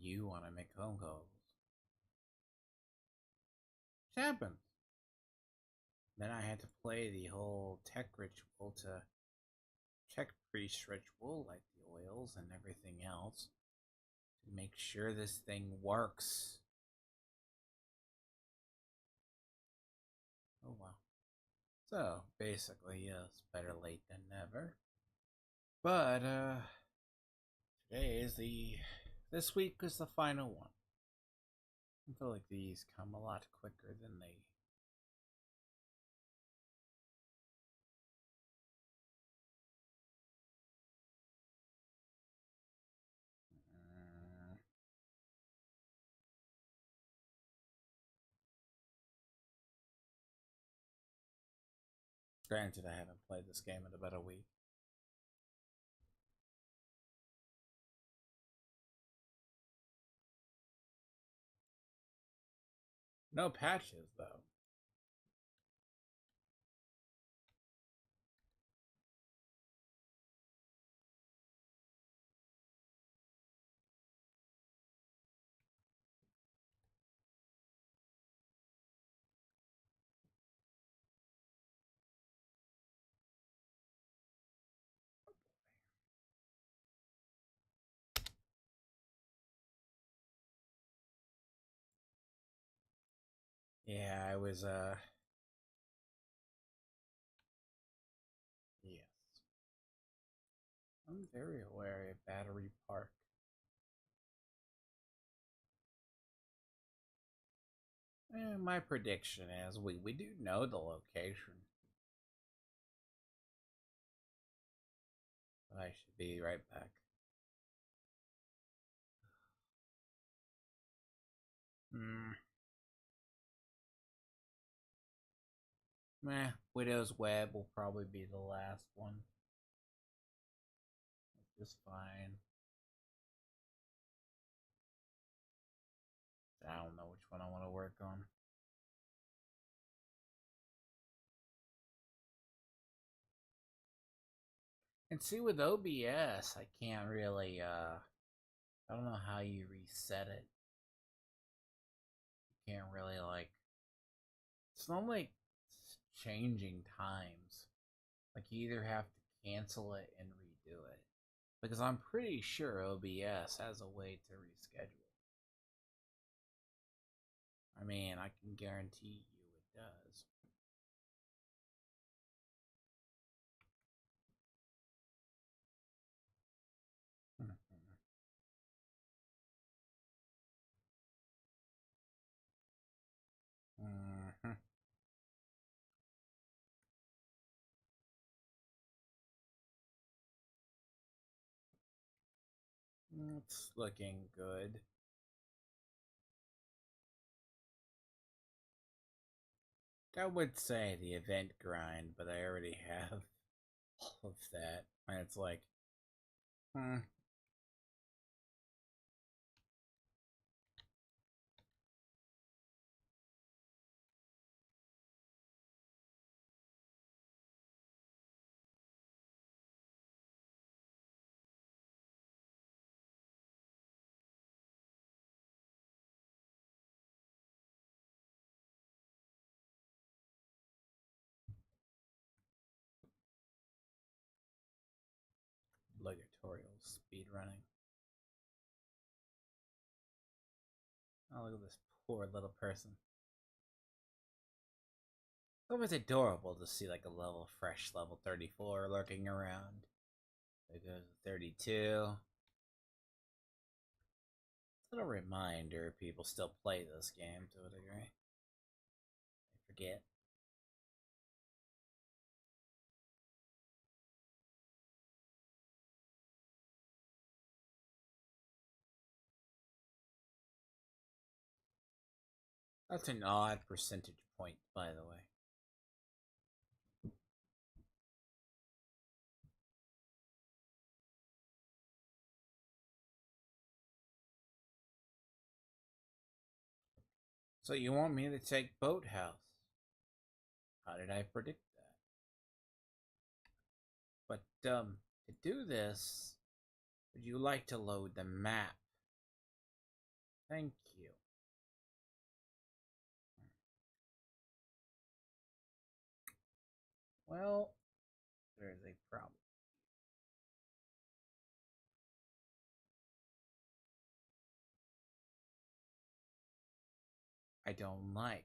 you want to make phone calls. It happens. Then I had to play the whole tech ritual to tech priest ritual, like the oils and everything else, to make sure this thing works. Oh well. So basically, yes, better late than never. But today is the this week is the final one. I feel like these come a lot quicker than they. Uh, Granted, I haven't played this game in about a week. No patches though. Yeah, I was yes. I'm very aware of Battery Park. My prediction is we do know the location. I should be right back. Hmm. Meh. Widow's Web will probably be the last one. Just fine. I don't know which one I want to work on. And see, with OBS, I can't really, I don't know how you reset it. You can't really, like, it's not like changing times. Like, you either have to cancel it and redo it. Because I'm pretty sure OBS has a way to reschedule. I mean, I can guarantee you it does. Mm-hmm. It's looking good. I would say the event grind, but I already have all of that. And it's like, hmm. Tutorial speed running. Oh, look at this poor little person. It was adorable to see like a fresh level 34 lurking around. It goes to 32. Little reminder people still play this game to a degree. I forget. That's an odd percentage point, by the way. So you want me to take Boathouse? How did I predict that? But to do this, would you like to load the map? Thank you. Well, there's a problem. I don't like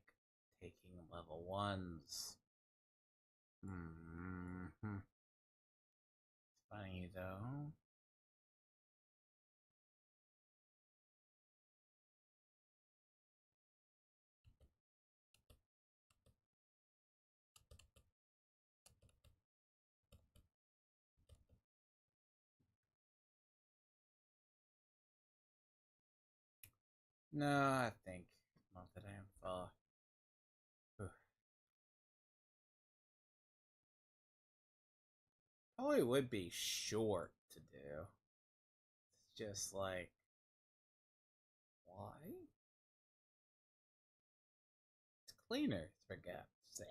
taking level ones. Mm-hmm. Funny though. No, I think not that I'm far. Probably would be short to do. It's just like, why? It's cleaner, for God's sake.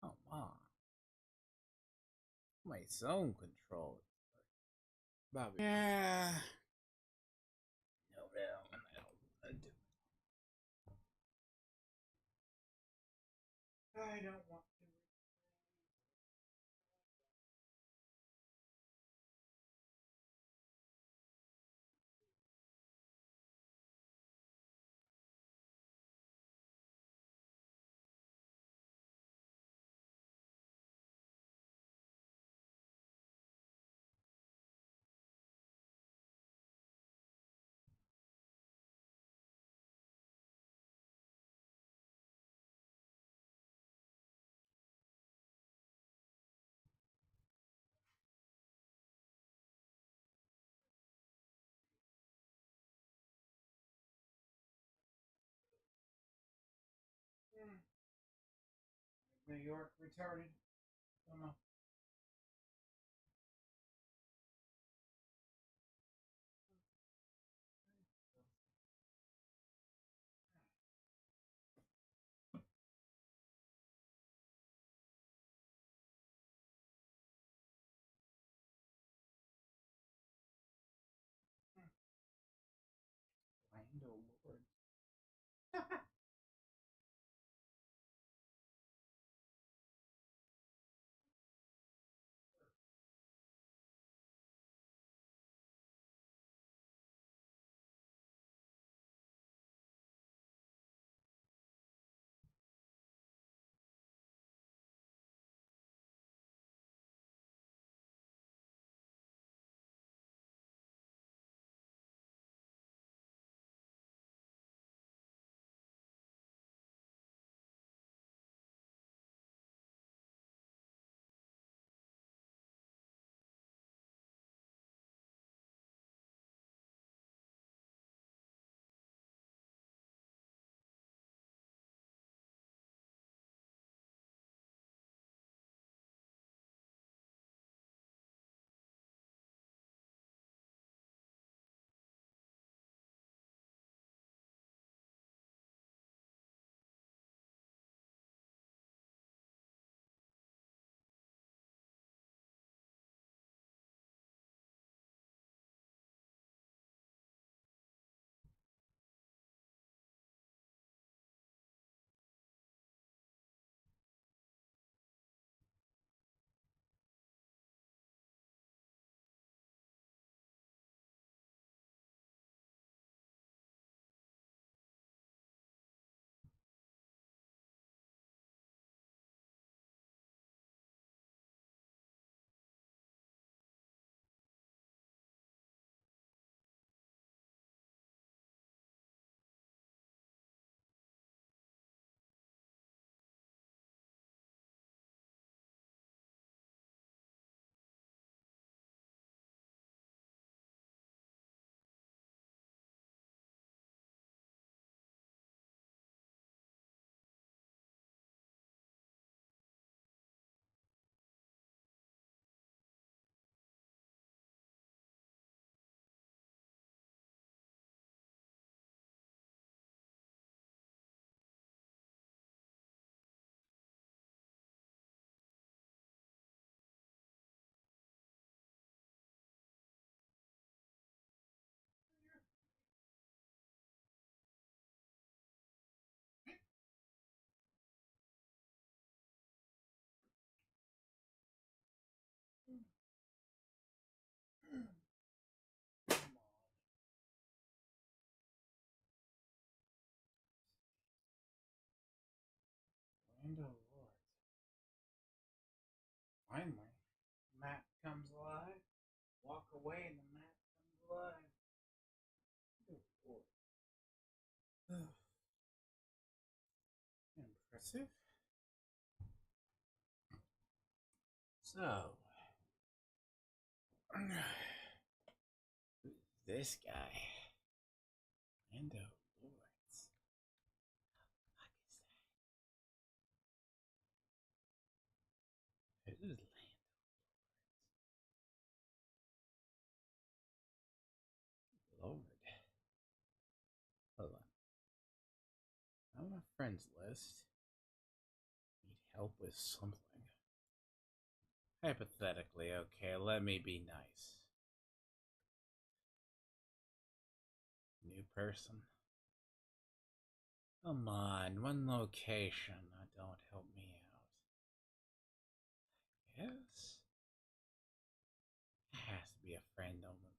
Come on. My zone control. Bobby. Yeah. No, I do. I don't want to. New York retarded. Don't know. Lando Lord. comes alive. Walk away and the map comes alive. Good lord. Impressive. So, who's this guy? Lando Lords. What the fuck is that? Who's Lord? Hold on. I'm on my friends list. Need help with something. Hypothetically, okay, let me be nice. New person. Come on, one location. Don't help me out. Yes? It has to be a friend of them.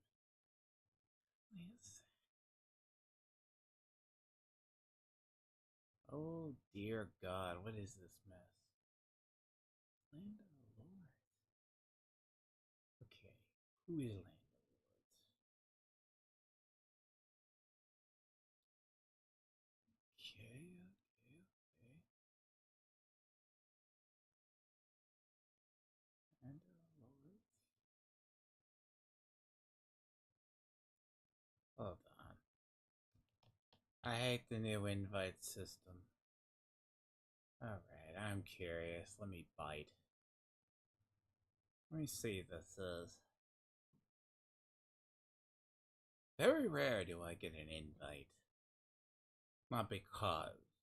Yes. Oh dear God, what is this mess? Land of the Lords. Okay, who is Land of the Lords? Okay, okay, okay. Land of the Lords. Hold on. I hate the new invite system. Alright, I'm curious. Let me bite. Let me see this is. Very rare do I get an invite. Not because.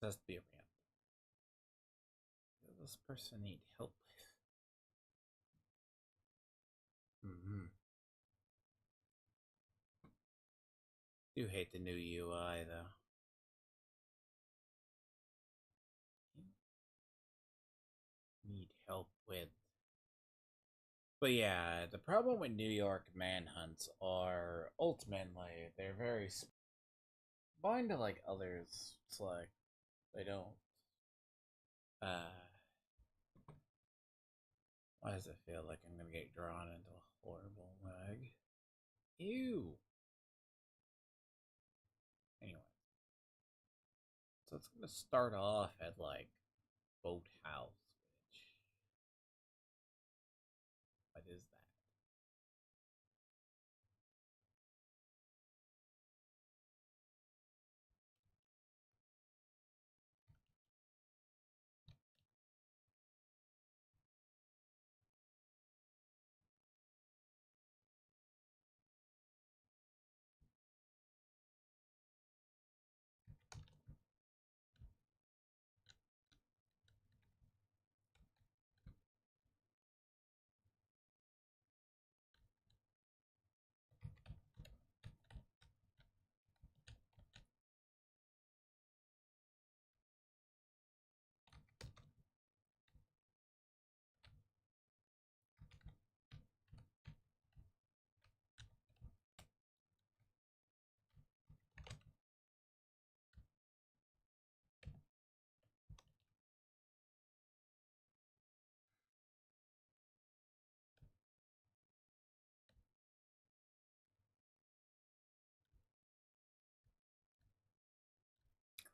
Just be random. Does this person need help with? Do hate the new UI though. Need help with. But yeah, the problem with New York manhunts are ultimately they're very combined to like others. It's like they don't. Why does it feel like I'm gonna get drawn into a horrible lag? Ew. Anyway, so it's gonna start off at like boathouse, which what is that?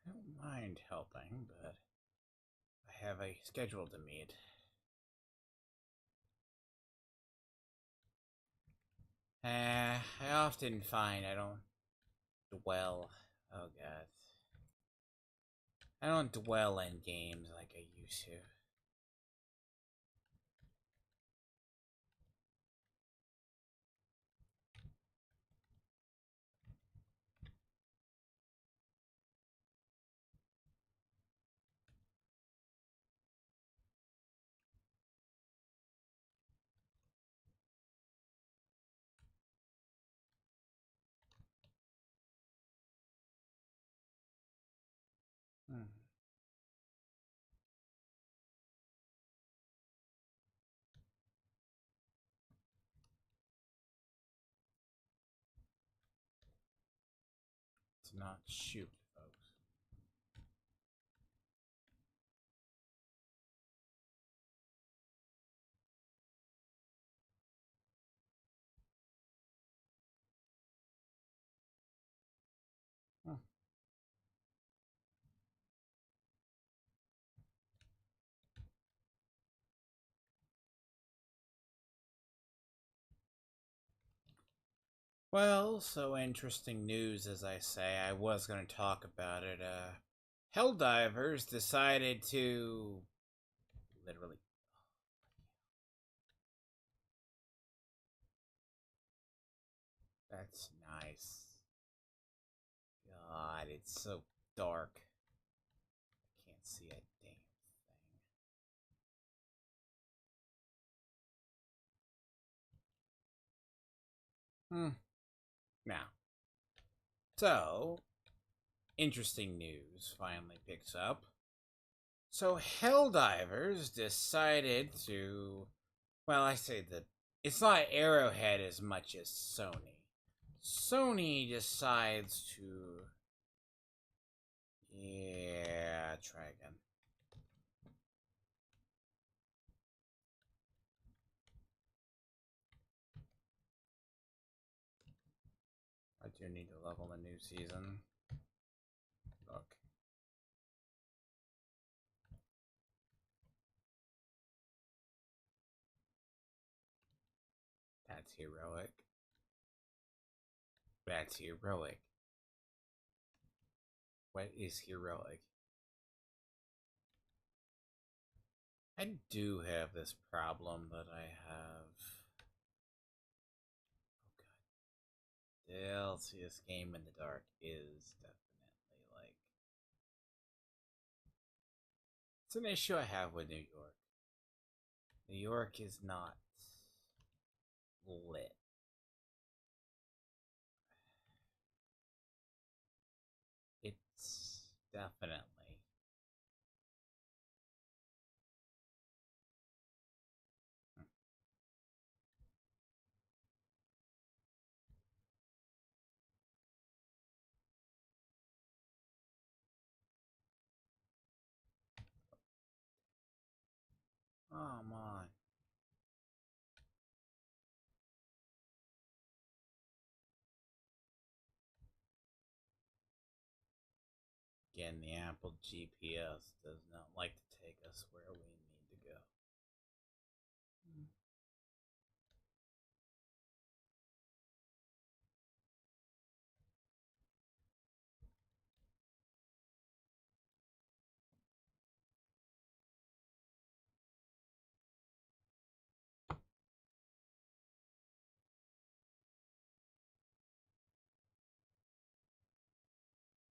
I don't mind helping, but I have a schedule to meet. I often find I don't dwell. Oh god. I don't dwell in games like I used to. Hmm. Let's not shoot, folks. Well, so interesting news, as I say. I was going to talk about it. Helldivers decided to literally. That's nice. God, it's so dark. I can't see a damn thing. Now, so interesting news finally picks up. So Helldivers decided to, well, I say that it's not Arrowhead as much as Sony. Sony decides to, yeah, try again. I do need to level the new season. Look. That's heroic. That's heroic. What is heroic? I do have this problem that I have. Oh god. Still see this game in the dark is definitely like it's an issue I have with New York. New York is not lit. It's definitely. Oh my. Again, the Apple GPS does not like to take us where we need to go.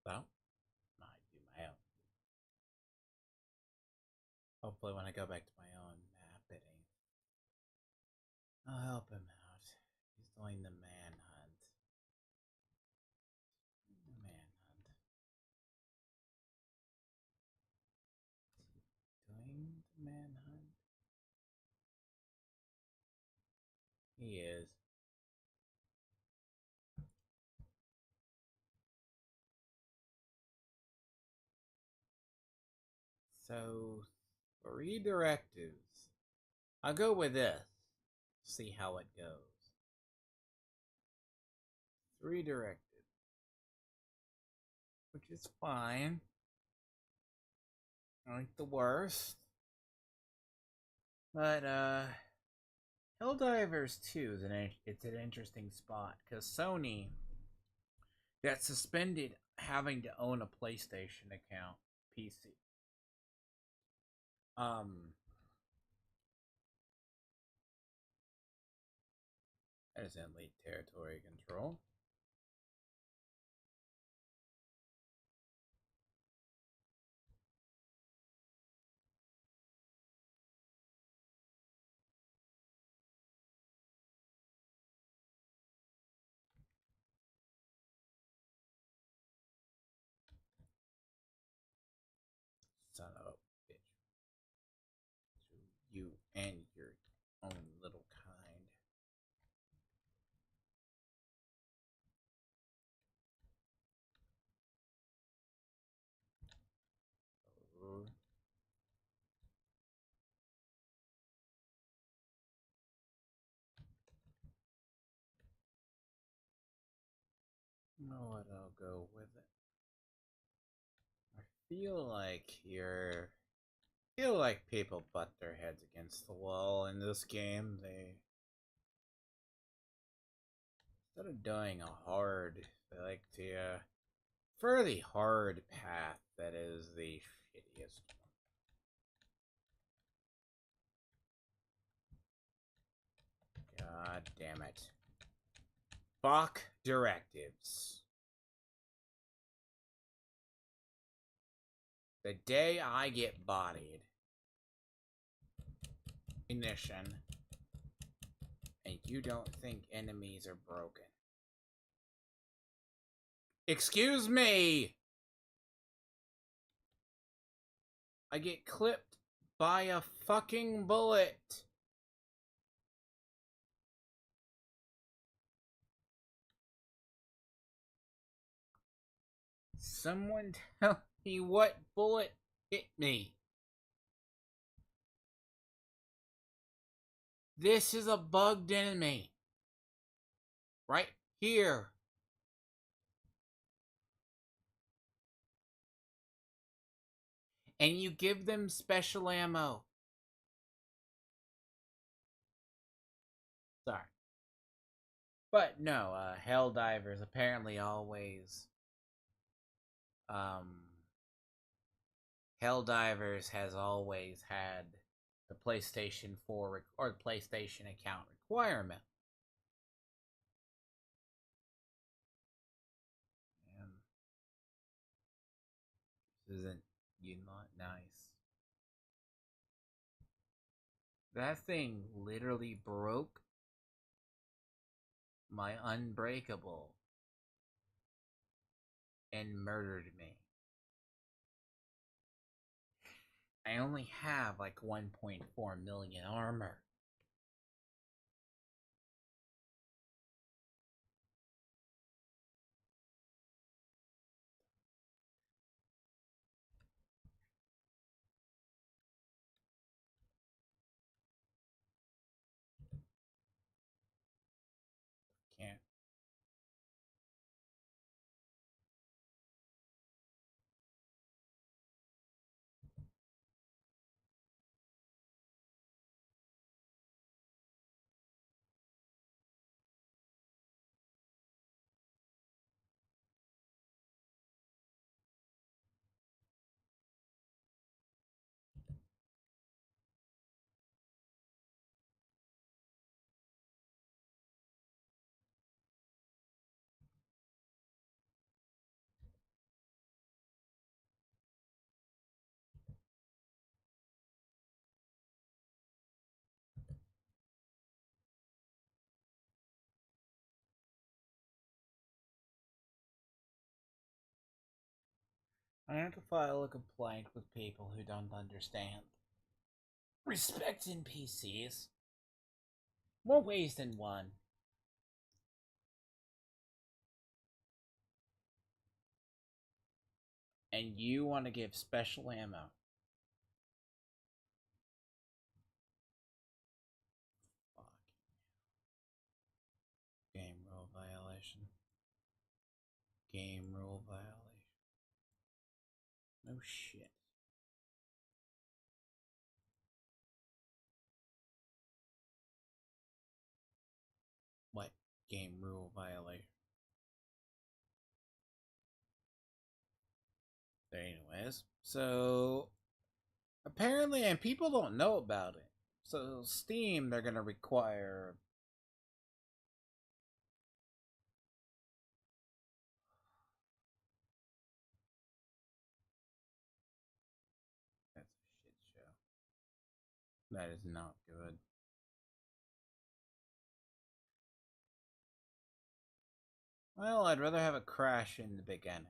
So, I do my own. Hopefully, when I go back to my own map, it ain't. I'll help him out. He's doing the manhunt. The manhunt. Doing the manhunt? He is. So, three directives. I'll go with this. See how it goes. Three directives. Which is fine. Not the worst. But, Helldivers 2 is it's an interesting spot because Sony got suspended having to own a PlayStation account PC. Um, that is elite territory control. Son of a bitch. So you and your own little kind. Oh, you know what? I'll go with it. I feel like you're. I feel like people butt their heads against the wall in this game. Instead of doing a hard, I like to prefer the hard path that is the shittiest one. God damn it. Fuck directives. The day I get bodied, ignition, and you don't think enemies are broken. Excuse me! I get clipped by a fucking bullet. Someone tell me what bullet hit me. This is a bugged enemy. Right here. And you give them special ammo. Sorry. But no, Helldivers apparently always Helldivers has always had the PlayStation 4 or the PlayStation account requirement. And this isn't not nice. That thing literally broke my Unbreakable and murdered me. I only have like 1.4 million armor. Can't. I have to file a complaint with people who don't understand. Respect NPCs. More ways than one. And you want to give special ammo. Fuck. Game rule violation. Game rule violation. No shit. What? Game rule violation. Anyways, so apparently, and people don't know about it. So Steam, they're gonna require. That's a shit show. That is not good. Well, I'd rather have a crash in the beginning.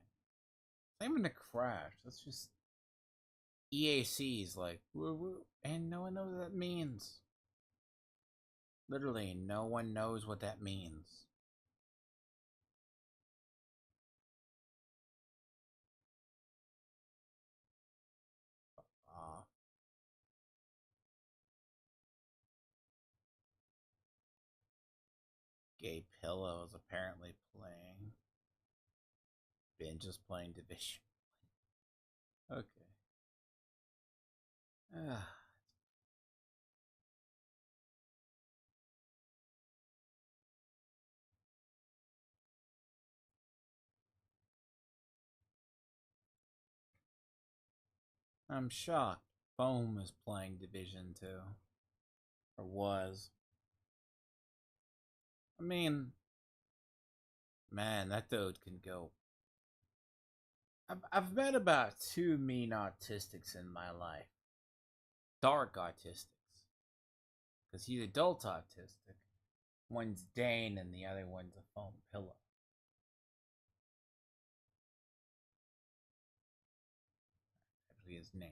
Not even a crash. That's just EAC's like, woo woo, and no one knows what that means. Literally, no one knows what that means. Uh, Gay Pillow is apparently playing. Ben just playing Division. Okay. I'm shocked. Foam is playing Division 2. Or was. I mean, man, that dude can go. I've met about two mean autistics in my life. Dark autistics. Because he's adult autistic. One's Dane and the other one's a foam pillow. Actually, his name.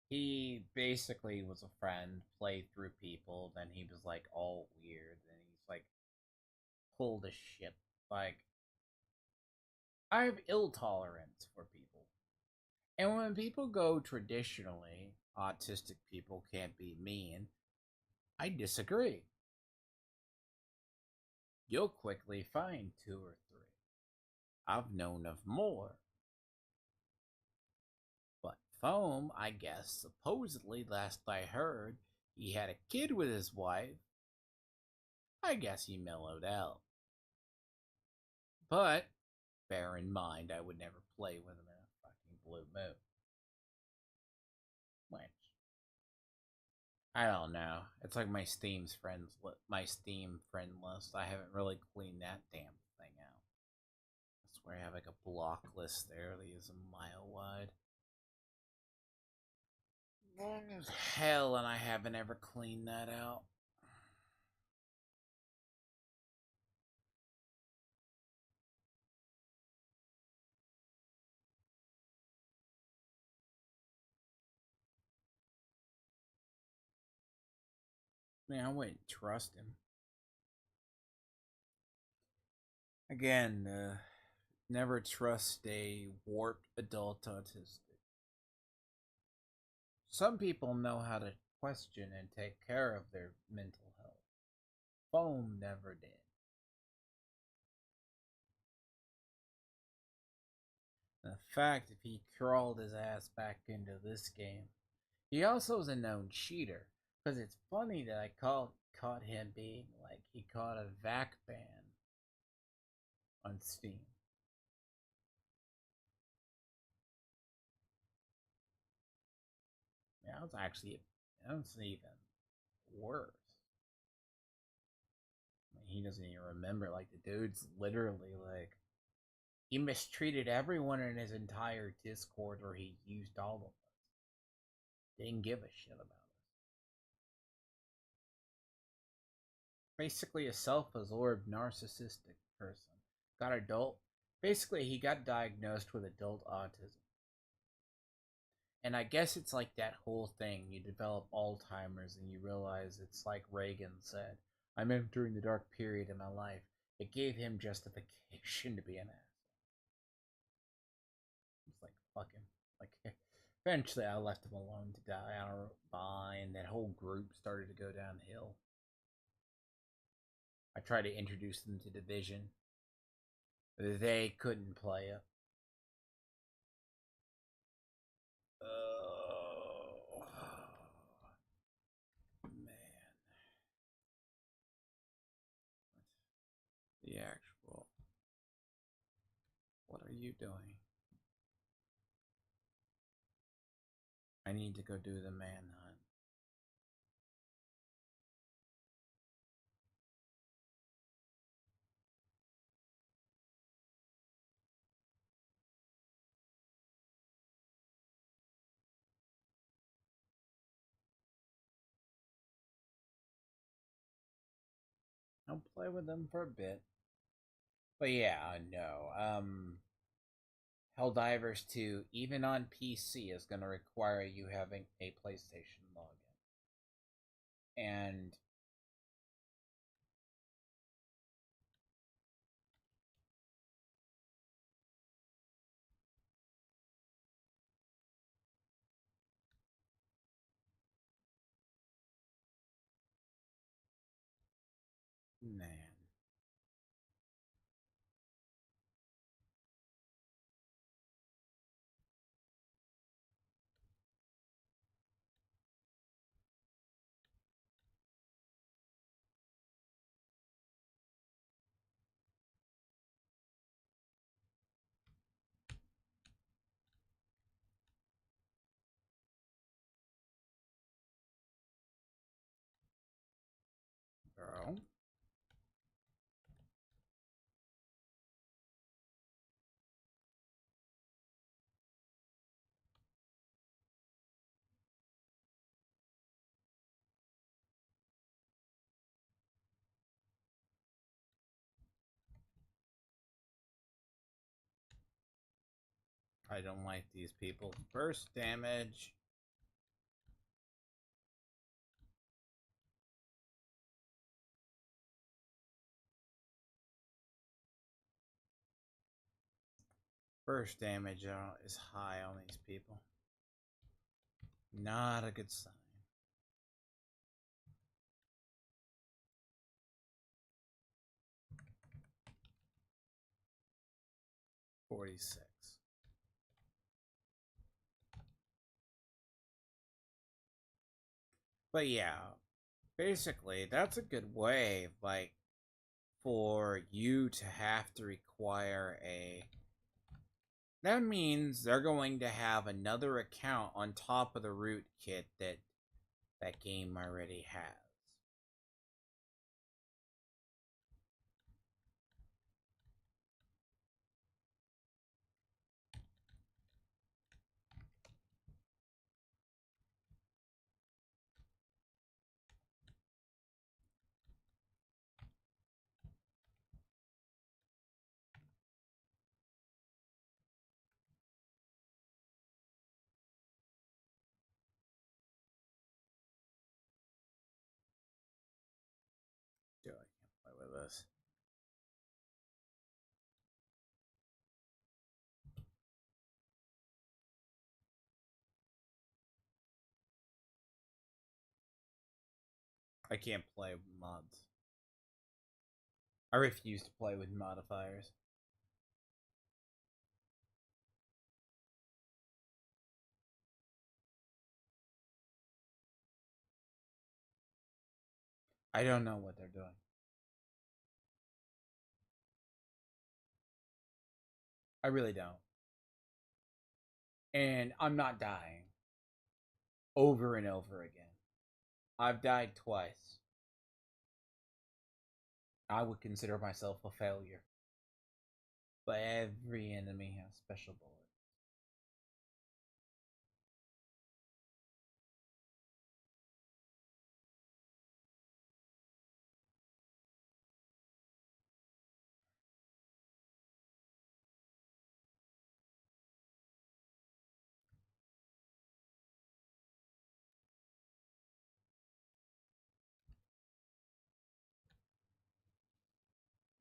He basically was a friend, played through people, then he was like all weird, and he's like pulled a shit. Like, I have ill tolerance for people. And when people go traditionally, autistic people can't be mean, I disagree. You'll quickly find two or three. I've known of more. But Foam, I guess, supposedly, last I heard, he had a kid with his wife. I guess he mellowed out. But bear in mind, I would never play with him in a fucking blue moon. Which I don't know. It's like my Steam friend list. I haven't really cleaned that damn thing out. I swear I have like a block list there that is a mile wide. Long as hell, and I haven't ever cleaned that out. Man, I wouldn't trust him. Again, never trust a warped adult autistic. Some people know how to question and take care of their mental health. Foam never did. The fact if he crawled his ass back into this game. He also is a known cheater. Because it's funny that caught him being like he caught a VAC ban on Steam. Yeah, that was actually that's even worse. I mean, he doesn't even remember. Like the dude's literally like he mistreated everyone in his entire Discord, or he used all of us. Didn't give a shit about us. Basically, a self-absorbed narcissistic person. Got adult. Basically, he got diagnosed with adult autism. And I guess it's like that whole thing. You develop Alzheimer's and you realize it's like Reagan said, I'm entering the dark period in my life. It gave him justification to be an ass. It's like, fuck him. Like, eventually I left him alone to die on a by, and that whole group started to go downhill. I tried to introduce them to Division. They couldn't play it. Oh, man. The actual. What are you doing? I need to go do the manhunt. I'll play with them for a bit. But yeah, no. Helldivers 2, even on PC, is going to require you having a PlayStation login. And man, I don't like these people. Burst damage. Burst damage is high on these people. Not a good sign. 46. But yeah, basically, that's a good way, like, for you to have to require a. That means they're going to have another account on top of the root kit that that game already has. Dude, I can't play with this. I can't play with mods. I refuse to play with modifiers. I don't know what they're doing. I really don't. And I'm not dying over and over again. I've died twice. I would consider myself a failure. But every enemy has special bullets.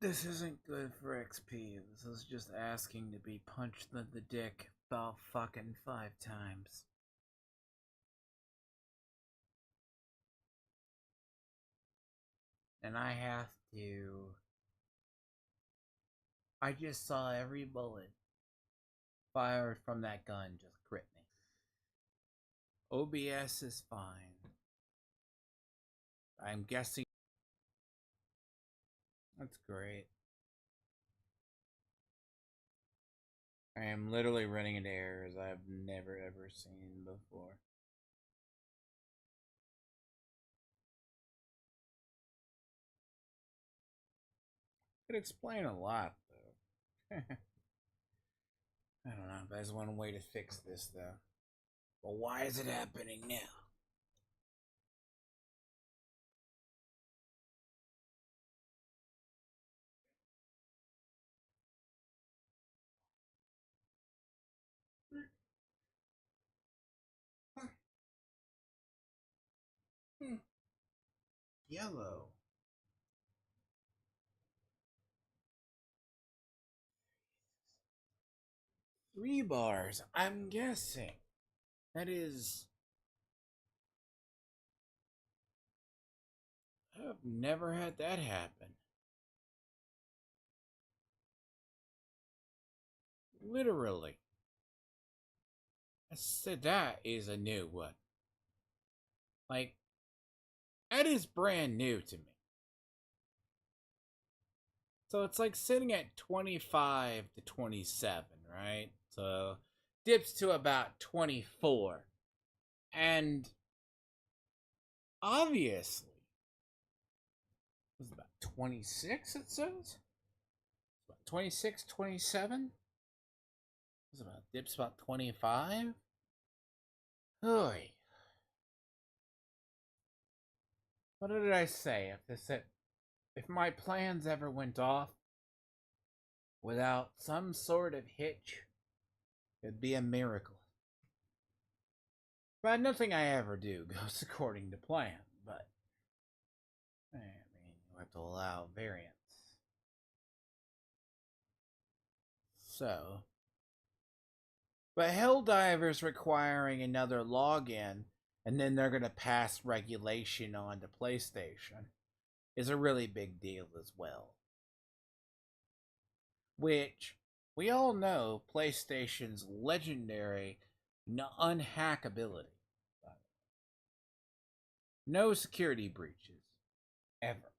This isn't good for XP. This is just asking to be punched in the dick about fucking 5 times. And I have to. I just saw every bullet fired from that gun just crit me. OBS is fine. I'm guessing. That's great. I am literally running into errors I've never ever seen before. Could explain a lot, though. I don't know. There's one way to fix this, though. But why is it happening now? Yellow. 3 bars. I'm guessing. That is. I've never had that happen. Literally. I said that is a new one. Like, that is brand new to me. So it's like sitting at 25 to 27, right? So dips to about 24. And obviously, it was about 26, it says? About 26, 27? It was about dips about 25? Oy. What did I say? If my plans ever went off without some sort of hitch, It'd be a miracle. But nothing I ever do goes according to plan. But I mean, you have to allow variance. So, but Helldivers requiring another login, and then they're going to pass regulation on to PlayStation, is a really big deal as well. Which we all know PlayStation's legendary unhackability. No security breaches. Ever.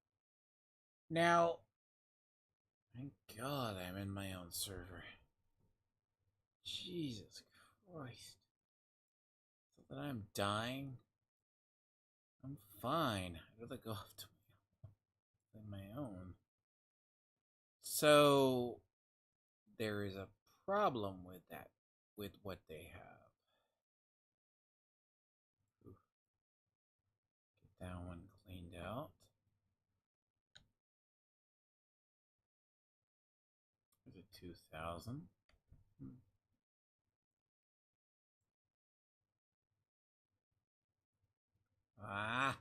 Now, thank God I'm in my own server. Jesus Christ. So that I'm dying? I'm fine. I'd rather go off to my own. So, there is a problem with that, with what they have. Oof. Get that one cleaned out. Is it 2,000? Ah,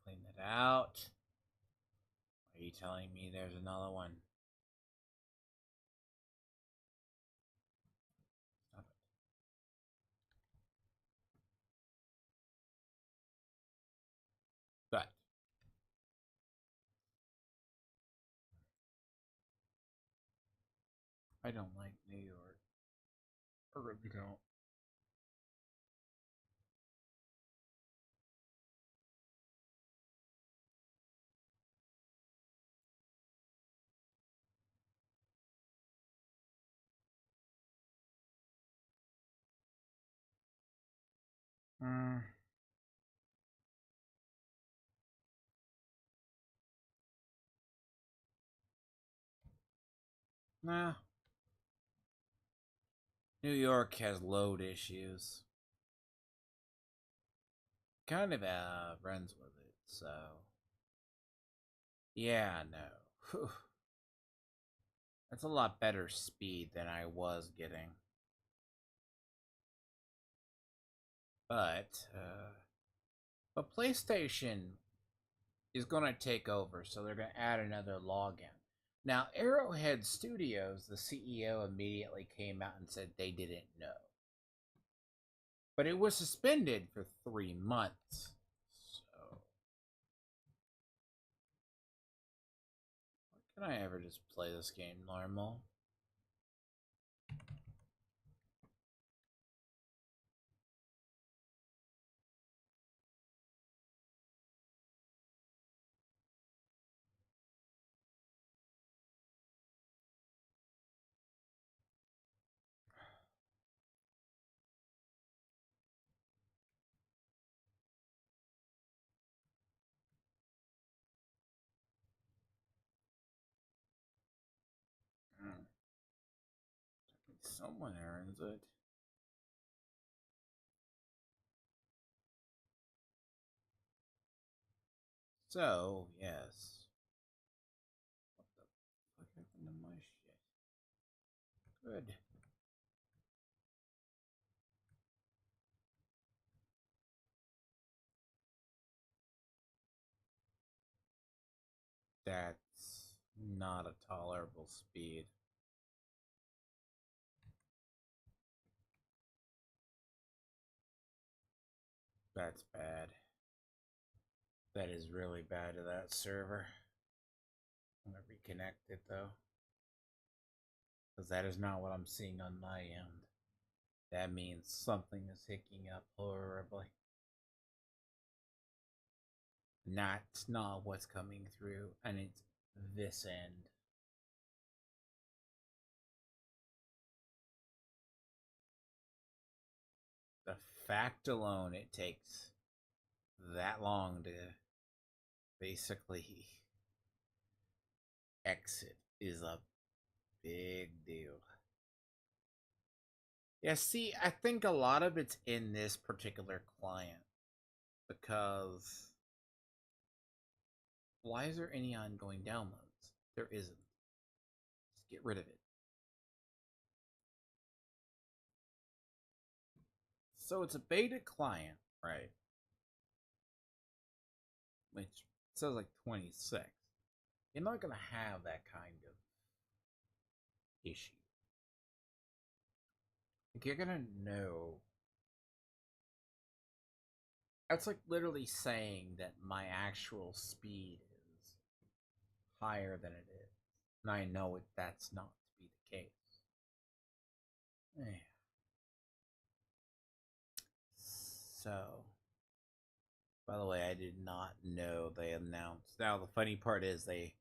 clean that out. Are you telling me there's another one? Stop it. But I don't like New York. I really don't. Mm, nah. New York has load issues. Kind of runs with it, so yeah, no. That's a lot better speed than I was getting. But PlayStation is going to take over, so they're going to add another login. Now, Arrowhead Studios, the CEO immediately came out and said they didn't know. But it was suspended for 3 months. So, can I ever just play this game normal? Mm. Someone earns it. So, yes. What the fuck happened to my shit? Good. That's not a tolerable speed. That's bad. That is really bad to that server. I'm gonna reconnect it though. Because that is not what I'm seeing on my end. That means something is hicking up horribly. That's not what's coming through, and it's this end. The fact alone it takes that long to basically exit is a big deal. Yeah, see, I think a lot of it's in this particular client because why is there any ongoing downloads? There isn't. Just get rid of it. So it's a beta client, right? Which says like 26. You're not gonna have that kind of issue. Like you're gonna know. That's like literally saying that my actual speed is higher than it is. And I know that's not to be the case. Yeah. So, by the way, I did not know they announced. Now, the funny part is I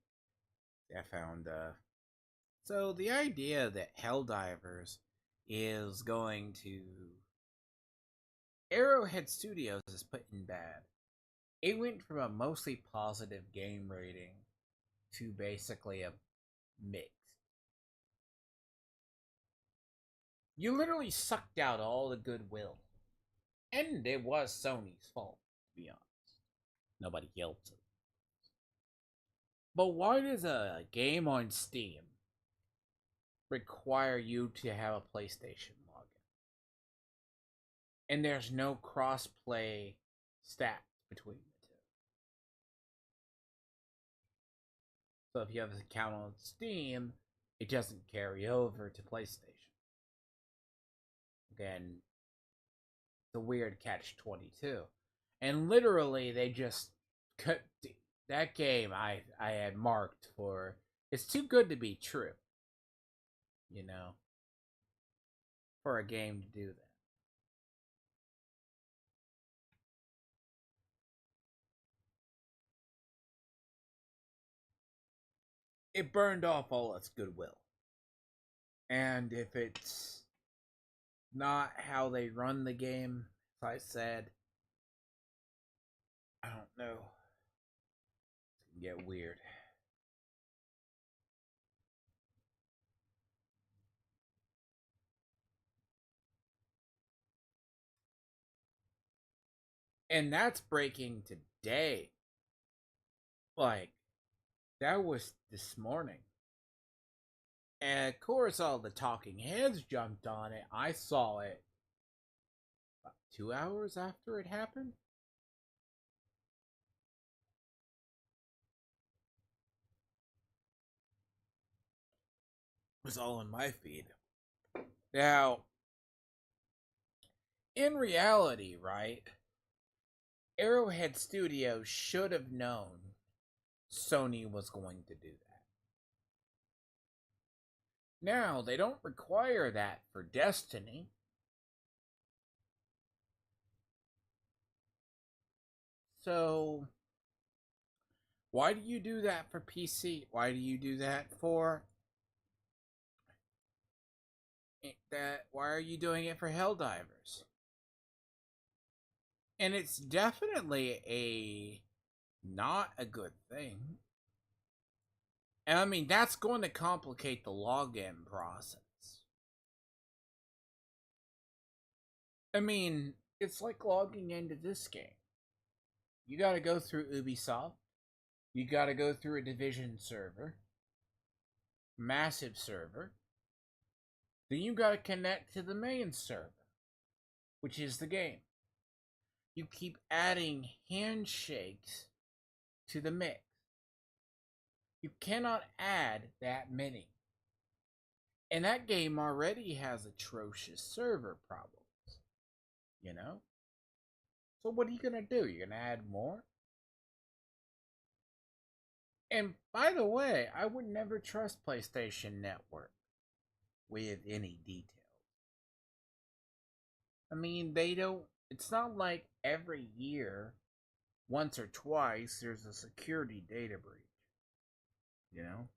found, so the idea that Helldivers is going to. Arrowhead Studios is putting bad. It went from a mostly positive game rating to basically a mix. You literally sucked out all the goodwill. And it was Sony's fault, to be honest. Nobody else. But why does a game on Steam require you to have a PlayStation login? And there's no cross-play stats between the two. So if you have an account on Steam, it doesn't carry over to PlayStation. Again, the weird catch-22. And literally, they just cut that game. I had marked for it's too good to be true. You know, for a game to do that. It burned off all its goodwill. And if it's not how they run the game, as I said, I don't know. It's gonna get weird. And that's breaking today. Like, that was this morning. And of course, all the talking heads jumped on it. I saw it about 2 hours after it happened. It was all in my feed. Now, in reality, right? Arrowhead Studios should have known Sony was going to do that. Now, they don't require that for Destiny. So, why do you do that for PC? Why do you do that for that? Why are you doing it for Helldivers? And it's definitely a not a good thing. And I mean, that's going to complicate the login process. I mean, it's like logging into this game. You got to go through Ubisoft. You got to go through a Division server, massive server. Then you got to connect to the main server, which is the game. You keep adding handshakes to the mix. You cannot add that many. And that game already has atrocious server problems. You know? So what are you going to do? You're going to add more? And by the way, I would never trust PlayStation Network with any details. I mean, they don't. It's not like every year, once or twice, there's a security data breach. You know?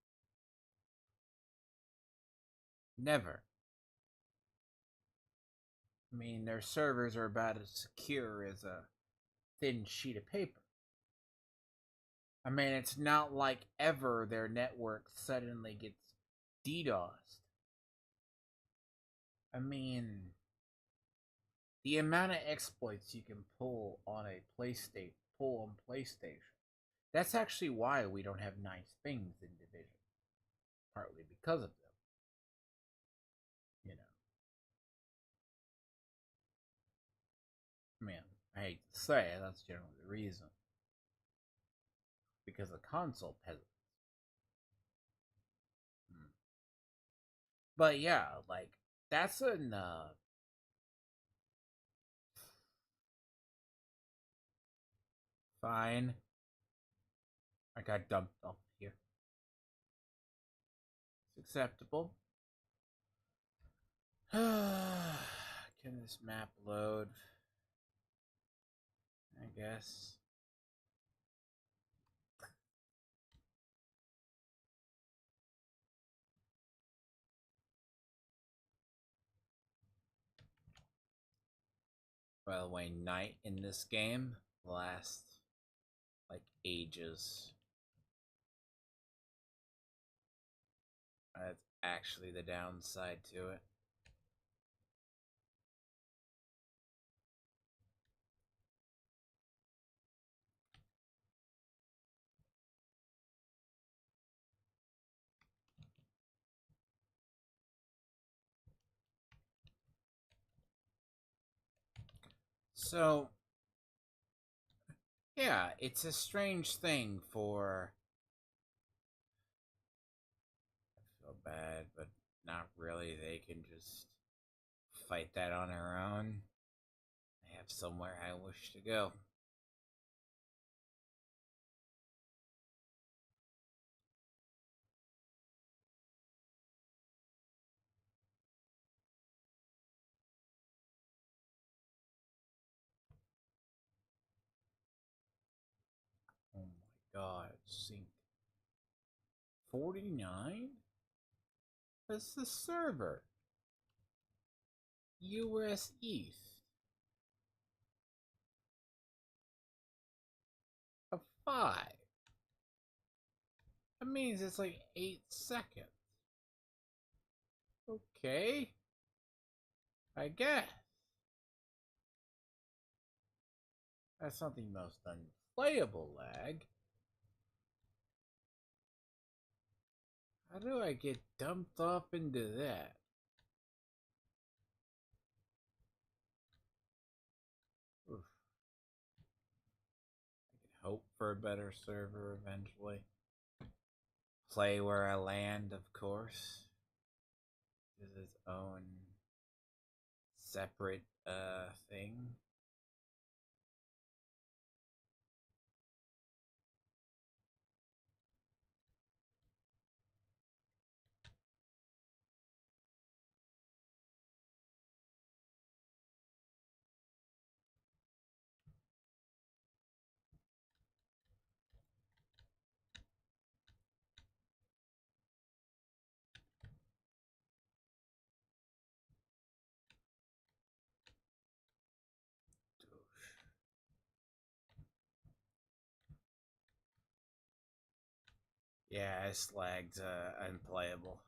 Never. I mean, their servers are about as secure as a thin sheet of paper. I mean, it's not like ever their network suddenly gets DDoSed. I mean, the amount of exploits you can pull on PlayStation. That's actually why we don't have nice things in Division. Partly because of them. You know. I mean, I hate to say it, that's generally the reason. Because the console peasants. Hmm. But yeah, like, that's an, fine. I got dumped off here. It's acceptable. Can this map load? I guess. By the way, night in this game lasts like ages. That's actually the downside to it. So, yeah, it's a strange thing for. I feel bad, but not really. They can just fight that on their own. I have somewhere I wish to go. Oh my god, sync 49? That's the server. US East. A 5. That means it's like 8 seconds. Okay. I guess. That's not the most unplayable lag. How do I get dumped off into that? Oof. I can hope for a better server eventually. Play where I land, of course. Is its own separate thing. Yeah, it's lagged unplayable.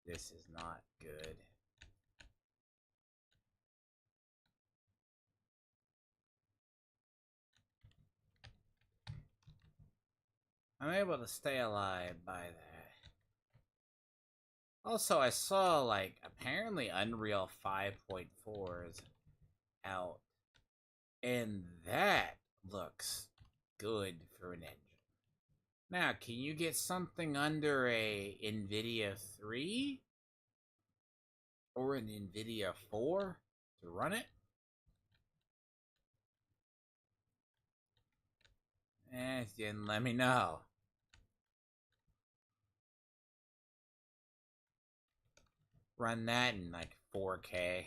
This is not good. I'm able to stay alive by that. Also, I saw, like, apparently Unreal 5.4 is out. And that looks good for an engine. Now, can you get something under a NVIDIA 3? Or an NVIDIA 4 to run it? Didn't let me know. Run that in like 4K.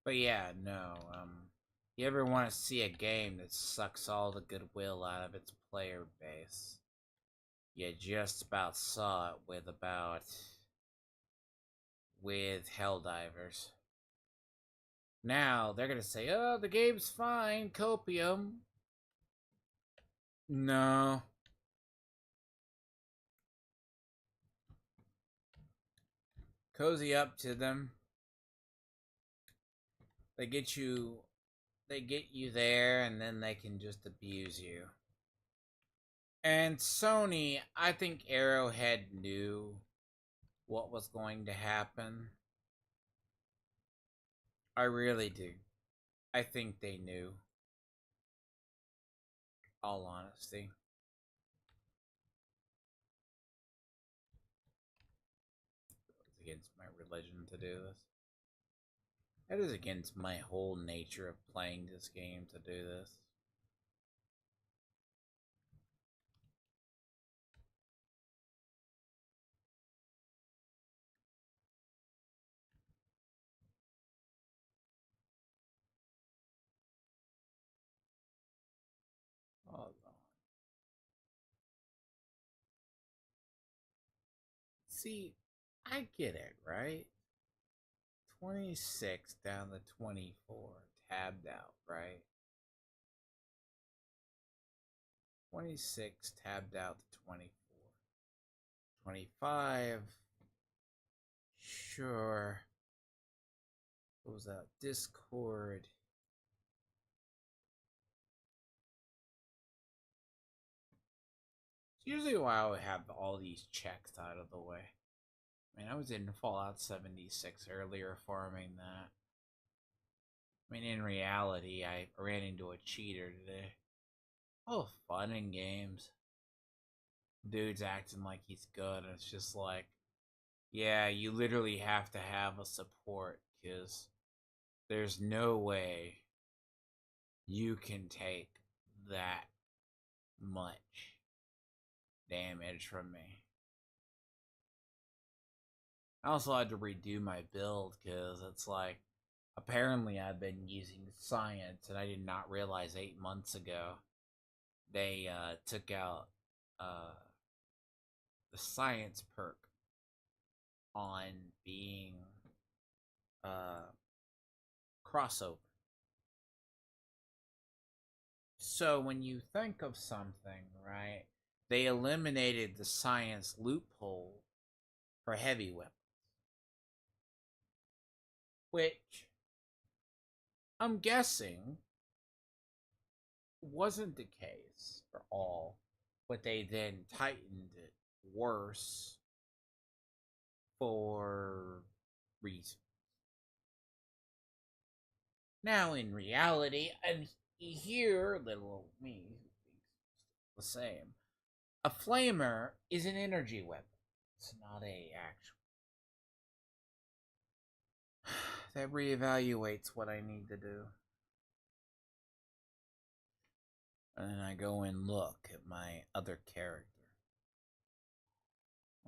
But yeah, no. You ever want to see a game that sucks all the goodwill out of its player base? You just about saw it with Helldivers. Now they're gonna say, "Oh, the game's fine, copium." No, cozy up to them. They get you they get you there and then they can just abuse you. And Sony, I think Arrowhead knew what was going to happen. I really do. I think they knew. All honesty. It's against my religion to do this. It is against my whole nature of playing this game to do this. Hold on. See, I get it, right? 26 down to 24, tabbed out, right? 26 tabbed out to 24. 25, sure. What was that? Discord. It's usually why I would have all these checks out of the way. I mean, I was in Fallout 76 earlier farming that. I mean, in reality, I ran into a cheater today. Oh, fun and games. Dude's acting like he's good, and it's just like, yeah, you literally have to have a support, because there's no way you can take that much damage from me. I also had to redo my build, because it's like, apparently I've been using science, and I did not realize 8 months ago they took out the science perk on being uh, crossover. So when you think of something, right, they eliminated the science loophole for heavy weapons, which I'm guessing wasn't the case for all, but they then tightened it worse for reasons. Now, in reality, and here, little old me thinks the same, a flamer is an energy weapon. It's not a actual. That reevaluates what I need to do. And then I go and look at my other character.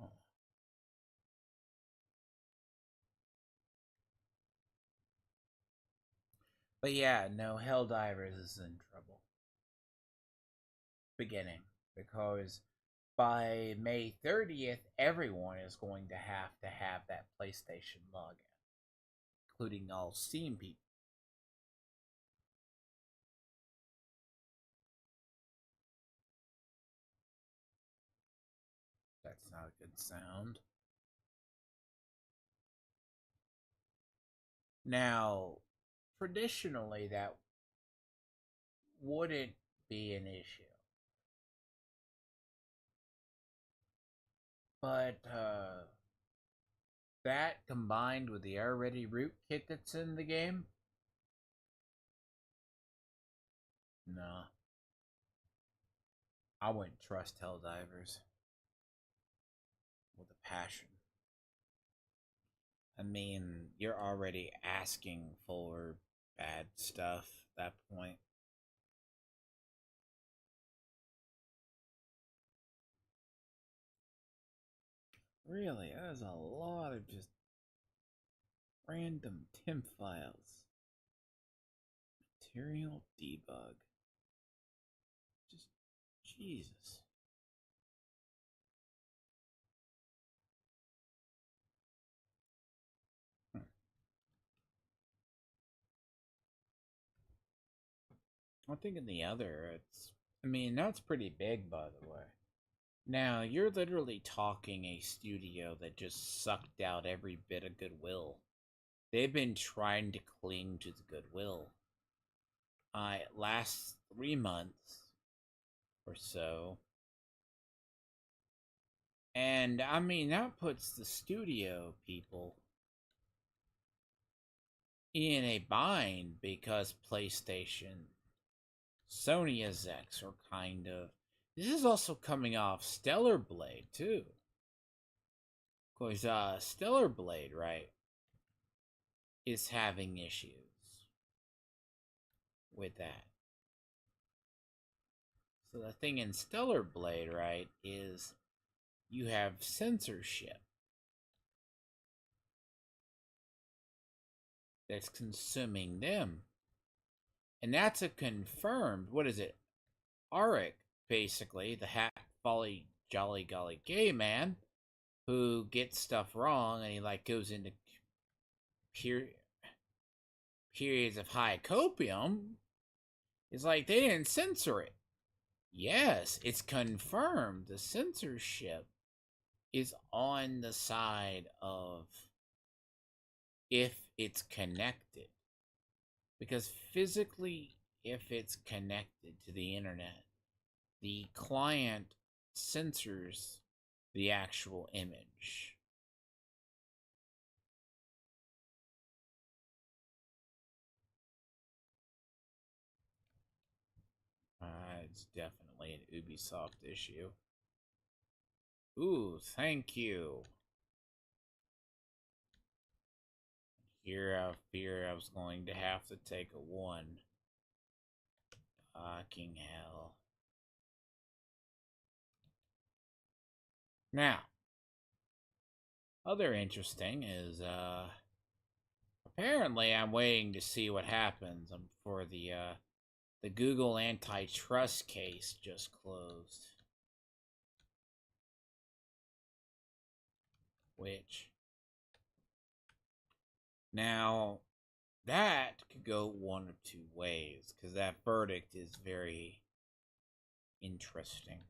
Oh. But yeah, no, Helldivers is in trouble. Beginning. Because by May 30th, everyone is going to have that PlayStation login, including all Steam people. That's not a good sound. Now, traditionally, that wouldn't be an issue. But that combined with the already rootkit that's in the game, nah, I wouldn't trust Helldivers with a passion. I mean, you're already asking for bad stuff at that point. Really, that is a lot of just random temp files. Material debug. Just Jesus. Hmm. I think in the other, it's. I mean, that's pretty big, by the way. Now, you're literally talking a studio that just sucked out every bit of goodwill. They've been trying to cling to the goodwill. Last 3 months or so. And I mean, that puts the studio people in a bind because PlayStation, Sony execs are kind of. This is also coming off Stellar Blade, too. Because Stellar Blade, right, is having issues with that. So the thing in Stellar Blade, right, is you have censorship that's consuming them. And that's a confirmed, what is it? Arik, basically, the hat folly jolly golly gay man who gets stuff wrong and he like goes into periods of high copium. It's like they didn't censor it. Yes, it's confirmed. The censorship is on the side of if it's connected. Because physically, if it's connected to the internet, the client censors the actual image. It's definitely an Ubisoft issue. Ooh, thank you. Here I fear I was going to have to take a one. Fucking hell. Now, other interesting is apparently I'm waiting to see what happens for the Google antitrust case just closed. Which now that could go one of two ways because that verdict is very interesting.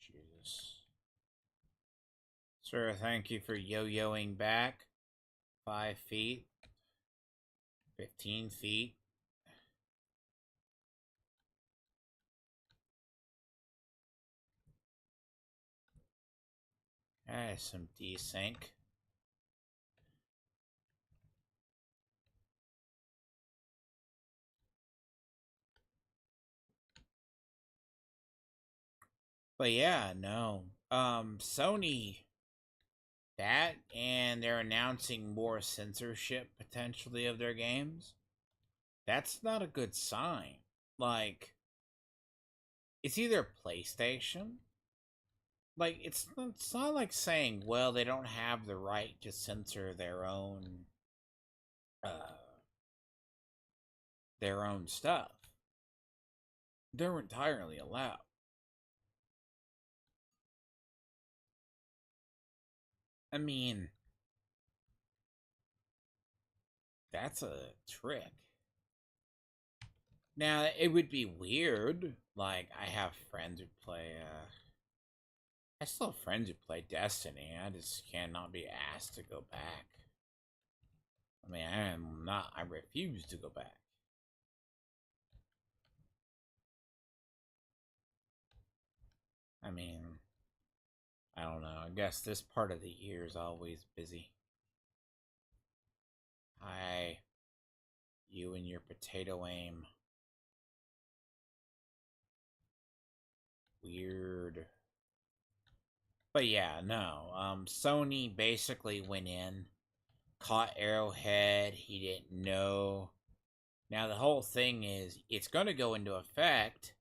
Jesus. Sir, thank you for yo-yoing back. 5 feet. 15 feet. That is some desync. But yeah, no. Sony, that and they're announcing more censorship potentially of their games. That's not a good sign. Like, it's either PlayStation. Like, it's not like saying, well, they don't have the right to censor uh, their own stuff. They're entirely allowed. I mean, that's a trick. Now, it would be weird. Like, I have friends who play, I still have friends who play Destiny. I just cannot be asked to go back. I mean, I refuse to go back. I mean, I don't know. I guess this part of the year is always busy. Hi, you and your potato aim. Weird. But yeah, no. Sony basically went in, caught Arrowhead. He didn't know. Now the whole thing is, it's going to go into effect.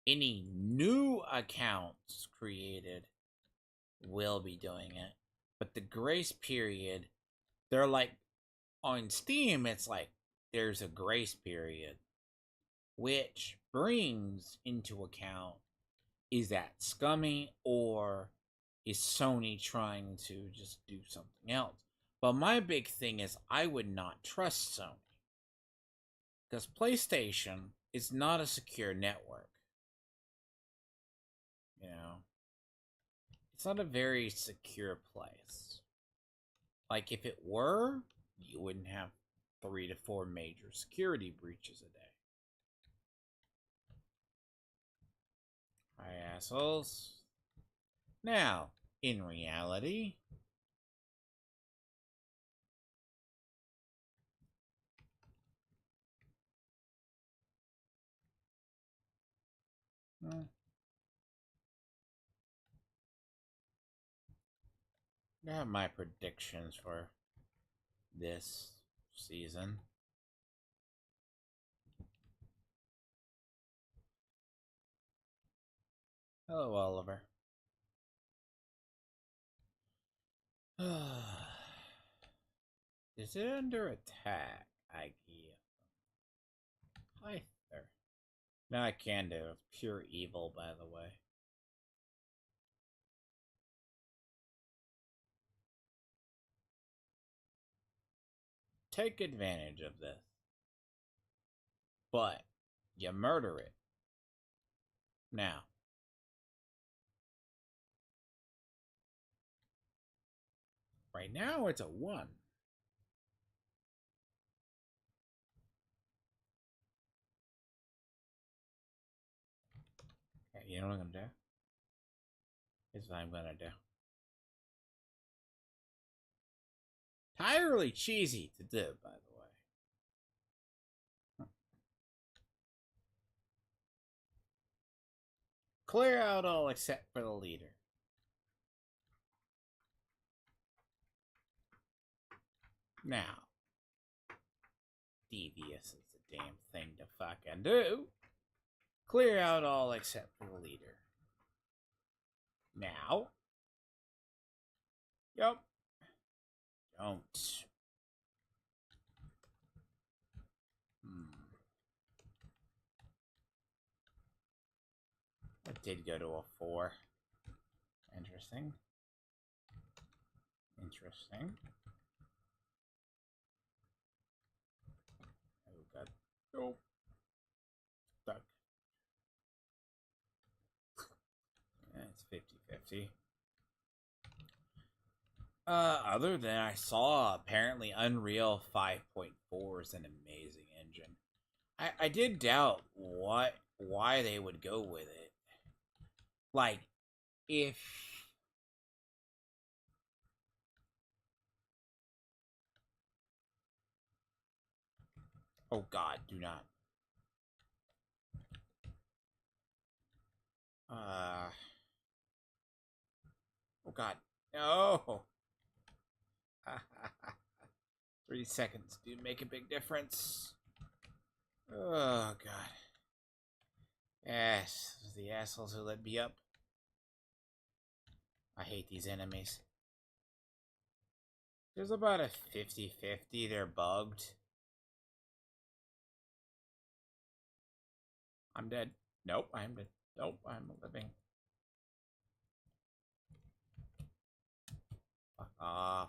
Any new accounts created will be doing it. But the grace period, they're like, on Steam, it's like there's a grace period, which brings into account, is that scummy or is Sony trying to just do something else? But my big thing is I would not trust Sony. Because PlayStation is not a secure network. You know, it's not a very secure place. Like, if it were, you wouldn't have 3 to 4 major security breaches a day. Hi, assholes. Now, in reality, I have my predictions for this season. Hello, Oliver. Is it under attack? I give. Hi there. No, I can do. It's pure evil, by the way. Take advantage of this. But you murder it. Now. Right now, it's a 1. Okay, you know what I'm going to do? Here's what I'm going to do. Entirely cheesy to do, by the way. Clear out all except for the leader. Now, devious is the damn thing to fucking do. Clear out all except for the leader. Now. Yup. Don't. It did go to a 4. Interesting. Interesting. Oh, God. Nope. Stuck. It's 50-50. Other than I saw, apparently Unreal 5.4 is an amazing engine. I did doubt why they would go with it. Like, if... Oh, God, do not. Oh, God. No! 3 seconds do make a big difference. Oh, God. Yes, the assholes who let me up. I hate these enemies. There's about a 50-50 they're bugged. I'm dead. Nope, I'm dead. Nope, I'm living. Fuck off.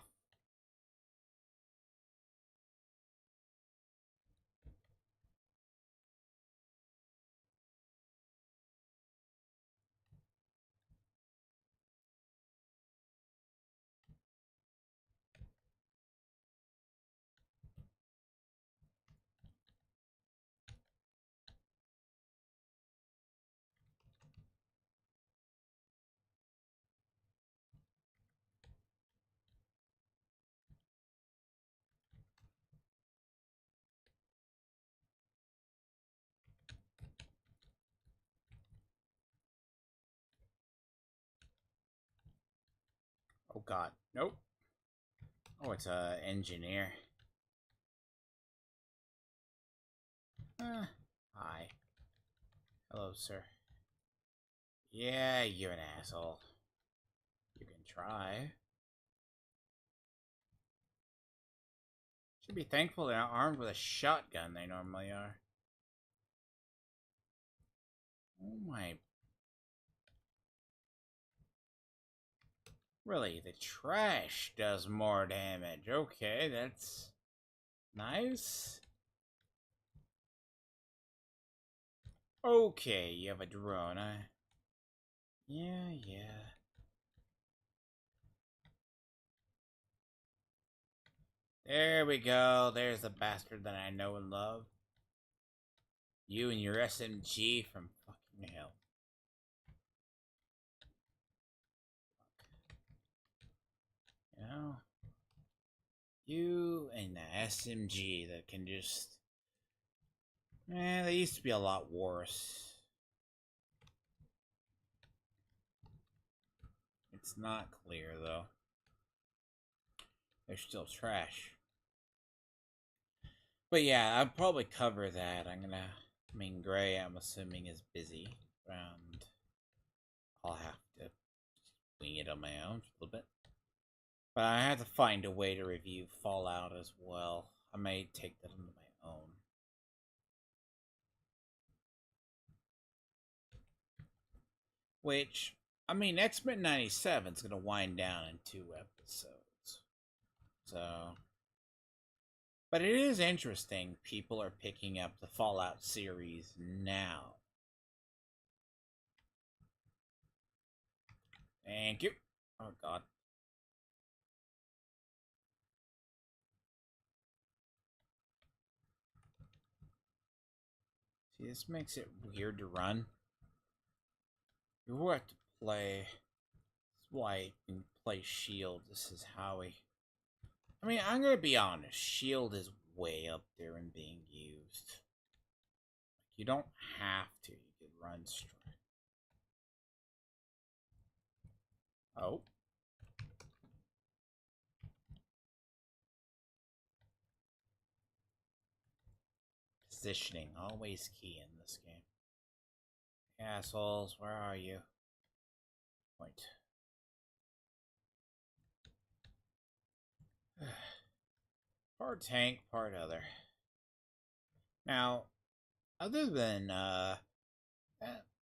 Oh, God. Nope. Oh, it's a engineer. Hi. Hello, sir. Yeah, you're an asshole. You can try. Should be thankful they're not armed with a shotgun they normally are. Oh my... Really, the trash does more damage. Okay, that's nice. Okay, you have a drone, huh? Yeah, yeah. There we go. There's the bastard that I know and love. You and your SMG from fucking hell. You know? You and the SMG that can just... Man, they used to be a lot worse. It's not clear, though. They're still trash. But yeah, I'll probably cover that. I mean, Gray, I'm assuming, is busy. And I'll have to wing it on my own a little bit. But I have to find a way to review Fallout as well. I may take that into my own. Which, I mean, X-Men 97 is going to wind down in 2 episodes. So... But it is interesting people are picking up the Fallout series now. Thank you. Oh, God. See, this makes it weird to run. You have to play... That's why I can play Shield. This is how we... I mean, I'm going to be honest. Shield is way up there in being used. You don't have to. You can run straight. Oh. Positioning. Always key in this game. Assholes, where are you? Point. Part tank, part other. Now, other than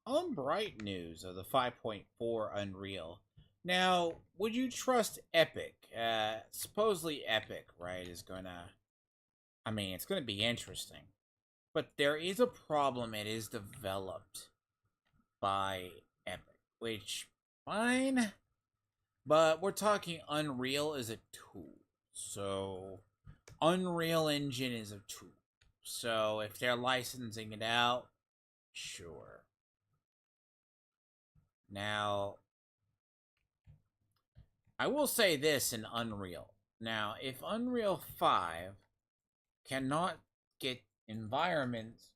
on Bright News of the 5.4 Unreal. Now, would you trust Epic? Supposedly Epic, right, is gonna... I mean, it's gonna be interesting. But there is a problem. It is developed by Epic, which, fine. But we're talking Unreal is a tool. So, Unreal Engine is a tool. So, if they're licensing it out, sure. Now, I will say this in Unreal. Now, if Unreal 5 cannot get environments,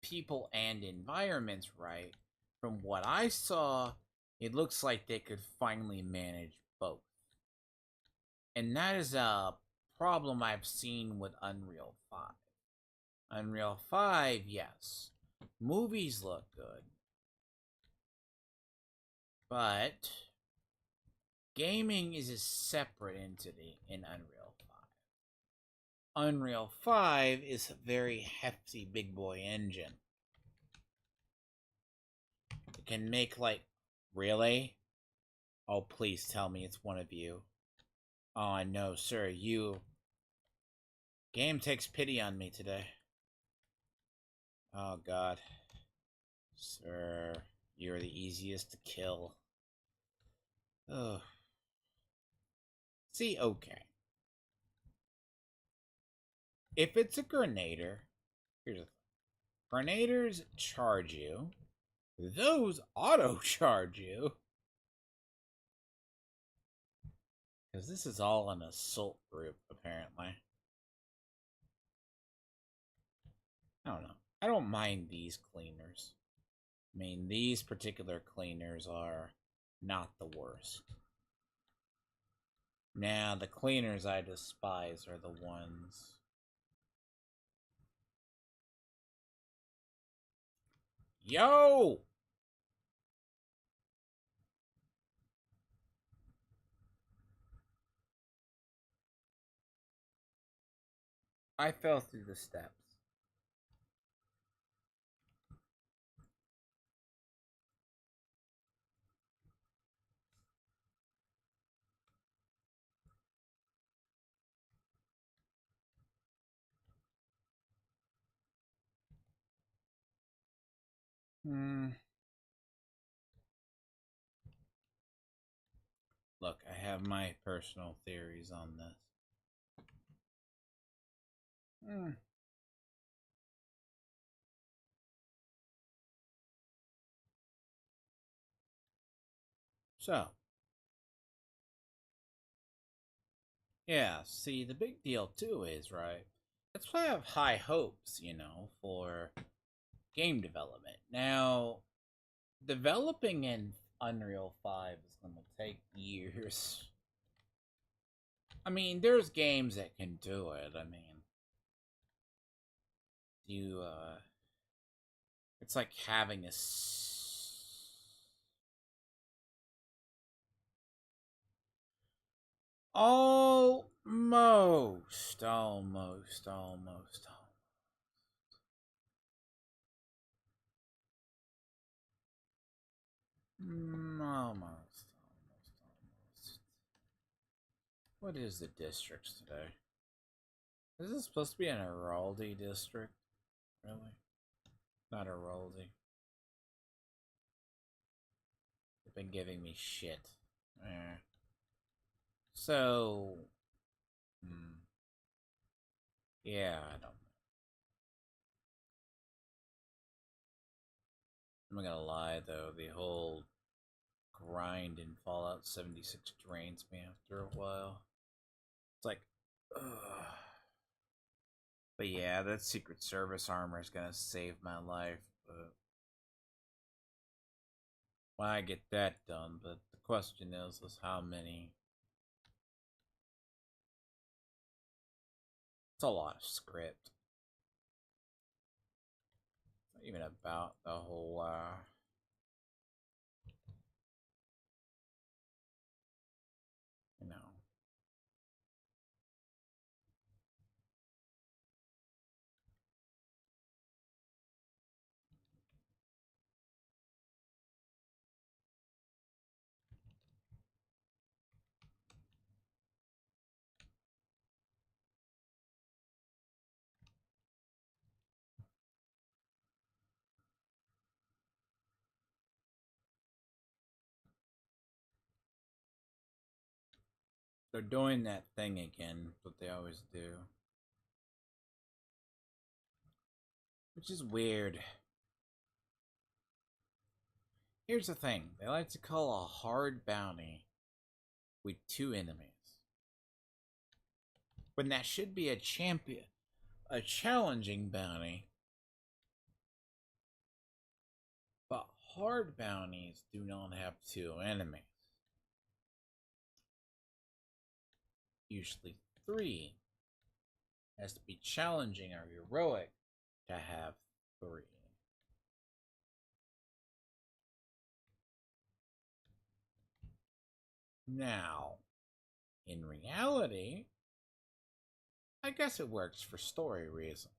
people and environments right, from what I saw, it looks like they could finally manage both. And that is a problem I've seen with Unreal 5. Unreal 5, yes. Movies look good. But gaming is a separate entity in Unreal 5. Unreal 5 is a very hefty big boy engine. It can make like... Really? Oh, please tell me it's one of you. Oh, no, sir, you... Game takes pity on me today. Oh, God. Sir, you're the easiest to kill. Ugh. See, okay. If it's a grenader, here's the thing. Grenaders charge you. Those auto-charge you. Because this is all an assault group, apparently. I don't know. I don't mind these cleaners. I mean, these particular cleaners are not the worst. Now, the cleaners I despise are the ones... Yo! I fell through the steps. Hmm. Look, I have my personal theories on this. Hmm. So, yeah, see, the big deal too is, right? That's why I have high hopes, for game development. Now, developing in Unreal 5 is going to take years. I mean, there's games that can do it. I mean, it's like having almost. Almost. What is the districts today? Is this supposed to be an Heraldi district? Really? Not Heraldi. They've been giving me shit. Eh. So, hmm, yeah, I don't. I'm not gonna lie though, the whole grind in Fallout 76 drains me after a while. It's like, ugh. But yeah, that Secret Service armor is gonna save my life. But when I get that done, but the question is how many. It's a lot of script. It's not even about the whole, you know. They're doing that thing again, what they always do. Which is weird. Here's the thing, they like to call a hard bounty with two enemies. When that should be a challenging bounty. But hard bounties do not have two enemies. Usually three. It has to be challenging or heroic to have three. Now, in reality, I guess it works for story reasons.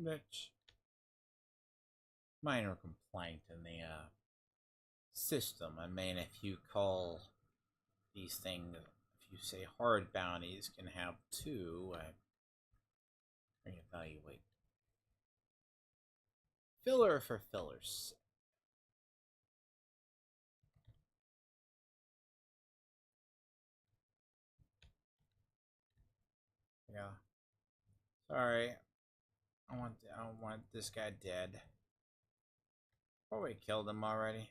Which, minor complaint in the system. I mean, if you call these things, if you say hard bounties can have two, reevaluate. Filler for fillers. Yeah. Sorry. I don't want this guy dead. Probably killed him already.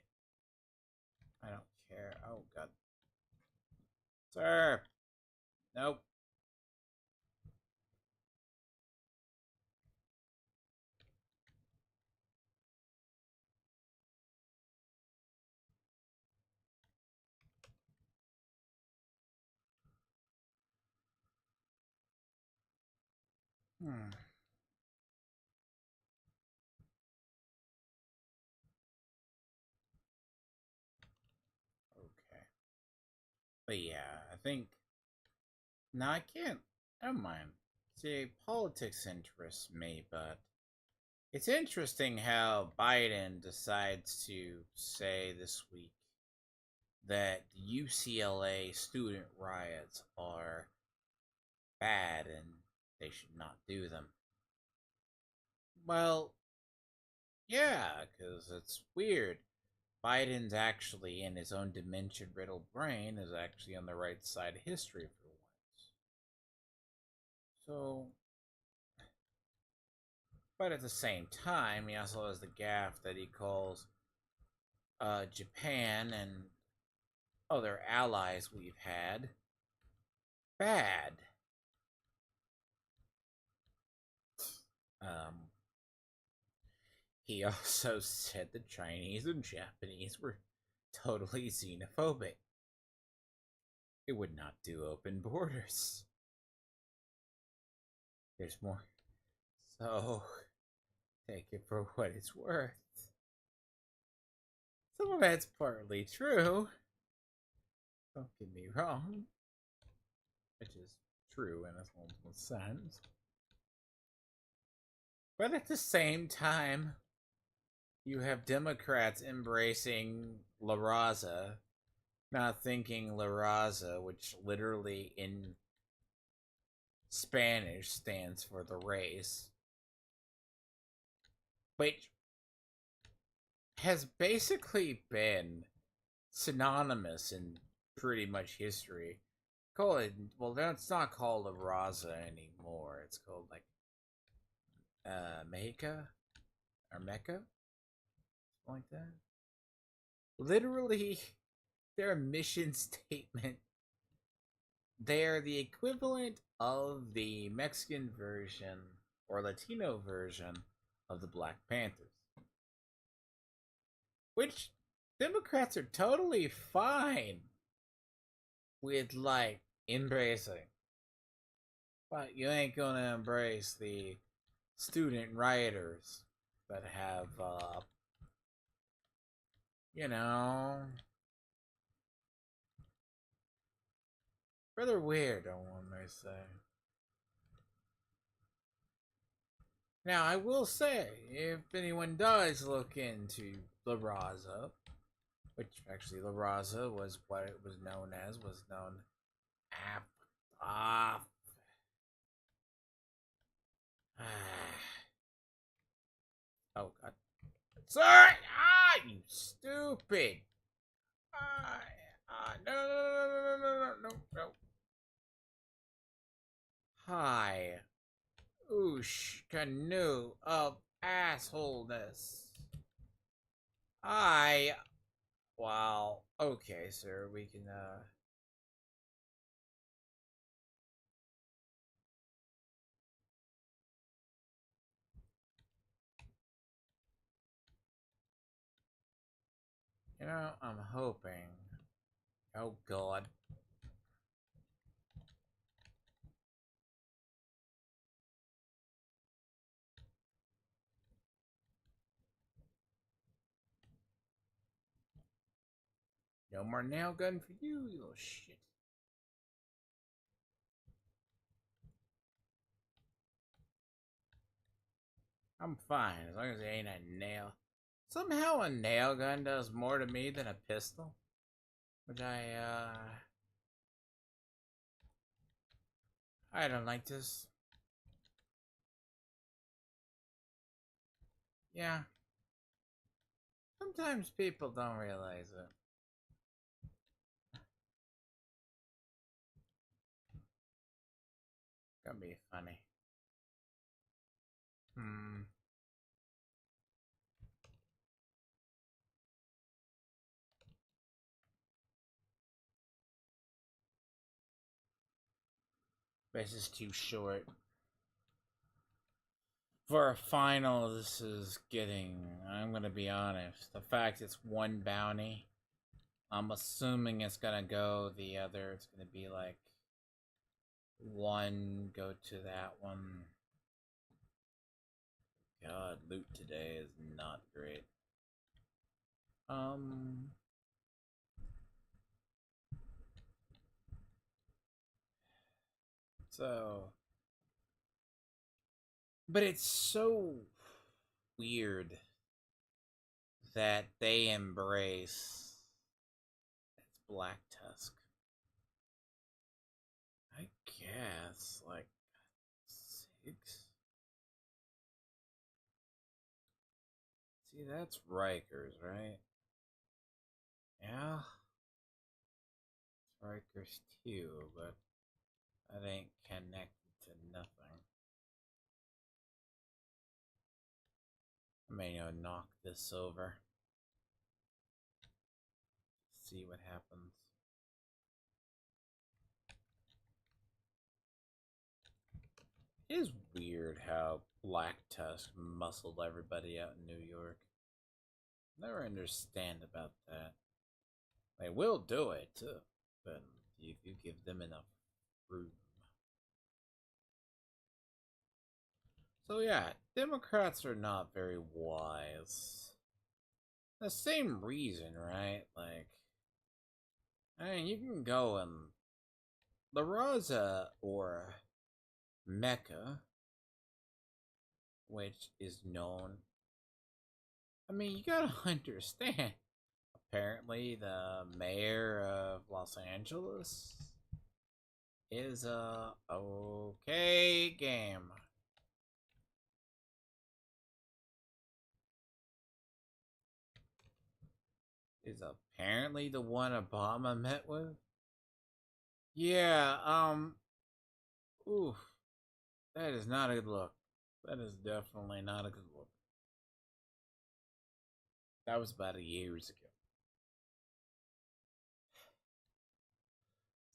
I don't care. Oh god. Sir. Nope. Hmm. Okay. But yeah, I think. No, I can't. I don't mind. See, politics interests me, but it's interesting how Biden decides to say this week that UCLA student riots are bad and they should not do them. Well, yeah, because it's weird. Biden's actually, in his own dementia riddled brain, is actually on the right side of history for once. So, but at the same time, he also has the gaffe that he calls Japan and other allies we've had bad. Um, he also said the Chinese and Japanese were totally xenophobic. It would not do open borders. There's more. So, take it for what it's worth. Some of that's partly true. Don't get me wrong. Which is true in its multiple sense. But at the same time, you have Democrats embracing La Raza, not thinking La Raza, which literally in Spanish stands for the race, which has basically been synonymous in pretty much history. Call it, well, it's not called La Raza anymore. It's called like Mexica or Mecca, something like that. Literally, their mission statement. They're the equivalent of the Mexican version or Latino version of the Black Panthers. Which Democrats are totally fine with, like, embracing. But you ain't gonna embrace the student rioters that have, you know, rather weird, I want to say. Now, I will say, if anyone does look into La Raza, which actually La Raza was what it was known as, was known ah, oh god, sorry, you stupid, no, no, no, no, no, no, no, no. Hi, oosh, canoe of assholeness. I, wow, okay, sir, we can, I'm hoping, oh god. No more nail gun for you, you little shit. I'm fine as long as it ain't a nail. Somehow a nail gun does more to me than a pistol, which I don't like this. Yeah, sometimes people don't realize it. Gonna be funny. This is too short. For a final, this is getting, I'm gonna be honest, the fact it's one bounty, I'm assuming it's gonna go the other, it's gonna be like one, go to that one. God, loot today is not great. So, but it's so weird that they embrace. Black Tusk? I guess like 6. See, that's Rikers, right? Yeah, it's Rikers too, but that ain't connected to nothing. I may knock this over. See what happens. It is weird how Black Tusk muscled everybody out in New York. Never understand about that. They will do it too, but if you give them enough room. So yeah, Democrats are not very wise. The same reason, right? Like, I mean, you can go and La Raza or Mecca, which is known. I mean, you gotta understand. Apparently, the mayor of Los Angeles is a okay game. Is apparently the one Obama met with. Yeah, oof, that is not a good look. That is definitely not a good look. That was about a years ago.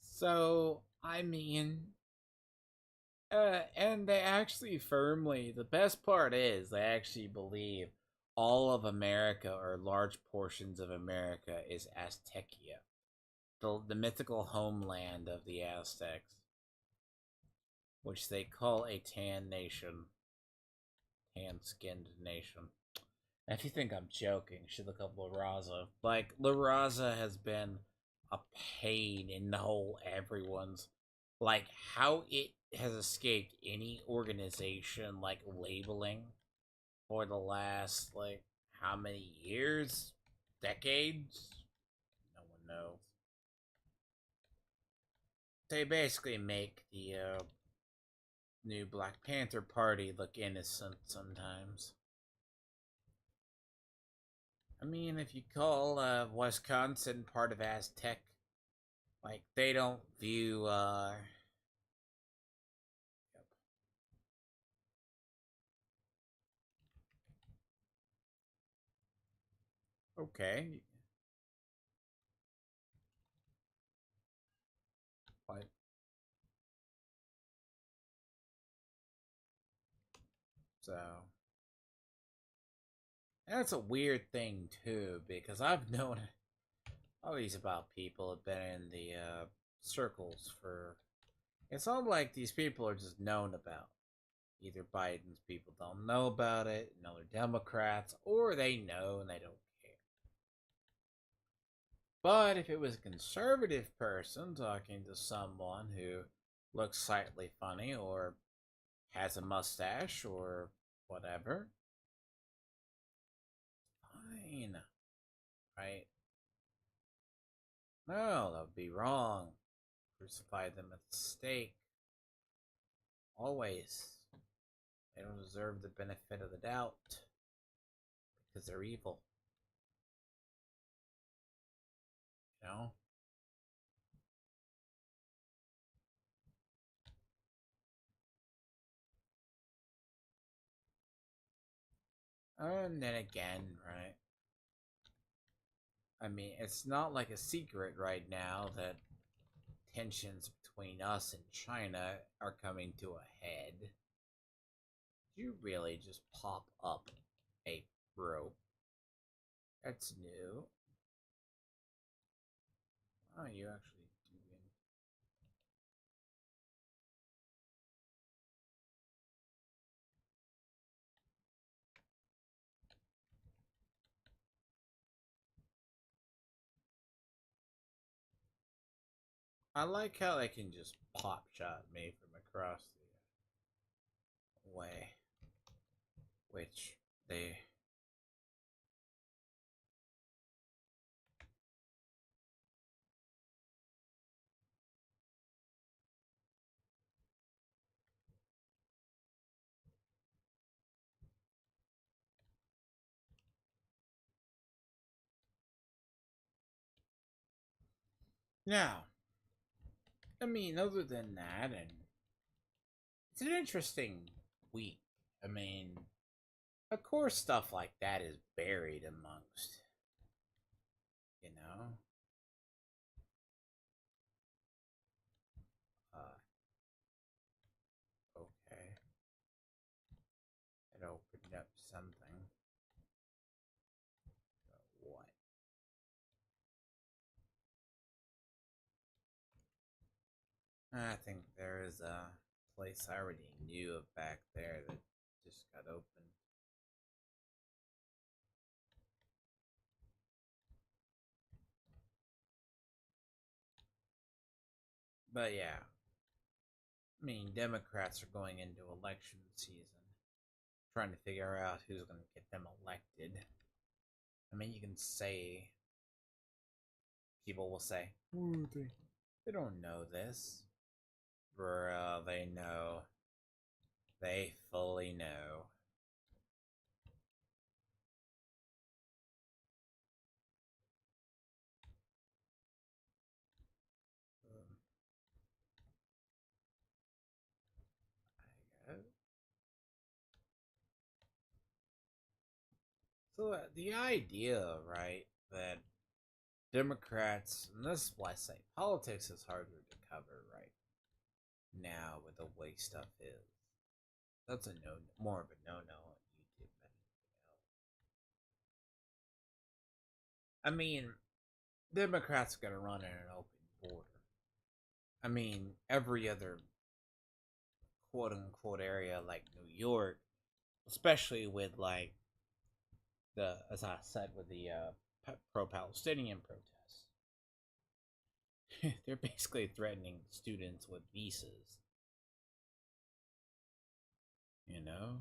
So, I mean, and they actually firmly, the best part is they actually believe all of America or large portions of America is Aztecia, the mythical homeland of the Aztecs, which they call a tan nation, tan skinned nation. And if you think I'm joking, you should look up La Raza. Like, La Raza has been a pain in the whole everyone's. Like, how it has escaped any organization, like, labeling for the last, like, how many years? Decades? No one knows. They basically make the new Black Panther Party look innocent sometimes. I mean, if you call Wisconsin part of Aztec, like they don't view. Yep. Okay. Like, so that's a weird thing too, because I've known always about people have been in the circles for. It's not like these people are just known about. Either Biden's people don't know about it, and other Democrats, or they know and they don't care. But if it was a conservative person talking to someone who looks slightly funny or has a mustache or whatever, fine, right? No, that would be wrong. Crucify them at the stake. Always. They don't deserve the benefit of the doubt because they're evil. You know? And then again, right? I mean, it's not like a secret right now that tensions between us and China are coming to a head. You really just pop up a rope. That's new. Oh, you actually do. I like how they can just pop shot me from across the way, which they. Now, I mean, other than that, and it's an interesting week. I mean, of course, stuff like that is buried amongst, you know, uh, okay, it opened up something. What? I think there is a place I already knew of back there that just got opened. But yeah, I mean, Democrats are going into election season, trying to figure out who's going to get them elected. I mean, you can say, people will say, "Ooh, they don't know this." Bro, they know. They fully know. Um, I guess. So the idea, right, that Democrats, and this is why I say politics is harder to cover right now with the way stuff is. That's a no, more of a no no on YouTube than anything else. I mean, Democrats are gonna run in an open border. I mean, every other quote unquote area like New York, especially with like the, as I said, with the pro-Palestinian protests, they're basically threatening students with visas. You know,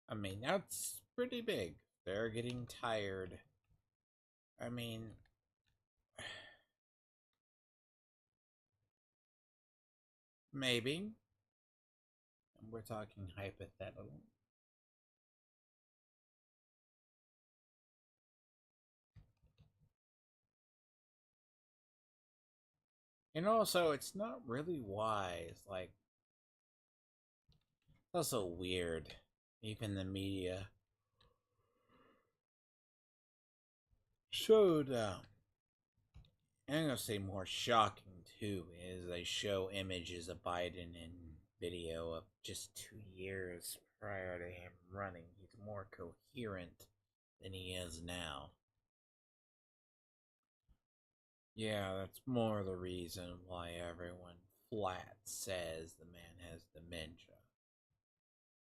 I mean that's pretty big. They're getting tired. I mean, maybe we're talking hypothetical. And also, it's not really wise. Like, it's also weird. Even the media showed, I'm gonna say more shocking too, is they show images of Biden in video of just 2 years prior to him running. He's more coherent than he is now. Yeah, that's more the reason why everyone flat says the man has dementia.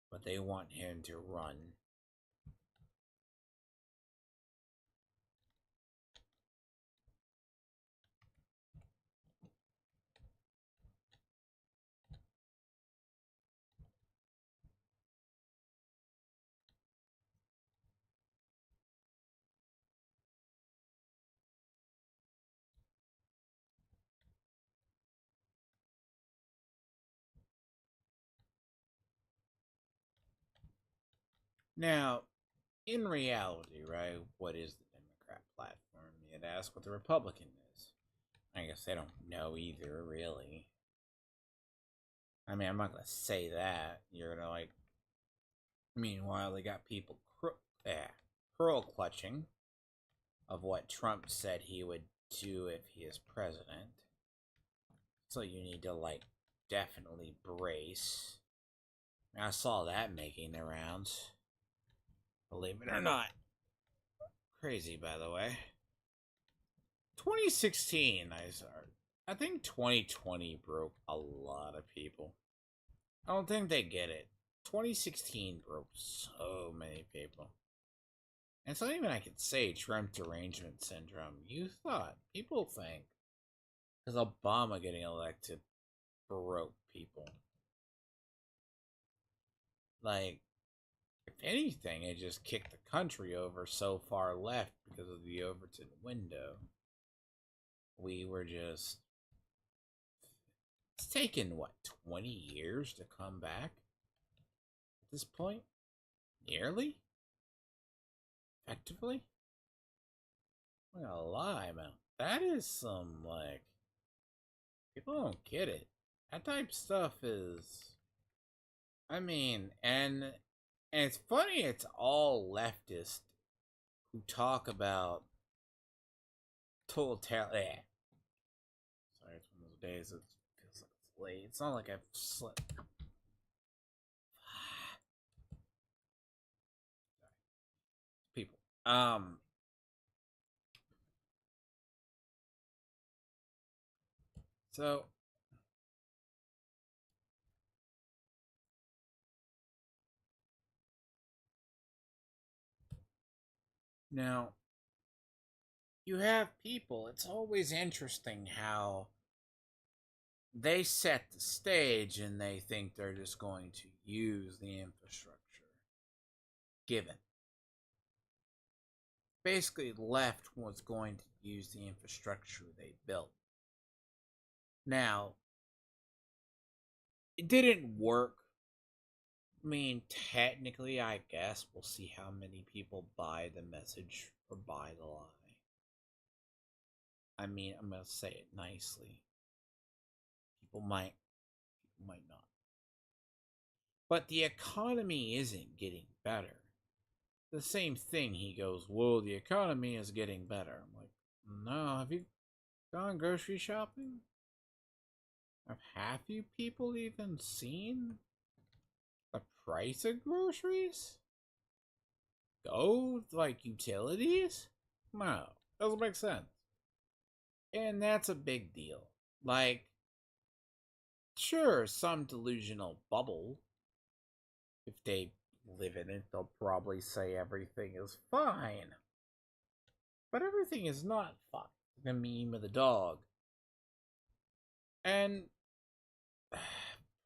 But they want him to run. Now, in reality, right, what is the Democrat platform? You'd ask what the Republican is. I guess they don't know either, really. I mean, I'm not gonna say that. You're gonna like. Meanwhile, they got people pearl clutching of what Trump said he would do if he is president. So you need to like definitely brace. I saw that making the rounds. Believe it or not. Crazy, by the way. 2016, I think 2020 broke a lot of people. I don't think they get it. 2016 broke so many people. And it's not even I could say Trump derangement syndrome. You thought, people think, because Obama getting elected broke people. Like, if anything, it just kicked the country over so far left because of the Overton window. We were just. It's taken, what, 20 years to come back at this point? Nearly? Effectively? I'm not gonna lie, man. That is some, like, people don't get it. That type of stuff is. I mean, and it's funny, it's all leftists who talk about totalitarian. Sorry, it's one of those days it feels like it's late. It's not like I've slept. People. So now you have people. It's always interesting how they set the stage and they think they're just going to use the infrastructure given. Basically, left was going to use the infrastructure they built. Now, it didn't work. I mean, technically, I guess we'll see how many people buy the message or buy the lie. I mean, I'm gonna say it nicely. People might not. But the economy isn't getting better. The same thing, he goes, well, the economy is getting better. I'm like, no, have you gone grocery shopping? Have half you people even seen the price of groceries? Go, like, utilities? No, doesn't make sense. And that's a big deal. Like, sure, some delusional bubble. If they live in it, they'll probably say everything is fine. But everything is not fine. The meme of the dog. And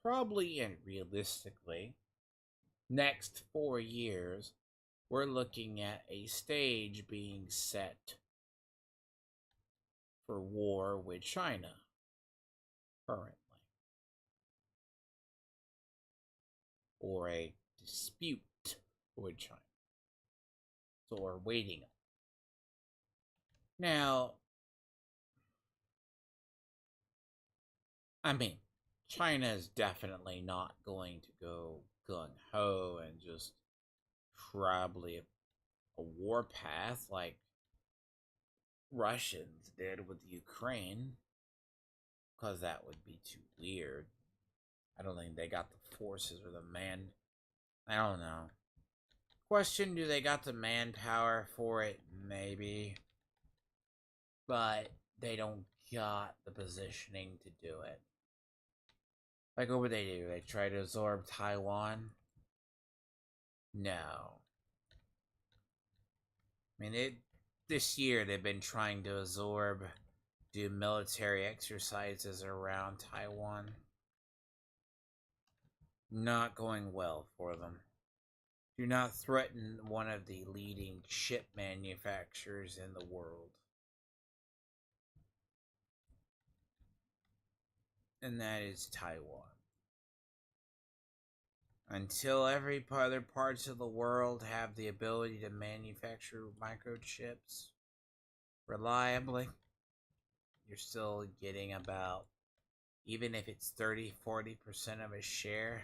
probably and realistically, next 4 years, we're looking at a stage being set for war with China currently, or a dispute with China. So we're waiting. Now, I mean, China is definitely not going to go gung ho and just probably a warpath like Russians did with Ukraine, because that would be too weird. I don't think they got the forces or the man. I don't know. Question: do they got the manpower for it? Maybe, but they don't got the positioning to do it. Like, what would they do? They try to absorb Taiwan? No. I mean, this year they've been trying to do military exercises around Taiwan. Not going well for them. Do not threaten one of the leading ship manufacturers in the world. And that is Taiwan. Until every other parts of the world have the ability to manufacture microchips reliably, you're still getting about, even if it's 30-40% of a share,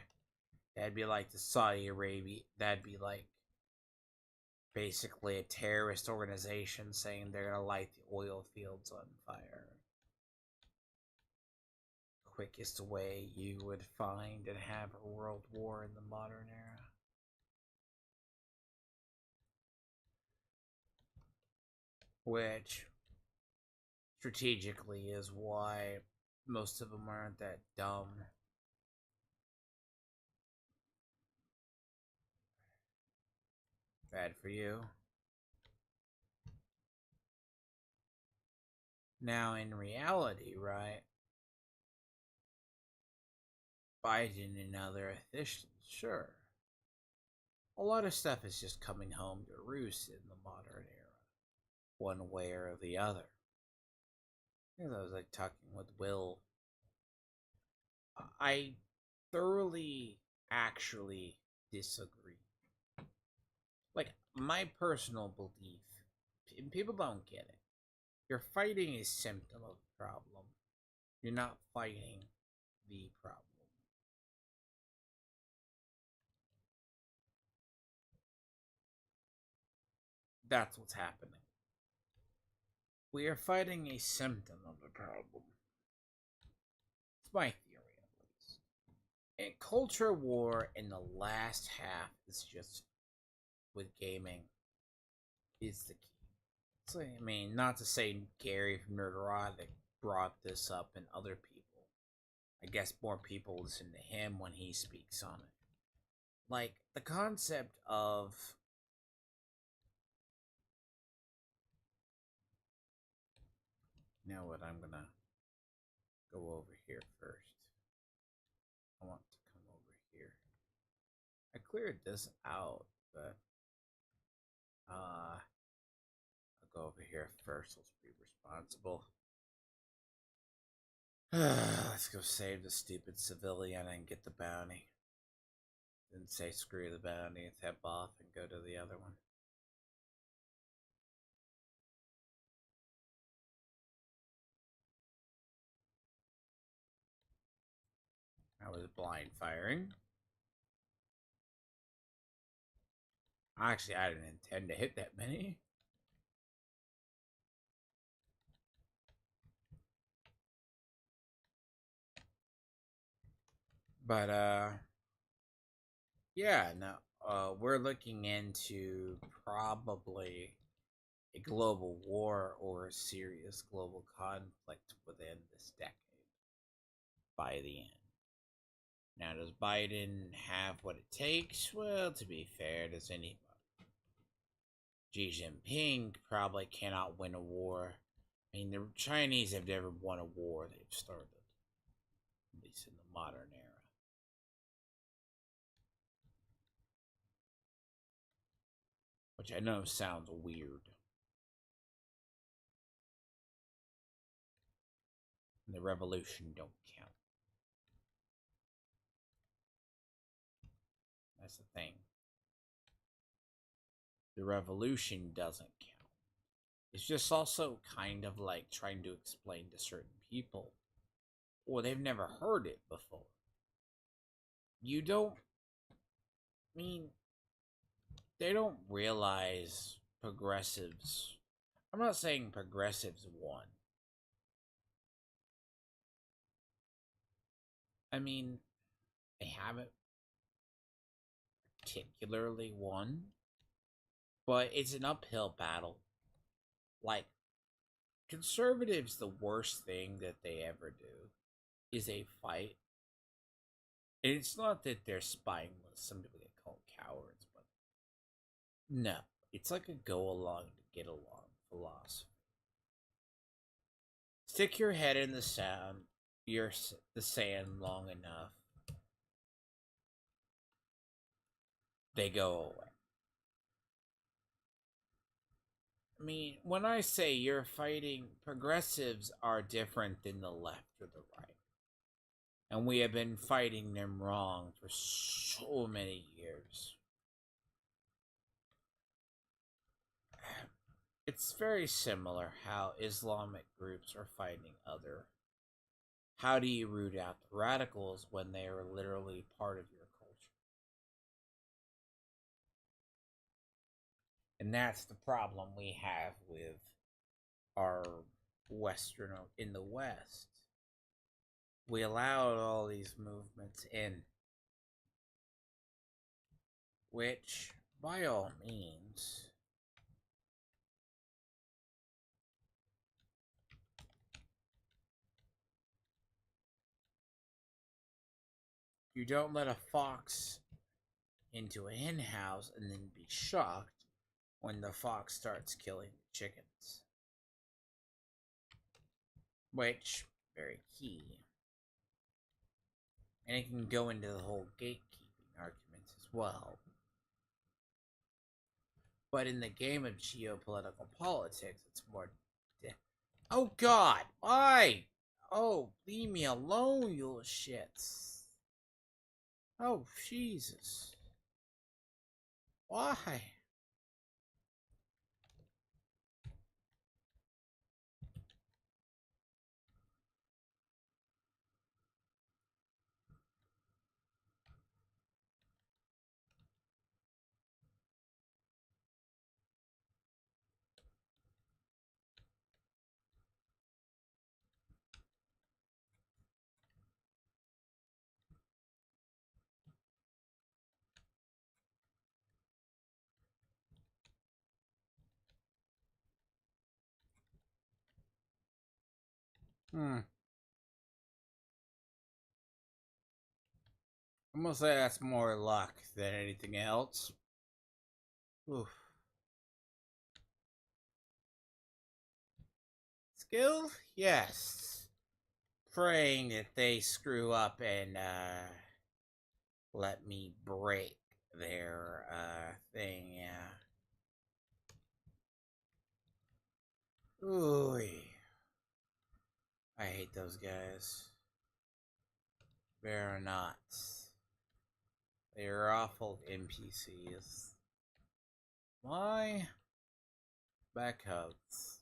that'd be like the Saudi Arabia, that'd be like basically a terrorist organization saying they're gonna light the oil fields on fire. Quickest way you would find and have a world war in the modern era. Which strategically is why most of them aren't that dumb. Bad for you. Now, in reality, right? Biden and other officials, sure. A lot of stuff is just coming home to roost in the modern era, one way or the other. I was like talking with Will. I thoroughly actually disagree. Like, my personal belief, and people don't get it. You're fighting a symptom of the problem. You're not fighting the problem. That's what's happening. We are fighting a symptom of the problem. It's my theory, at least. And culture war in the last half is just with gaming is the key. So, I mean, not to say Gary from Nerderotic brought this up and other people. I guess more people listen to him when he speaks on it. Like, the concept of. You know what? I'm gonna go over here first. I want to come over here. I cleared this out, but I'll go over here first. Let's be responsible. Let's go save the stupid civilian and get the bounty. Then say screw the bounty, tap off, and go to the other one. I was blind firing. Actually, I didn't intend to hit that many. But, yeah, no. We're looking into probably a global war or a serious global conflict within this decade by the end. Now, does Biden have what it takes? Well, to be fair, does anybody? Xi Jinping probably cannot win a war. I mean, the Chinese have never won a war they've started, at least in the modern era. Which I know sounds weird. And the revolution don't count. That's the thing. The revolution doesn't count. It's just also kind of like trying to explain to certain people, or they've never heard it before. You don't. I mean, they don't realize progressives. I'm not saying progressives won. I mean, they haven't particularly won, but it's an uphill battle. Like, conservatives, the worst thing that they ever do is a fight. And it's not that they're spineless. Some people get called cowards, but no. It's like a go along to get along philosophy. Stick your head in the the sand long enough, they go away. I mean, when I say you're fighting, progressives are different than the left or the right. And we have been fighting them wrong for so many years. It's very similar how Islamic groups are fighting other. How do you root out the radicals when they are literally part of your culture? And that's the problem we have with our Western in the West. We allowed all these movements in, which, by all means, you don't let a fox into a hen house and then be shocked when the fox starts killing the chickens. Which, very key. And it can go into the whole gatekeeping arguments as well. But in the game of geopolitical politics, it's more. Oh God! Why? Oh, leave me alone, you shits! Oh Jesus! Why? I'm gonna say that's more luck than anything else. Oof. Skill? Yes. Praying that they screw up and let me break their thing, yeah. Ooh. I hate those guys. They're not. They're awful NPCs. Why? Backouts.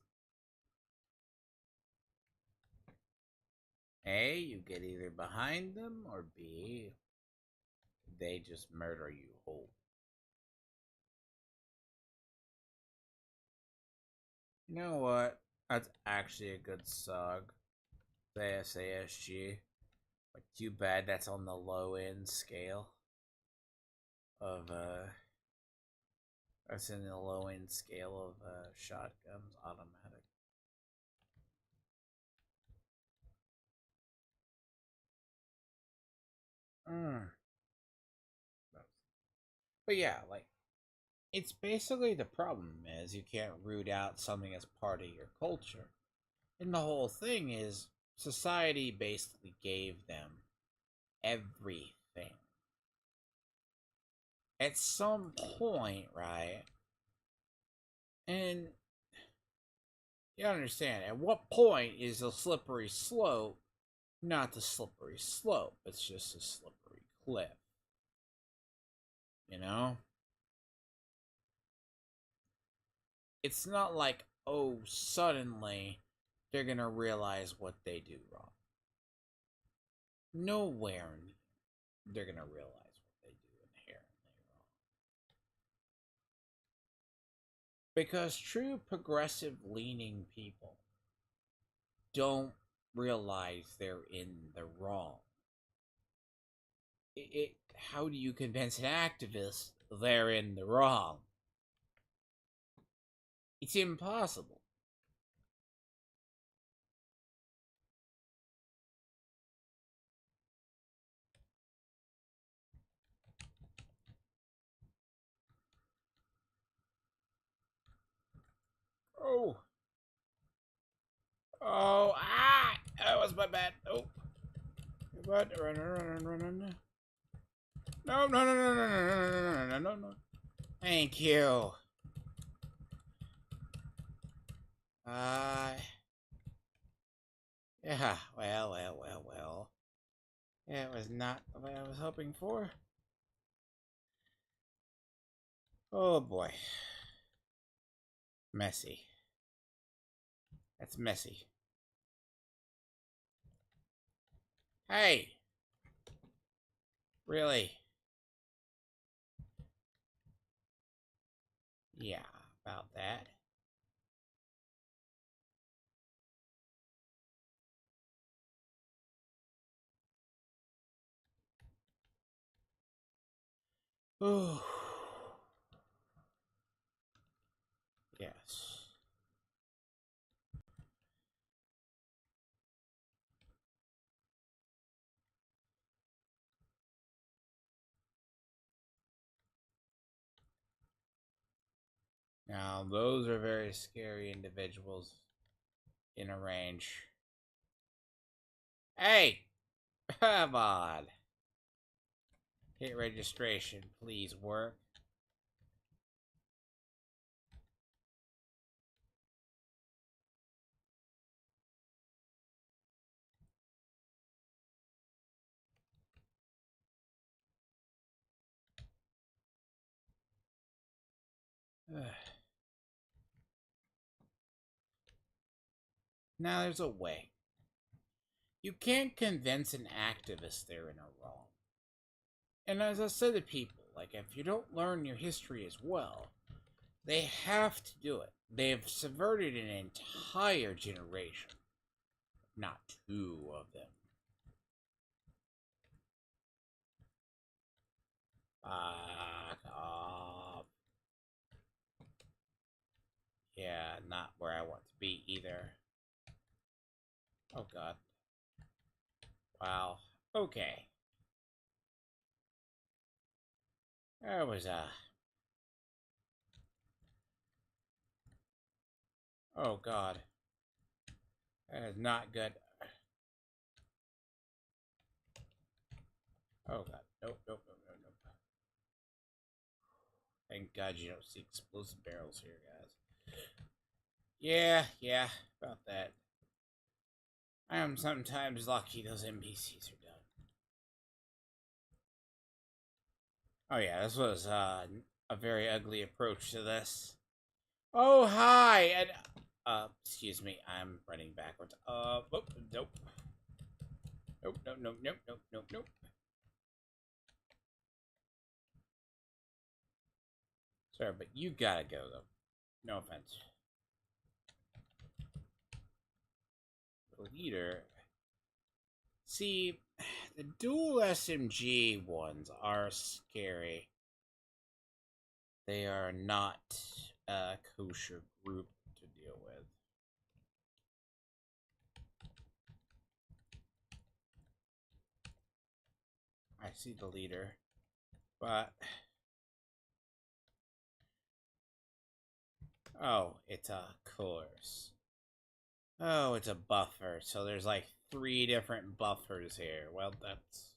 A, you get either behind them, or B, they just murder you whole. You know what? That's actually a good SOG. The SASG. But too bad that's on the low end scale of that's in the low end scale of shotguns automatic. Mm. But yeah, like it's basically the problem is you can't root out something as part of your culture. And the whole thing is society basically gave them everything. At some point, right? And you understand, at what point is a slippery slope not the slippery slope? It's just a slippery cliff. You know? It's not like, oh, suddenly they're gonna realize what they do wrong. Nowhere they're gonna realize what they do inherently wrong. Because true progressive leaning people don't realize they're in the wrong. How do you convince an activist they're in the wrong? It's impossible. Oh, oh, ah! That was my bad. Oh, run, run, run, run, run. No, no, no, no, no, no, no, no, no, no, no. Thank you. Uh, yeah, well. It was not what I was hoping for. Oh boy. Messy. That's messy. Hey! Really? Yeah, about that. Ooh. Yes. Now, those are very scary individuals in a range. Hey! Come on. Hit registration, please work. Now, there's a way. You can't convince an activist they're in a wrong. And as I said to people, like, if you don't learn your history as well, they have to do it. They've subverted an entire generation, not two of them. Fuck off. Yeah, not where I want to be either. Oh god. Wow. Okay. That was oh god. That is not good. Oh god. Nope, nope, nope, nope, nope. Thank god you don't see explosive barrels here, guys. Yeah, about that. I am sometimes lucky those NPCs are done. Oh yeah, this was a very ugly approach to this. Oh hi, and excuse me, I'm running backwards. Nope, nope. Sorry, but you gotta go though. No offense. The leader. See, the dual SMG ones are scary. They are not a kosher group to deal with. I see the leader, but oh, it's a course. Oh, it's a buffer. So there's like 3 different buffers here. Well, that's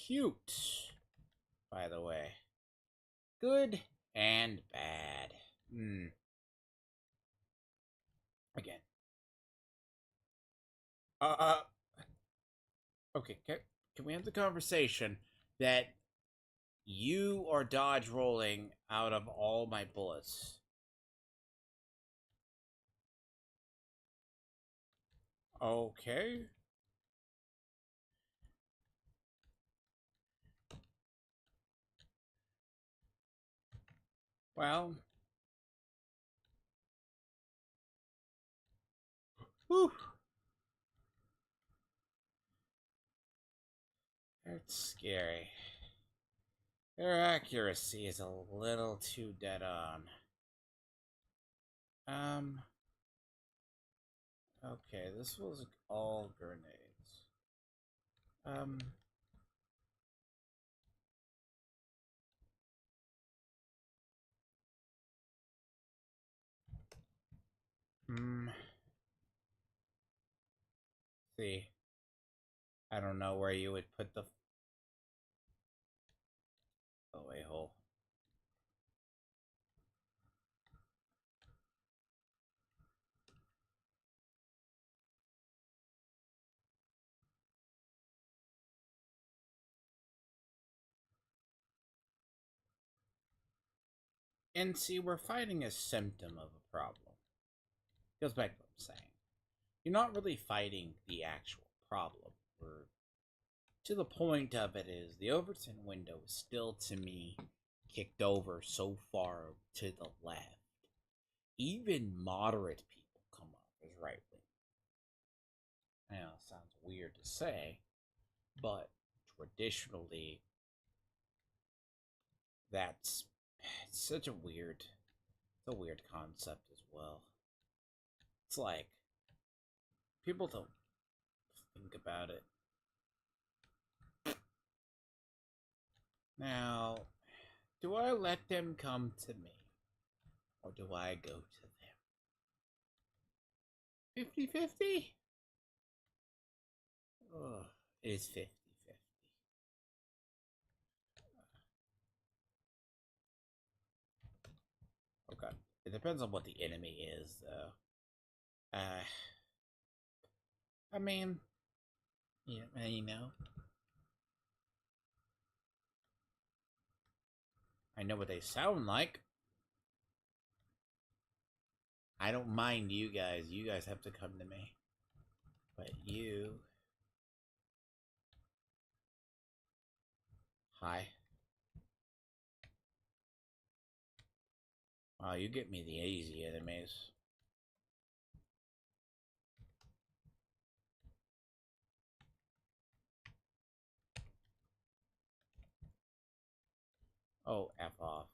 cute, by the way. Good and bad. Again. Uh, uh okay, can we have the conversation that you are dodge rolling out of all my bullets? Okay. Well, whew. That's scary. Their accuracy is a little too dead on. Okay, this was all grenades. Um, hmm. See, I don't know where you would put the away hole. And see, we're fighting a symptom of a problem. Goes back to what I'm saying. You're not really fighting the actual problem. We're to the point of it is the Overton window is still to me kicked over so far to the left. Even moderate people come off as right wing. I know it sounds weird to say, but traditionally that's it's such a weird concept as well. It's like people don't think about it. Now, do I let them come to me or do I go to them? 50-50? Oh, it is 50-50. Okay. It depends on what the enemy is, though. I mean, you know, I know what they sound like. I don't mind you guys. You guys have to come to me. But you. Hi. Wow, you get me the easy enemies. Oh, F off.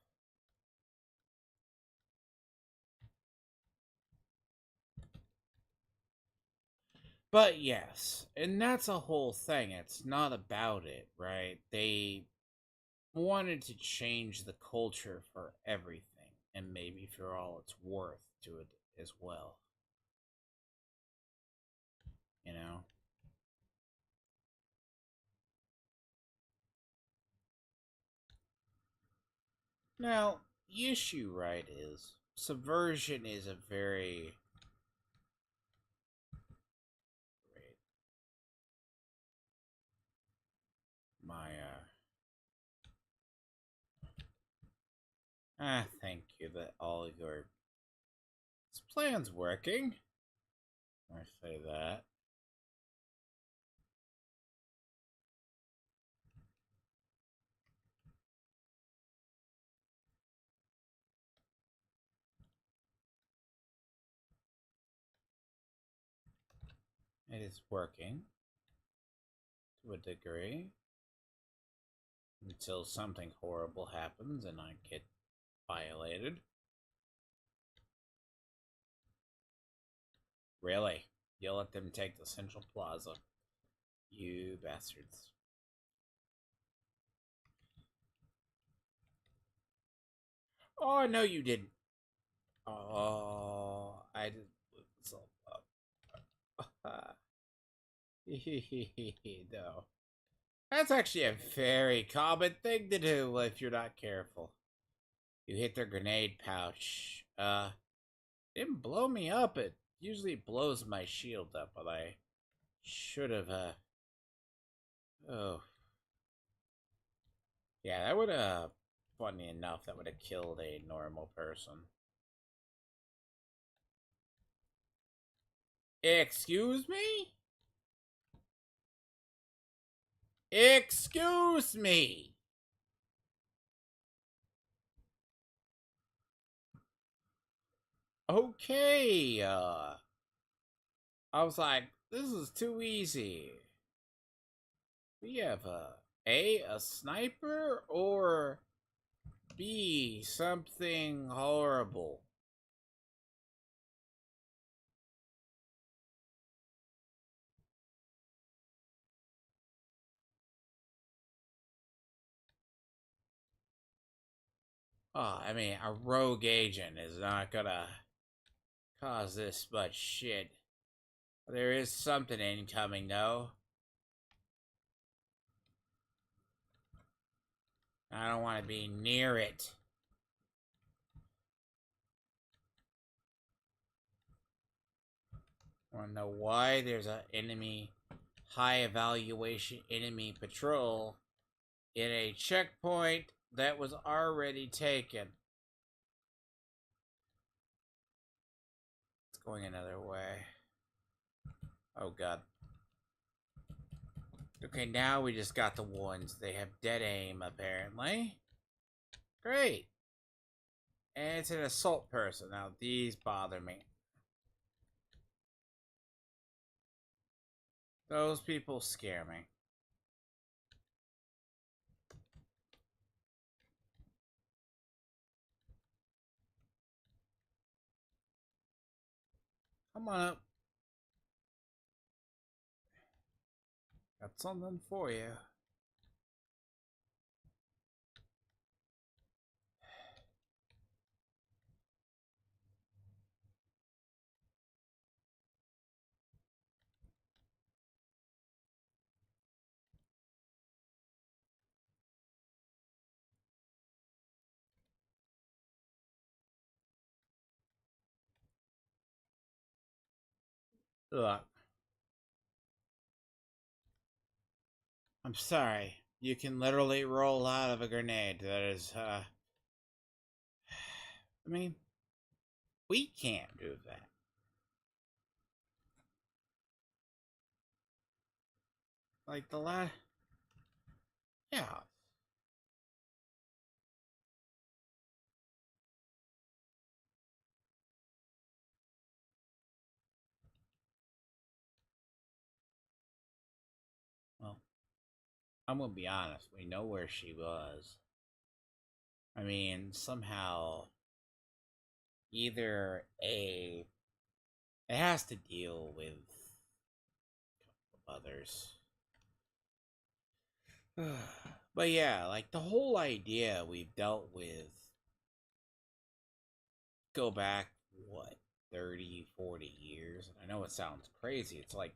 But yes, and that's a whole thing. It's not about it, right? They wanted to change the culture for everything, and maybe for all it's worth to it as well. You know? Now, the issue, right, is subversion is a very. My, thank you that all your. This plan's working. I say that. It is working to a degree until something horrible happens and I get violated. Really? You'll let them take the Central Plaza? You bastards. Oh, no, you didn't. Oh, I didn't look myself up. No. That's actually a very common thing to do if you're not careful. You hit their grenade pouch. Didn't blow me up. It usually blows my shield up, but I should have, oh. Yeah, that would have, funny enough, that would have killed a normal person. Excuse me? Excuse me! Okay, I was like, this is too easy. We have a sniper, or B, something horrible. Oh, I mean, a rogue agent is not gonna cause this much shit. There is something incoming, though. I don't want to be near it. Want to know why? There's a enemy, high evaluation enemy patrol in a checkpoint that was already taken. It's going another way. Oh god. Okay, now we just got the ones. They have dead aim, apparently. Great. And it's an assault person. Now, these bother me. Those people scare me. Come on up. Got something for you. Look. I'm sorry. You can literally roll out of a grenade. That is, I mean, we can't do that. Like the last. Yeah. Well, I'm gonna be honest. We know where she was. I mean, somehow, either A. It has to deal with others. But yeah, like the whole idea we've dealt with go back, what, 30, 40 years? And I know it sounds crazy. It's like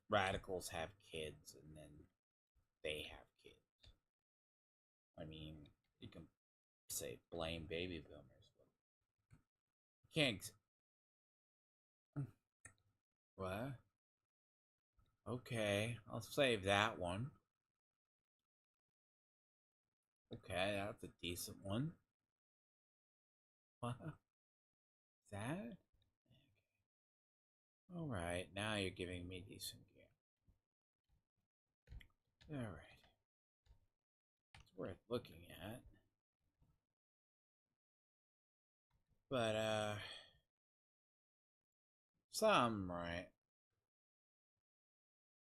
radicals have kids, and then they have kids. I mean, you can say blame baby boomers, but you can't. What? Okay, I'll save that one. Okay, that's a decent one. What? Is that? Alright, now you're giving me decent game. Alright. It's worth looking at. But, some right.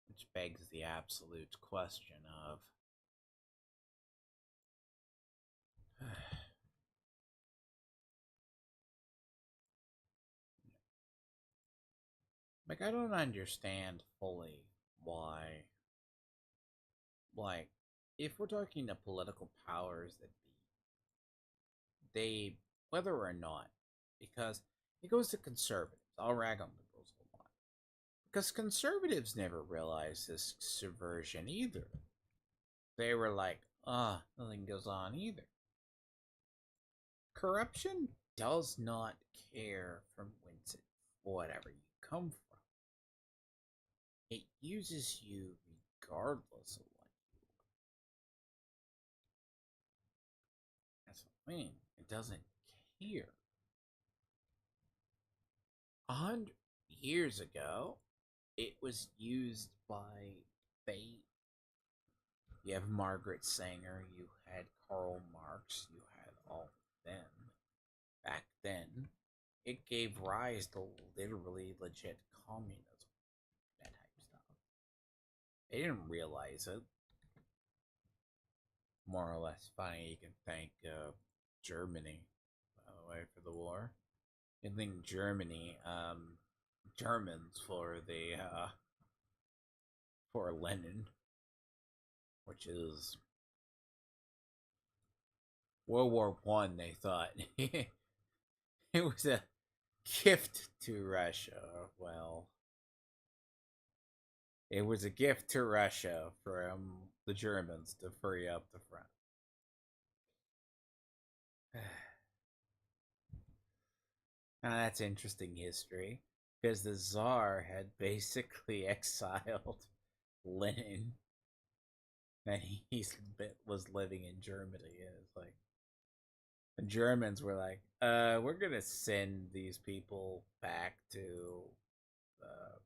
Which begs the absolute question of. Like, I don't understand fully why. Like, if we're talking to political powers that be, they, whether or not, because it goes to conservatives. I'll rag on liberals a lot. Because conservatives never realized this subversion either. They were like, nothing goes on either. Corruption does not care from whence it, whatever you come from. It uses you regardless of what you are. That's what I mean. It doesn't care. 100 years ago, it was used by fate. You have Margaret Sanger, you had Karl Marx, you had all of them. Back then, it gave rise to literally legit communism. That type of stuff. They didn't realize it. More or less funny, you can thank Germany, by the way, for the war. You can thank Germany, Germans for Lenin, which is World War I. They thought it was a gift to Russia. Well, it was a gift to Russia from the Germans to free up the front. Now that's interesting history because the Tsar had basically exiled Lenin, and he was living in Germany. And it's like the Germans were like, we're gonna send these people back to, uh,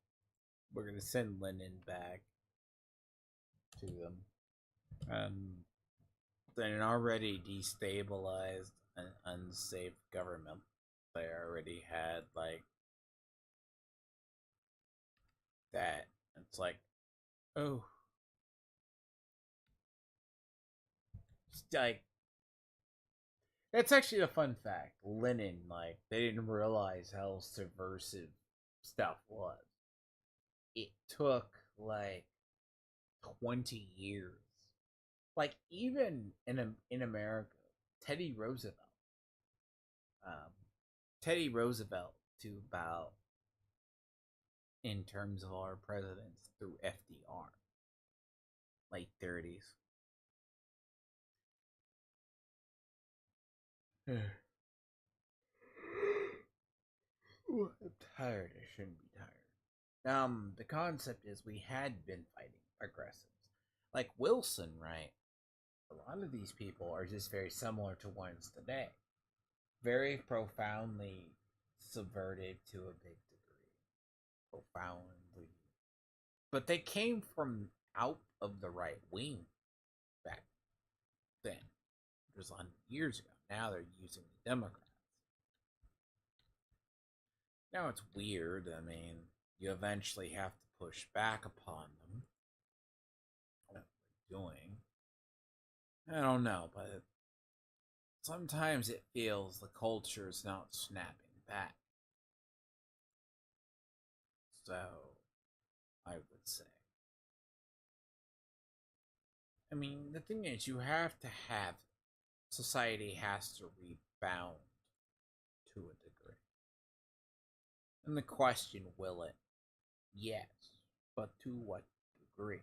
we're gonna send Lenin back to them, and then an already destabilized and unsafe government. They already had like that. It's like, oh, it's like that's actually a fun fact. Lenin, like, they didn't realize how subversive stuff was. It took like 20 years. Like even in America, Teddy Roosevelt, um, Teddy Roosevelt to about in terms of our presidents through FDR, late 30s. I'm tired. I shouldn't be tired. The concept is we had been fighting progressives. Like Wilson, right? A lot of these people are just very similar to ones today. Very profoundly subverted to a big degree. Profoundly. But they came from out of the right wing back then. It was 100 years ago. Now they're using the Democrats. Now it's weird. I mean, you eventually have to push back upon them. What they're doing. I don't know, but sometimes it feels the culture is not snapping back. So, I would say. I mean, the thing is, you have to have society has to rebound to a degree. And the question, will it? Yes. But to what degree?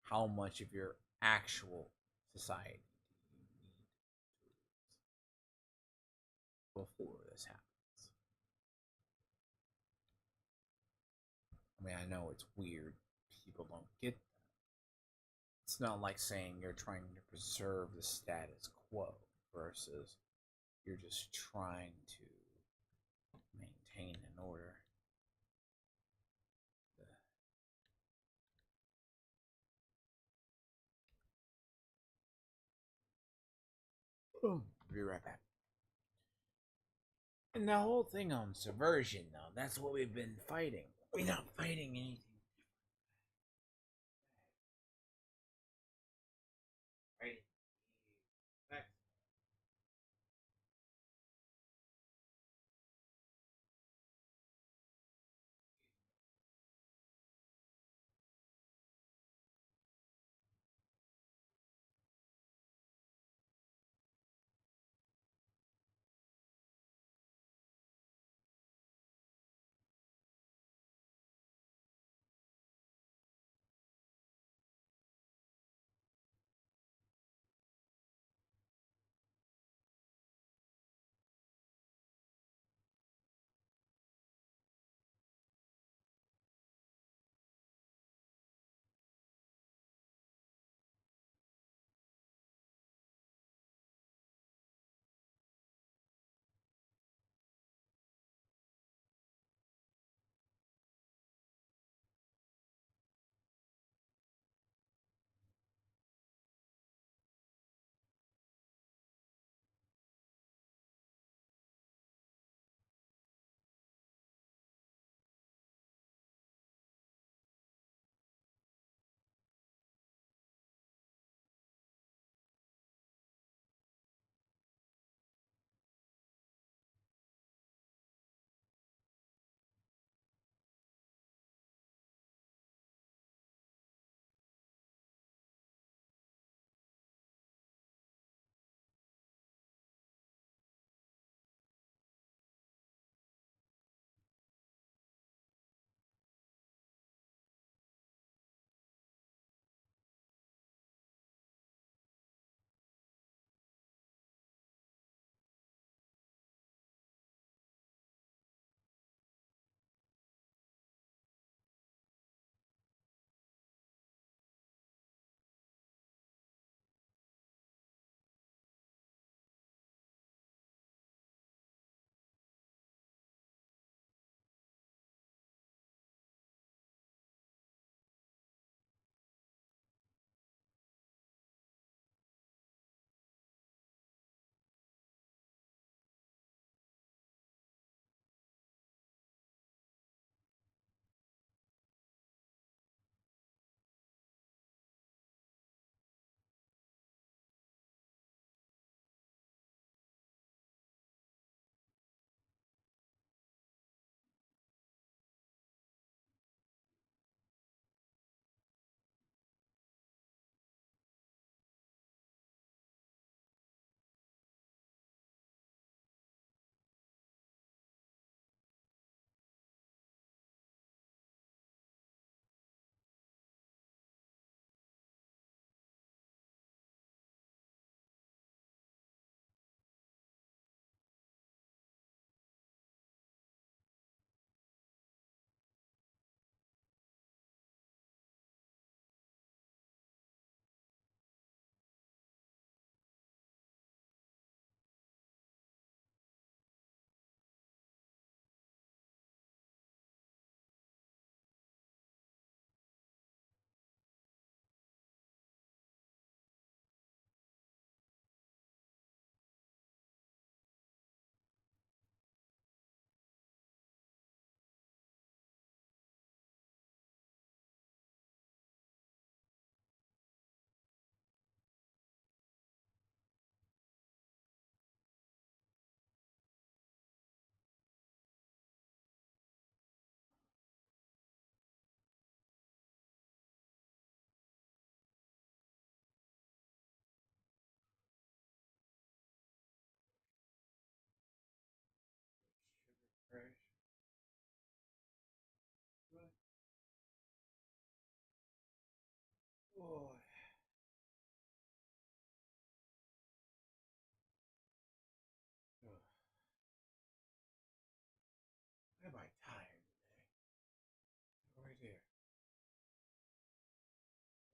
How much of your actual society do you need to lose before this happens? I mean, I know it's weird. People don't get that. It's not like saying you're trying to preserve the status quo versus you're just trying to maintain an order. Oh, be right back. And the whole thing on subversion, though, that's what we've been fighting. We're not fighting anything. Right?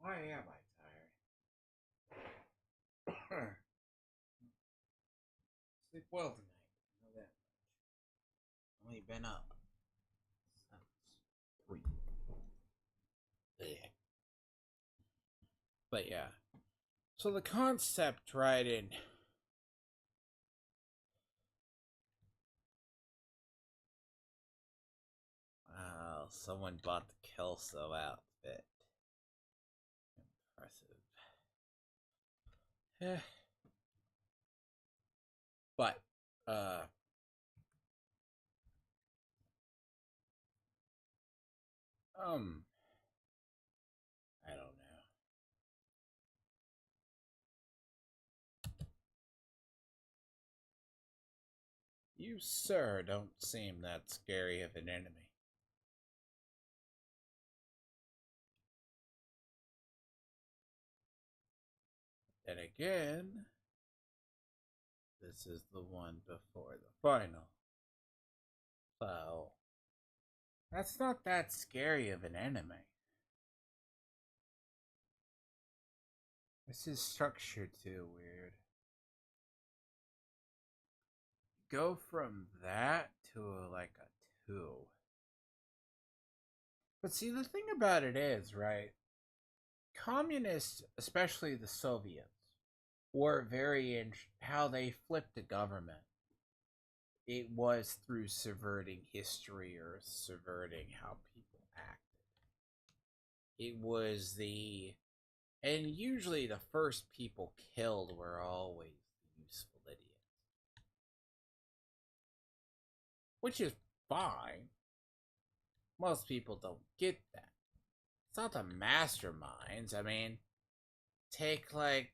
Why am I tired? Sleep well tonight. I know that much. Only been up since 3. Yeah. But yeah. So the concept, right, in wow, someone bought the Kelso outfit. Impressive. Eh. But, um, I don't know. You, sir, don't seem that scary of an enemy. Then again, this is the one before the final. So, that's not that scary of an enemy. This is structured too weird. Go from that to like a 2. But see, the thing about it is, right? Communists, especially the Soviets, were very in how they flipped the government. It was through subverting history or subverting how people acted. It was the, and usually the first people killed were always the useful idiots, which is fine. Most people don't get that. It's not the masterminds. I mean, take like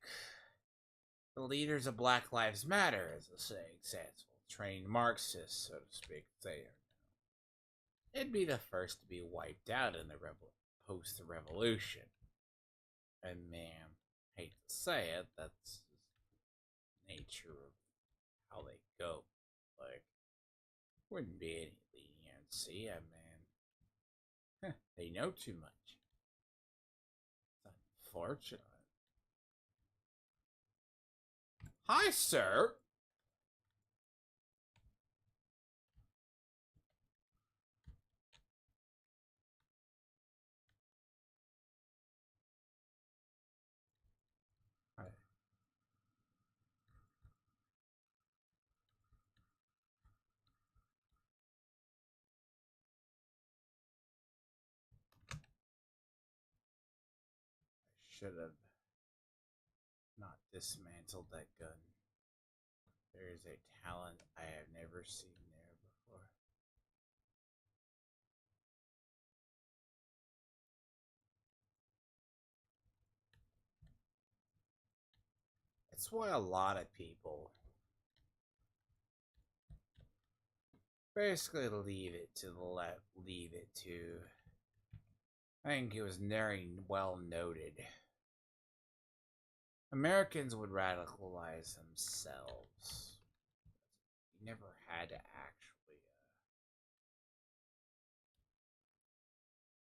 the leaders of Black Lives Matter as a successful trained Marxists, so to speak. They'd be the first to be wiped out in the post the revolution. And man, hate to say it, that's the nature of how they go. Like, wouldn't be any leniency. I mean, they know too much. It's unfortunate. Hi, sir. I should have not dismantled that gun. There is a talent I have never seen there before. That's why a lot of people basically leave it to the left, leave it to. I think it was very well noted. Americans would radicalize themselves. You never had to actually.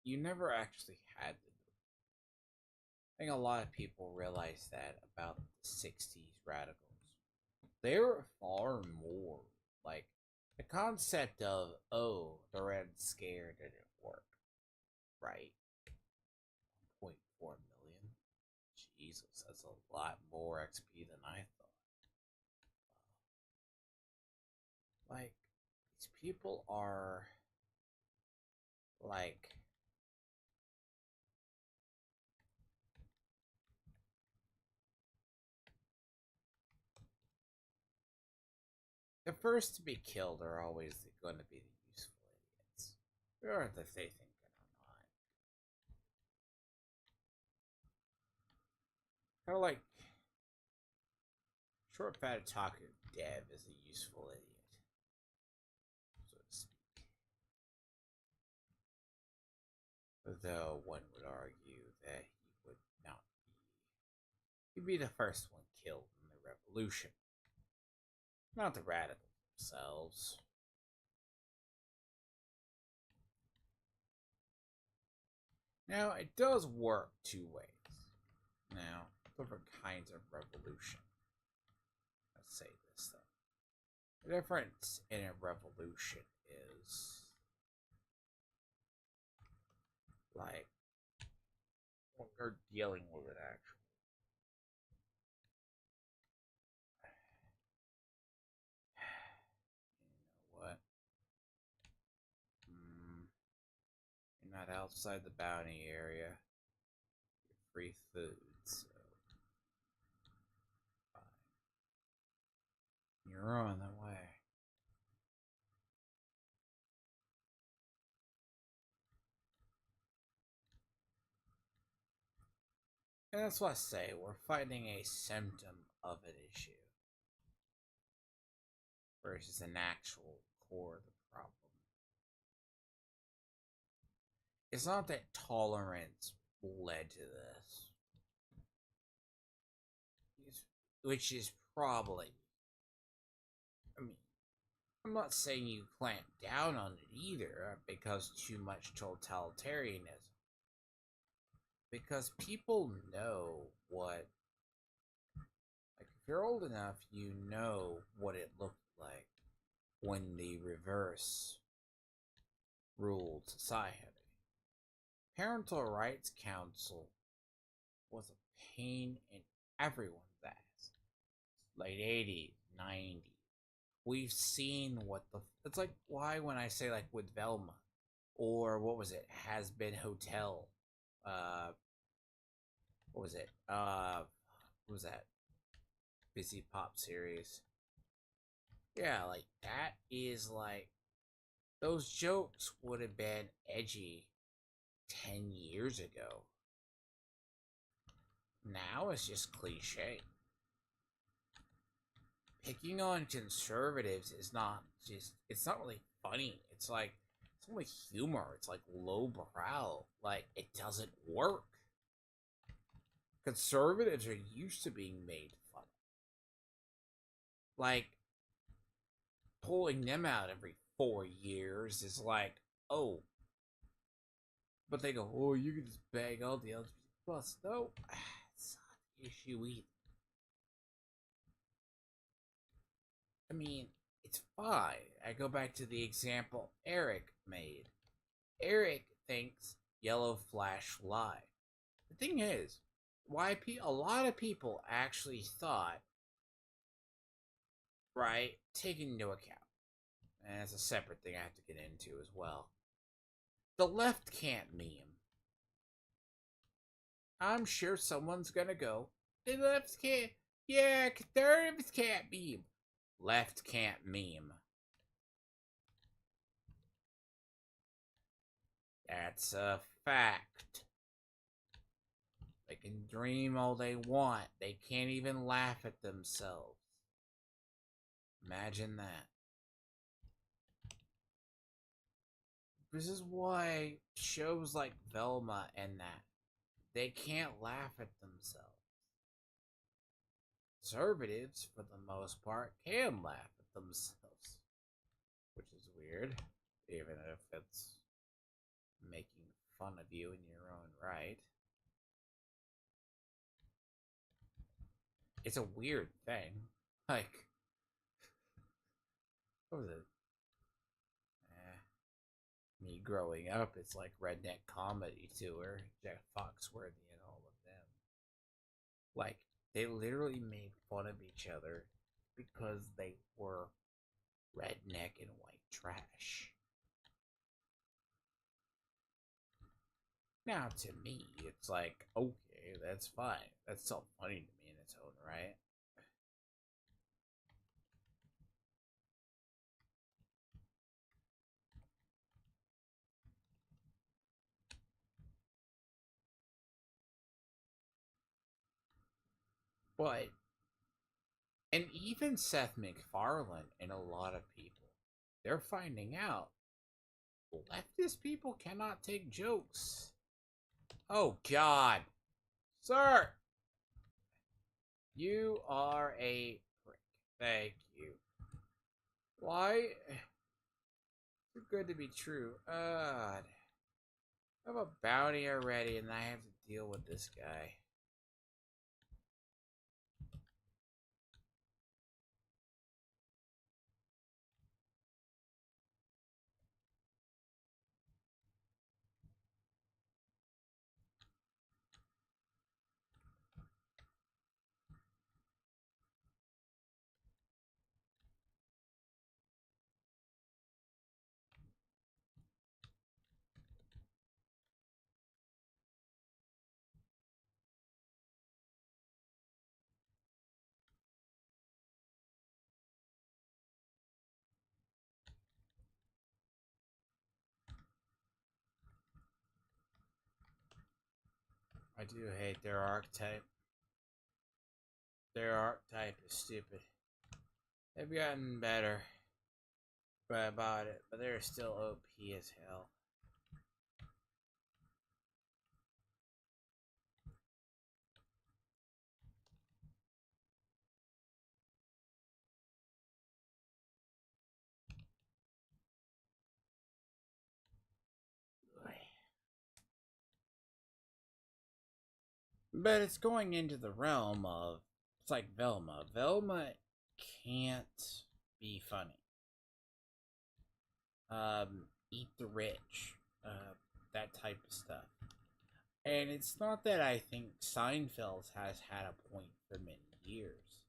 You never actually had to. I think a lot of people realize that about the '60s radicals. They were far more like the concept of, oh, the red scare didn't work, right? 1.4 million. Jesus, that's a lot more XP than I thought. Like, these people are like the first to be killed are always going to be the useful idiots, or if they think it or not. Kind of like short, fat, talkative Dev is a useful idiot, so to speak. Though one would argue that he would not be. He'd be the first one killed in the revolution, not the radicals themselves. Now, it does work 2 ways. Now, different kinds of revolution. Let's say this though. The difference in a revolution is like when you're dealing with an actual. You know what? You're not outside the bounty area. You're free food, so fine. You're on the way. And that's what I say. We're fighting a symptom of an issue versus an actual core of the problem. It's not that tolerance led to this, which is probably. I mean, I'm not saying you clamp down on it either because too much totalitarianism. Because people know what. Like, if you're old enough, you know what it looked like when the reverse ruled society. Parental Rights Council was a pain in everyone's ass. Late 80s, 90s. We've seen what the. It's like, why when I say, like, with Velma, or what was it? Has Been Hotel. What was it? What was that? Busy Pop series. Yeah, like, that is like. Those jokes would have been edgy 10 years ago. Now it's just cliche. Picking on conservatives is not just, it's not really funny. It's like, it's only humor. It's like lowbrow. Like, it doesn't work. Conservatives are used to being made fun of. Like, pulling them out every 4 years is like, oh. But they go, oh, you can just bag all the LGBT plus. No, it's not the issue either. I mean, it's fine. I go back to the example Eric made. Eric thinks yellow flash lie. The thing is, why a lot of people actually thought, right, taking into account, and it's a separate thing I have to get into as well. The left can't meme. I'm sure someone's gonna go, the left can't, yeah, conservatives can't meme. Left can't meme. That's a fact. They can dream all they want. They can't even laugh at themselves. Imagine that. This is why shows like Velma and that, they can't laugh at themselves. Conservatives, for the most part, can laugh at themselves. Which is weird, even if it's making fun of you in your own right. It's a weird thing. Like, what was it? Me growing up, it's like redneck comedy tour, Jeff Foxworthy and all of them. Like, they literally made fun of each other because they were redneck and white trash. Now, to me, it's like, okay, that's fine. That's still funny to me in its own right. But, and even Seth MacFarlane and a lot of people, they're finding out leftist people cannot take jokes. Oh, God. Sir! You are a prick. Thank you. Why? Too good to be true. I have a bounty already, and I have to deal with this guy. I do hate their archetype. Their archetype is stupid. They've gotten better about it, but they're still OP as hell. But it's going into the realm of, it's like Velma. Velma can't be funny. Eat the rich, that type of stuff. And it's not that I think Seinfeld has had a point for many years.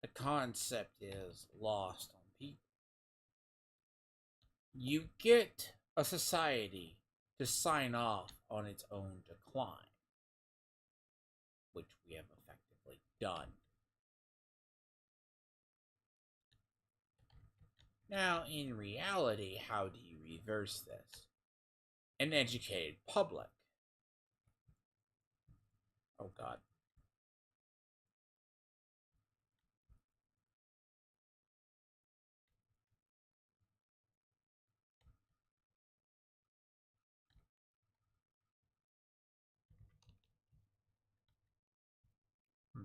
The concept is lost on people. You get a society to sign off on its own decline, which we have effectively done. Now, in reality, how do you reverse this? An educated public. Oh, God. Hmm.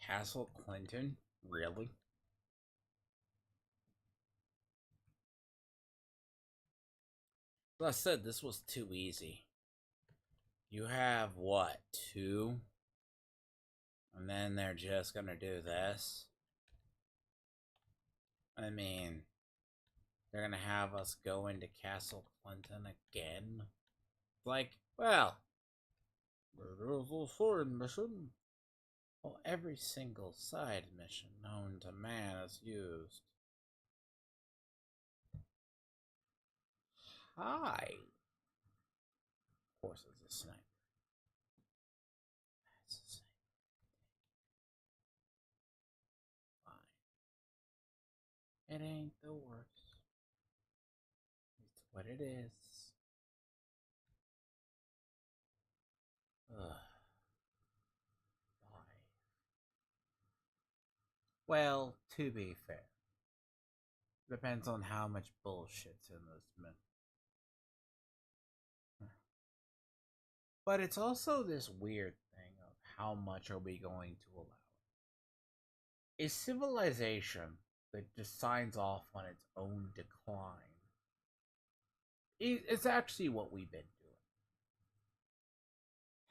Castle Clinton? Really? As I said, this was too easy. You have what, two? And then they're just gonna do this? I mean, they're gonna have us go into Castle Clinton again? Like, well, it was a sword mission. Well, every single side mission known to man is used. Hi. Of course, it's a sniper. It's a sniper. Fine. It ain't the worst. It's what it is. Ugh. Why? Well, to be fair, depends on how much bullshit's in this myth. But it's also this weird thing of how much are we going to allow. A civilization that just signs off on its own decline is actually what we've been doing.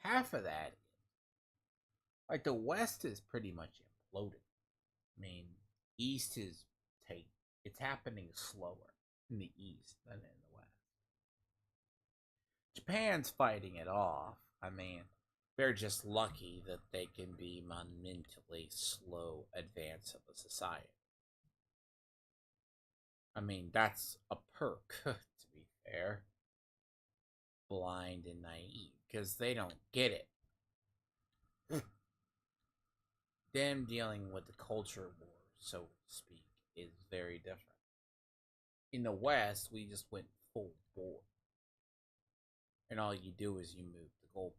Half of that, like the West is pretty much imploded. I mean, East is take it's happening slower in the East than in the West. Japan's fighting it off. I mean, they're just lucky that they can be monumentally slow advance of a society. I mean, that's a perk, to be fair. Blind and naive, because they don't get it. Them dealing with the culture war, so to speak, is very different. In the West, we just went full bore. And all you do is you move the goalposts.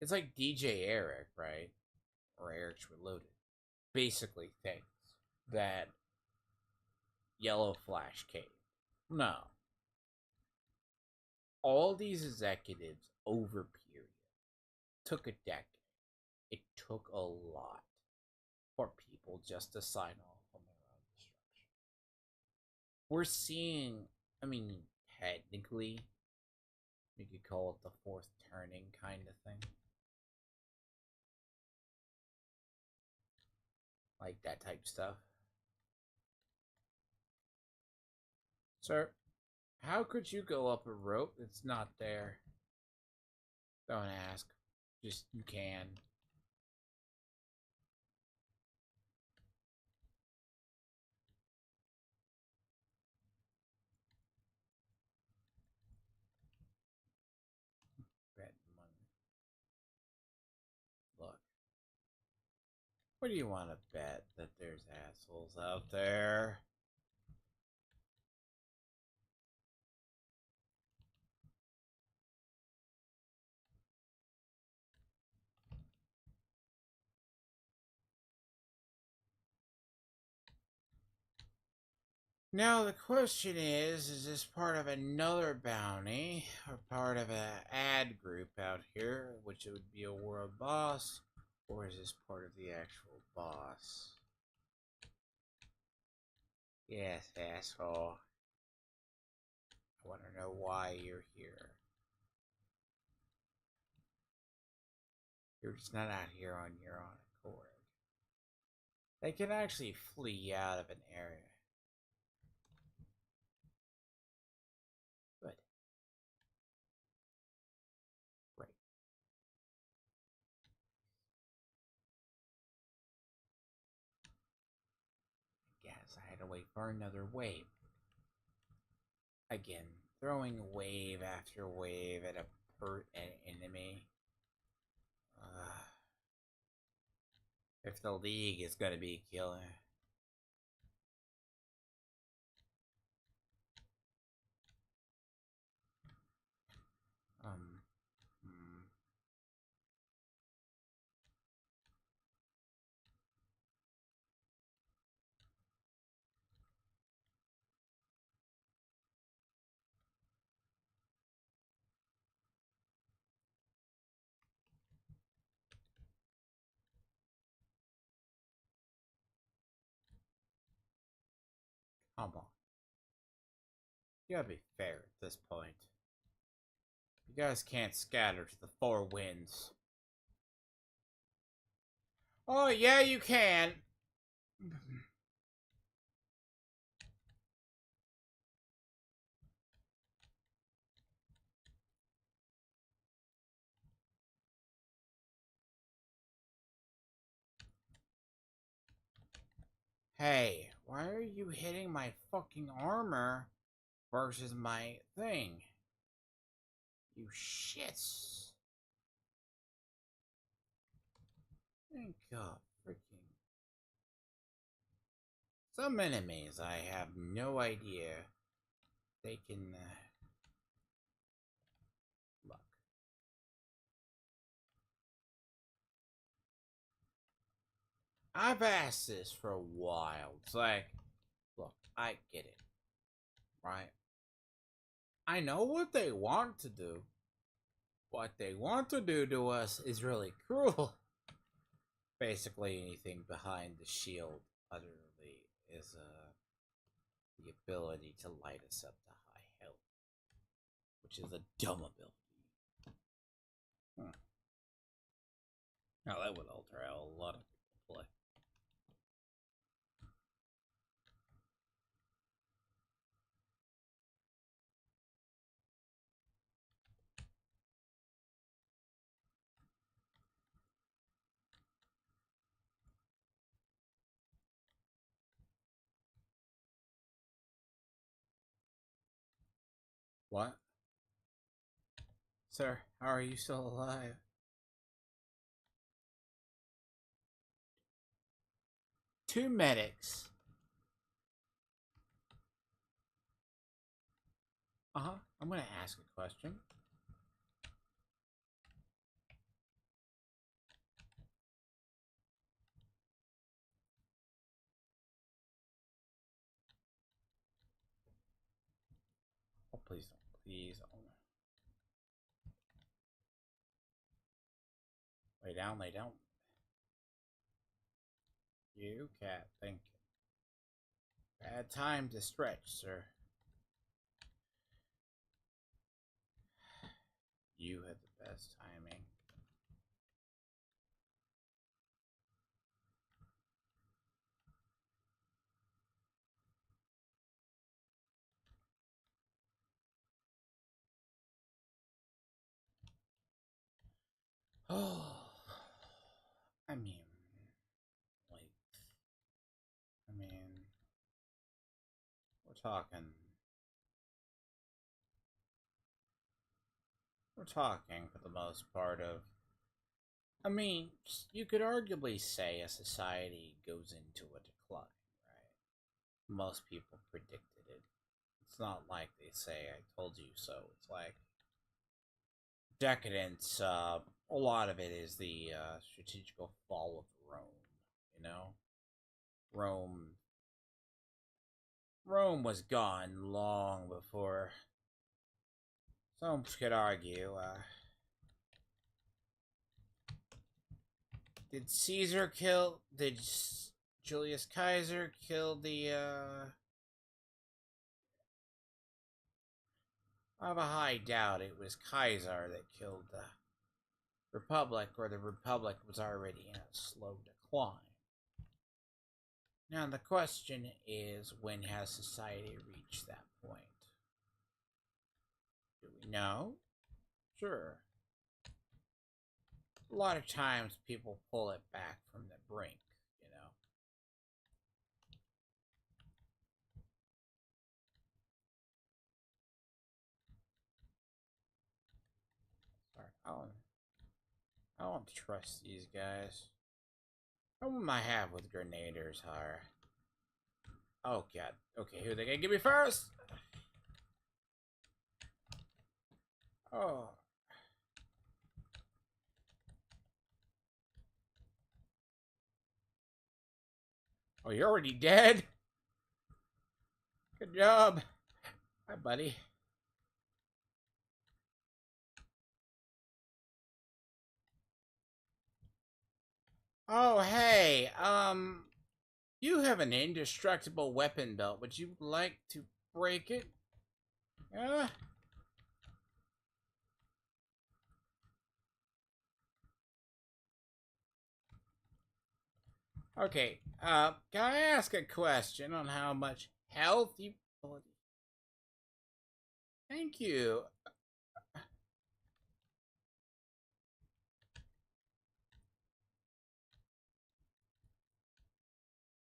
It's like DJ Eric, right? Or Eric's Reloaded. Basically thinks that Yellow Flash cave. No. All these executives over period took a decade. It took a lot for people just to sign off on their own destruction. We're seeing, I mean, technically, you could call it the fourth turning kind of thing. Like that type of stuff. Sir, how could you go up a rope that's not there? Don't ask. Just, you can. Bet money. Look. What do you want to bet that there's assholes out there? Now the question is this part of another bounty or part of an ad group out here, which it would be a world boss, or is this part of the actual boss? Yes, asshole. I want to know why you're here. You're just not out here on your own accord. They can actually flee out of an area. Good. Great. I guess I had to wait for another wave. Again, throwing wave after wave at an enemy. If the League is gonna be killing. Um. Hmm. Come on. You gotta be fair at this point. You guys can't scatter to the four winds. Oh, yeah, you can. Hey, why are you hitting my fucking armor versus my thing? You shits. Thank God, freaking. Some enemies, I have no idea. They can. Look. I've asked this for a while. It's like, look, I get it. Right? I know what they want to do. What they want to do to us is really cruel. Basically, anything behind the shield, utterly, is the ability to light us up to high health, which is a dumb ability. Now that would alter how a lot of people play. What? Sir, how are you still alive? Two medics. Uh-huh. I'm gonna ask a question. Oh, please don't. Please don't. Lay down, lay down. You cat, thank you. Bad time to stretch, sir. You had the best timing. Oh, I mean, like, I mean, we're talking, we're talking for the most part of, I mean, you could arguably say a society goes into a decline, right? Most people predicted it. It's not like they say, I told you so. It's like decadence, a lot of it is the strategical fall of Rome, you know? Rome Rome was gone long before some could argue. Did Caesar kill? Did Julius Caesar kill the? I have a high doubt it was Kaiser that killed the Republic, or the Republic was already in a slow decline. Now the question is, when has society reached that point? Do we know? Sure. A lot of times people pull it back from the brink, you know. Sorry, I don't trust these guys. Problem I have with grenadiers are... Oh god. Okay, who they gonna give me first? Oh. Oh, you're already dead? Good job. Hi, buddy. Oh, hey, you have an indestructible weapon belt. Would you like to break it? Yeah? Okay, can I ask a question on how much health you... Thank you.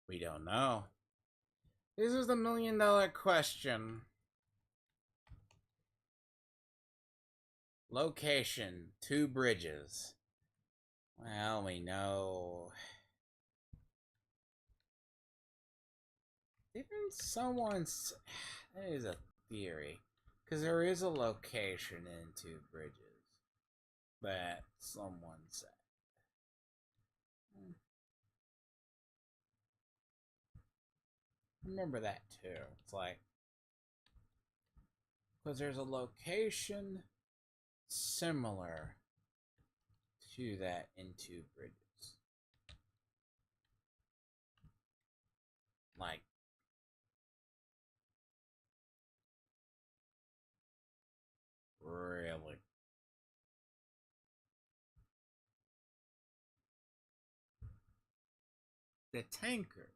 We don't know. This is the $1,000,000 question. Location, 2 bridges. Well, we know... Didn't someone... That is a theory. Because there is a location in 2 bridges. But someone said... Remember that too. It's like... Because there's a location similar to that in 2 bridges. Like... Really? The tanker.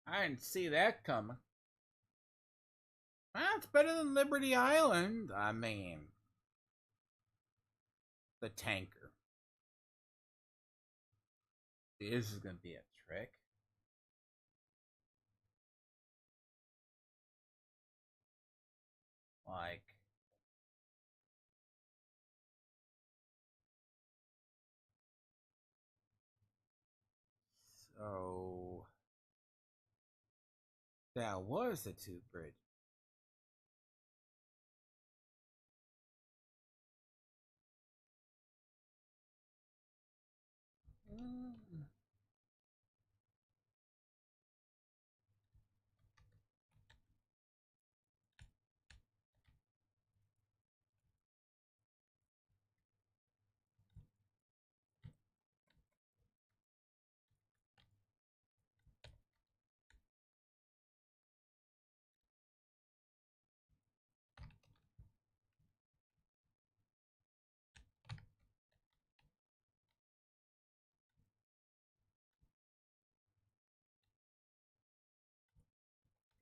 I didn't see that coming. That's better than Liberty Island. I mean, the tanker. This is gonna be a trick. Like, so that was the 2 bridge.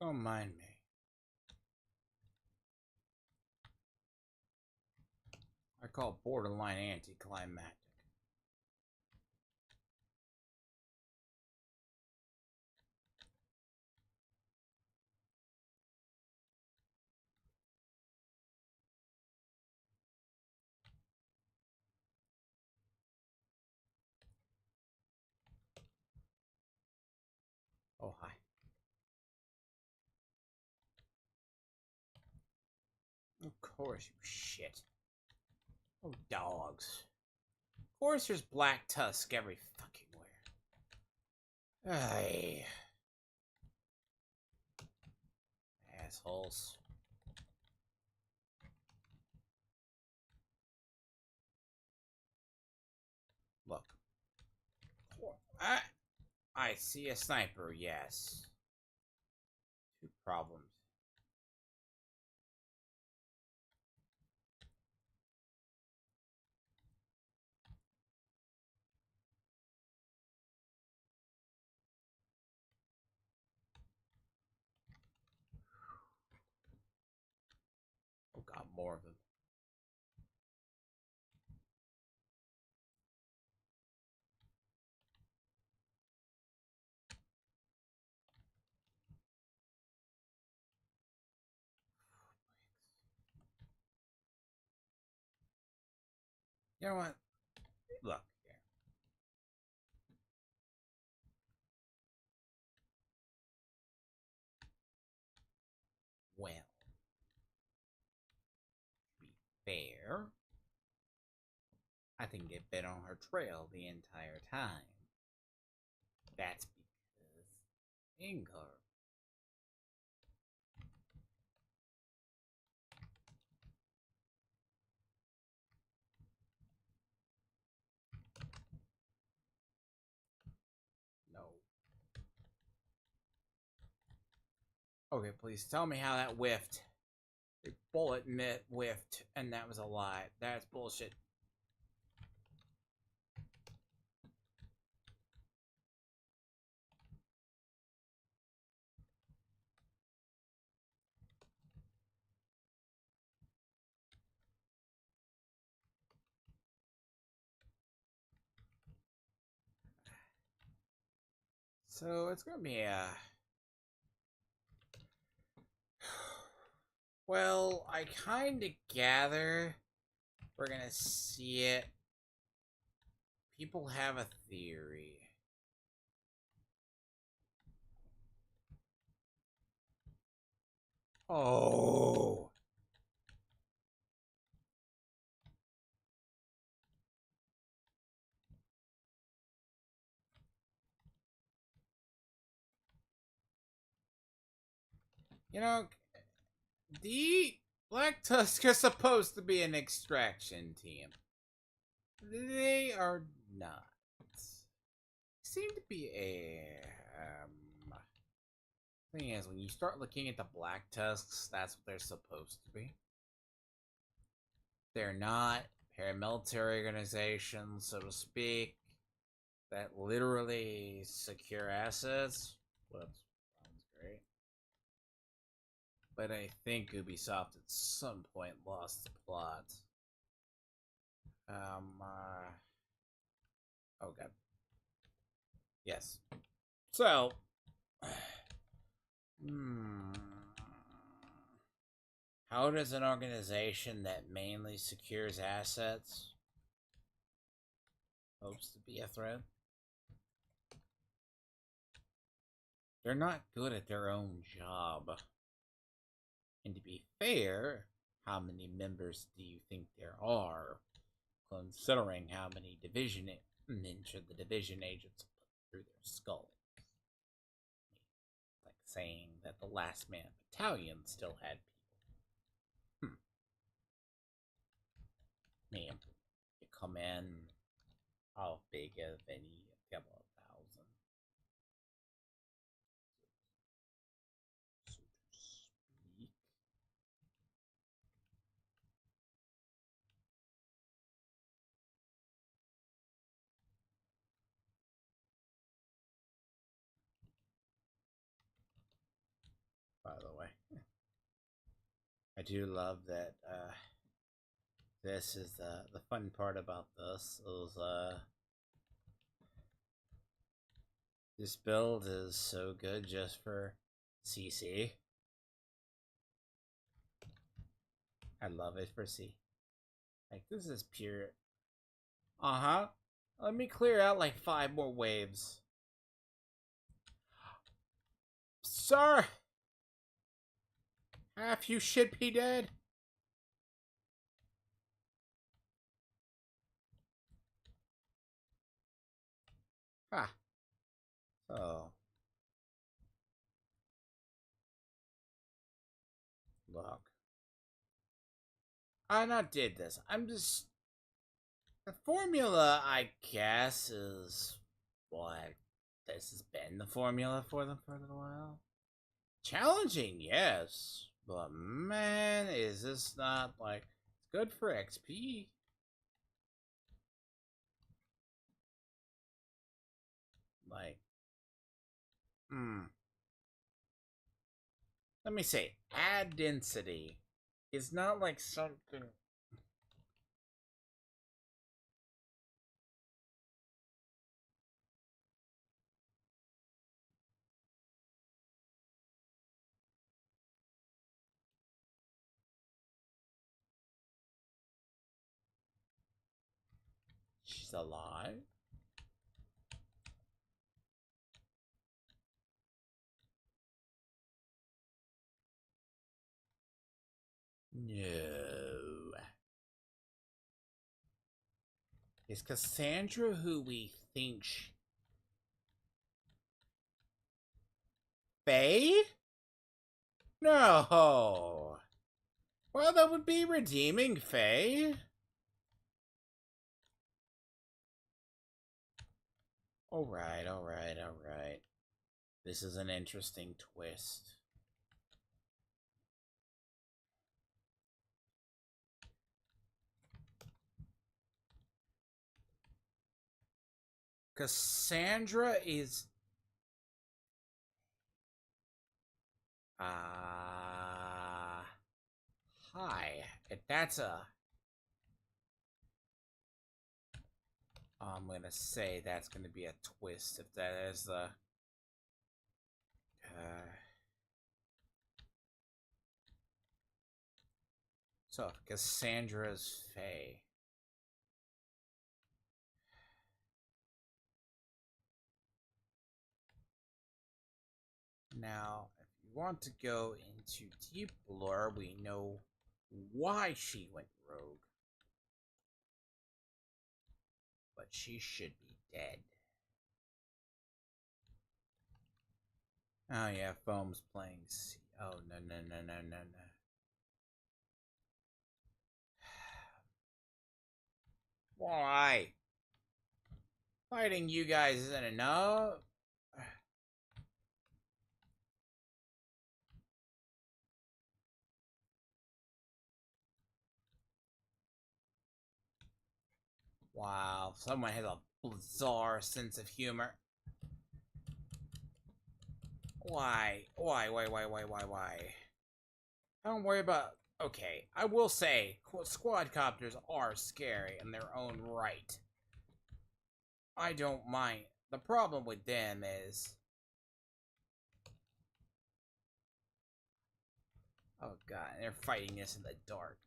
Don't mind me. I call borderline anticlimactic. Oh, hi. Of course, you shit. Oh, dogs. Of course there's black tusk every fucking where. Ay. assholes. Look. I see a sniper, yes. Two problems. Oh god, more of them. You know what? Look here. Well, to be fair, I think they've been on her trail the entire time. That's because Ingar. No. Okay, please tell me how that whiffed. The bullet whiffed, and that was a lie. That's bullshit. So it's gonna be a. Well, I kind of gather we're gonna see it. People have a theory. Oh. You know, the Black Tusk are supposed to be an extraction team. They are not. Seem to be a. Thing is, when you start looking at the Black Tusks, that's what they're supposed to be. They're not paramilitary organizations, so to speak, that literally secure assets. Whoops, sounds great. But I think Ubisoft at some point lost the plot. Oh god. Yes. So. How does an organization that mainly secures assets hopes to be a threat? They're not good at their own job. And to be fair, how many members do you think there are, considering how many division the division agents put through their skulls? Like saying that the last man battalion still had people. Man, you come in, how big of any couple of thousand, so to speak. By the way, I do love that. This is the fun part about this is this build is so good just for CC. I love it for C. Like this is pure. Uh-huh. Let me clear out like 5 more waves. Sir! Half you should be dead. Ha. So Look, I not did this. I'm just the formula. I guess is what this has been the formula for them for a little while. Challenging, yes, but man, is this not like it's good for XP? Like, let me say, add density is not like something. She's alive. No. Is Cassandra who we think Faye? No. Well, that would be redeeming, Faye. Alright, alright, alright. This is an interesting twist. Cassandra is... Hi. If that's a... I'm gonna say that's gonna be a twist if that is the... So, Cassandra's Faye. Now, if you want to go into deep lore, we know why she went rogue. But she should be dead. Oh yeah, Foam's playing C. Oh, no, no, no, no, no, no. Why? Fighting you guys isn't enough? Wow, someone has a bizarre sense of humor. Why? Why? Don't worry about... Okay, I will say, squadcopters are scary in their own right. I don't mind. The problem with them is... Oh god, they're fighting this in the dark.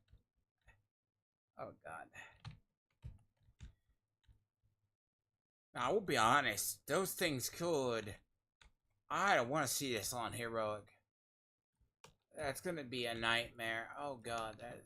Oh god. Now, I will be honest, those things could... I don't want to see this on Heroic. That's gonna be a nightmare. Oh god, that...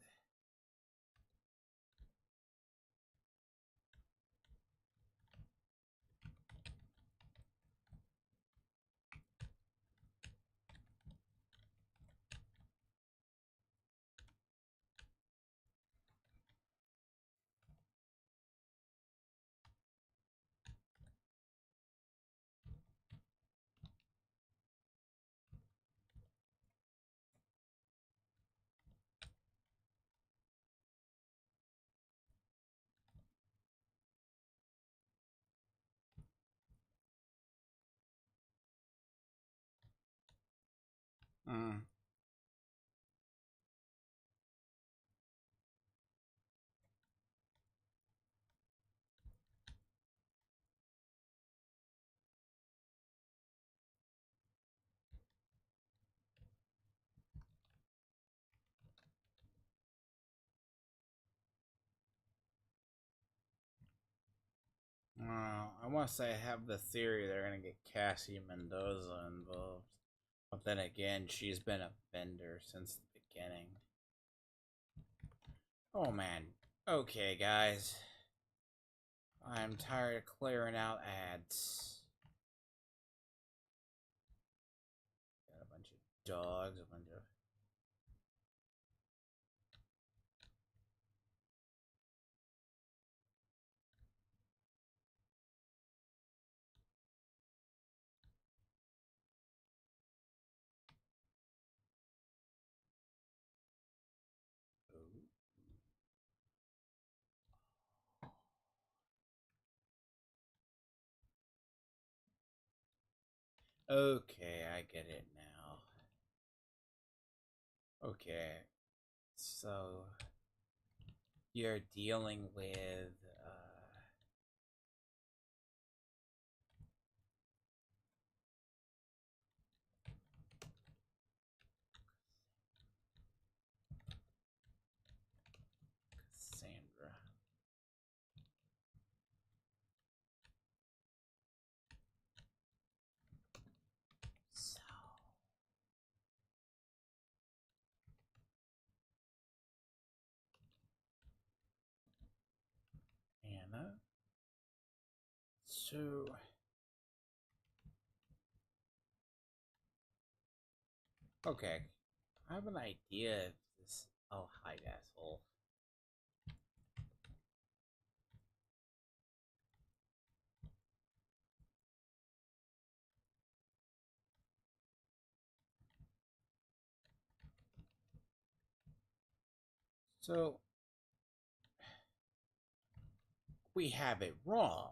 Mm. I want to say I have the theory they're going to get Cassie Mendoza involved. But then again, she's been a vendor since the beginning. Oh man. Okay, guys. I'm tired of clearing out ads. Got a bunch of dogs, a bunch of... Okay, I get it now. Okay, so you're dealing with Cassandra. So Anna. So okay, I have an idea. If this. Oh, hi, asshole. So we have it wrong.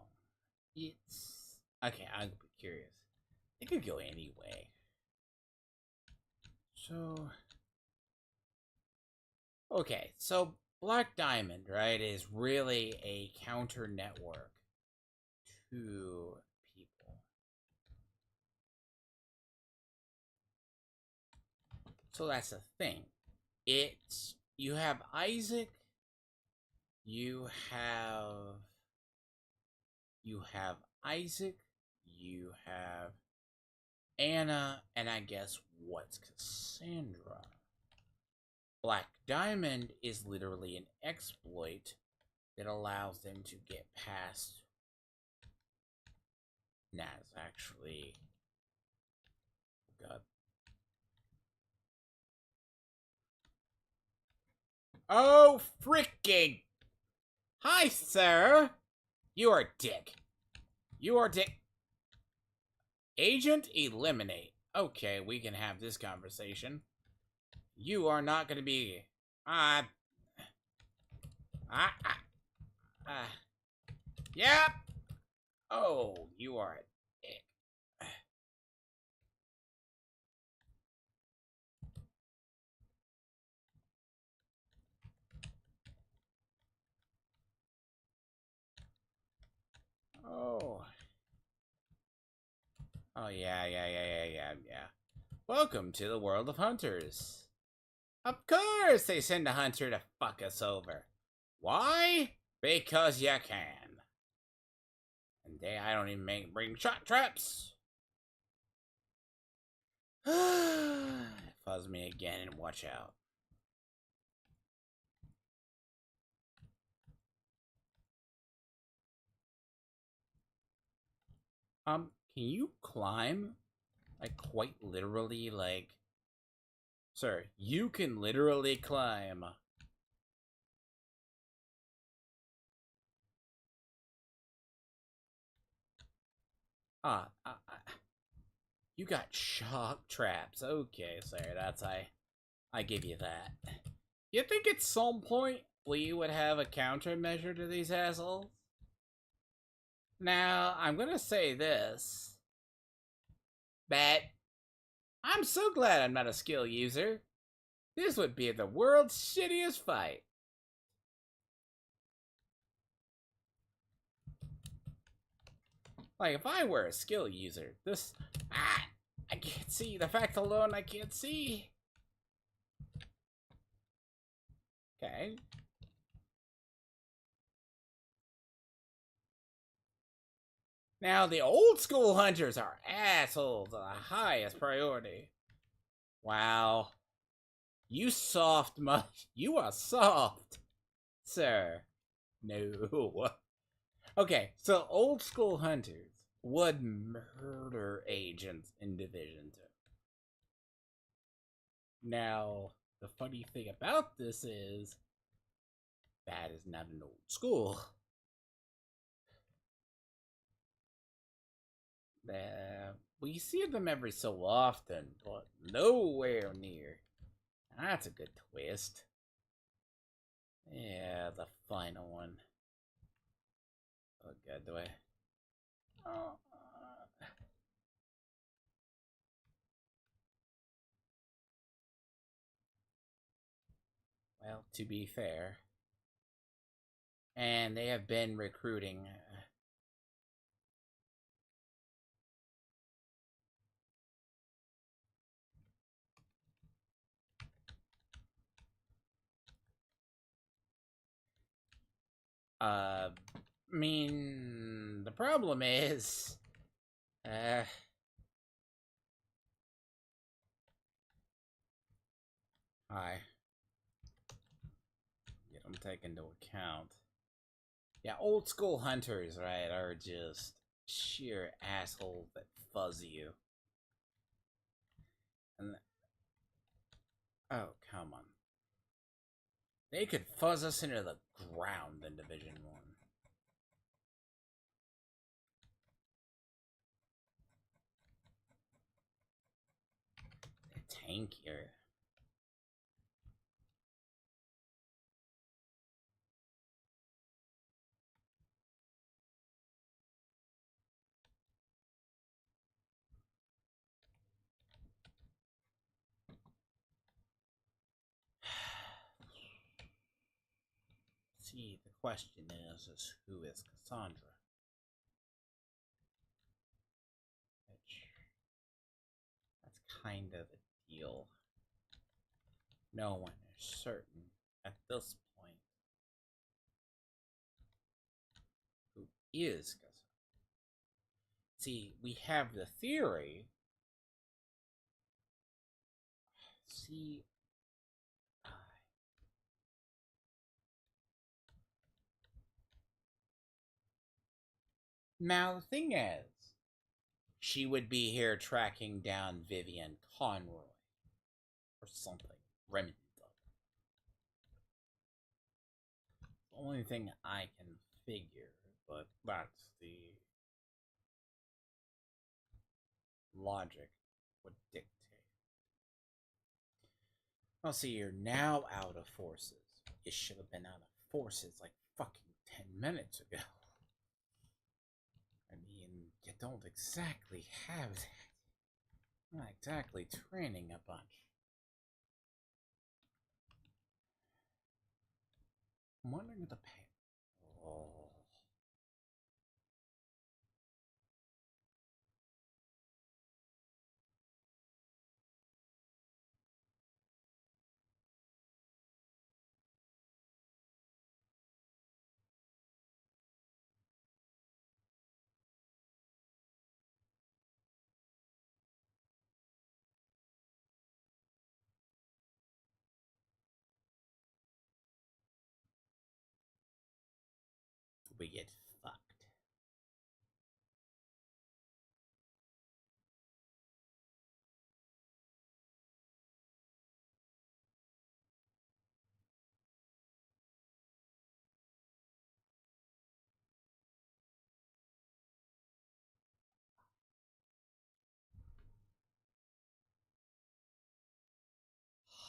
It's okay. I'm curious. It could go anyway. So okay, so Black Diamond, right, is really a counter network to people. So that's the thing. It's you have Isaac, you have you have Isaac, you have Anna, and I guess what's Cassandra? Black Diamond is literally an exploit that allows them to get past Naz actually. God. Oh freaking hi, sir! You are dick. You are dick. Agent eliminate. Okay, we can have this conversation. You are not gonna be uh uh uh, uh yep. Oh, you are a dick. Oh. Oh yeah. Welcome to the world of hunters. Of course they send a hunter to fuck us over. Why? Because you can. And I don't even bring shot traps. Fuzz me again and watch out. Can you climb? Like, quite literally, like... Sir, you can literally climb. You got shock traps. Okay, sir, that's... I give you that. You think at some point we would have a countermeasure to these assholes? Now, I'm gonna say this. That I'm so glad I'm not a skill user. This would be the world's shittiest fight. Like, if I were a skill user, this... I can't see. The fact alone, I can't see. Okay. Now, the old school hunters are assholes of the highest priority. Wow. You soft much. You are soft, sir. No. Okay, so old school hunters would murder agents in Division 2. Now, the funny thing about this is that is not an old school. We see them every so often, but nowhere near. That's a good twist. Yeah, the final one. Oh god, do I? Oh, Well, to be fair. And they have been recruiting. I mean, the problem is, uh, I get them taken into account. Yeah, old school hunters, right, are just sheer assholes that fuzz you. And oh, come on. They could fuzz us into the ground in Division 1. They're tankier. See, the question is who is Cassandra? Which, that's kind of a deal. No one is certain at this point who is Cassandra. See, we have the theory. See, now the thing is, she would be here tracking down Vivian Conroy or something. Remington. The only thing I can figure, but that's the logic would dictate. I'll see, you're now out of forces. You should have been out of forces like fucking 10 minutes ago. I mean, you don't exactly have that. Not exactly training a bunch. I'm wondering if the Oh. We get fucked.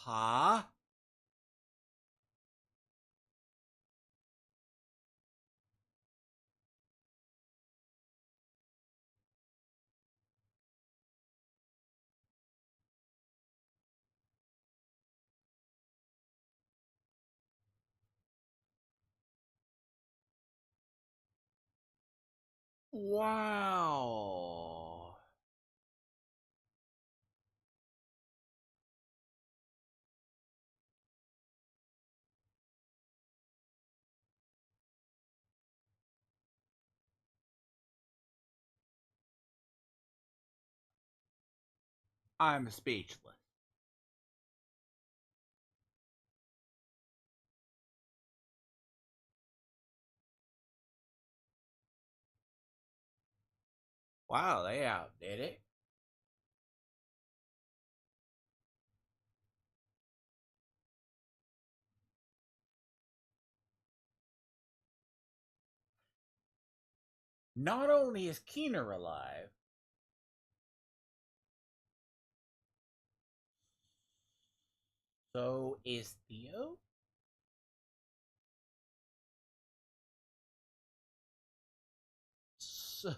Huh? Wow. I'm speechless. Wow, they outdid it. Not only is Keener alive, so is Theo. So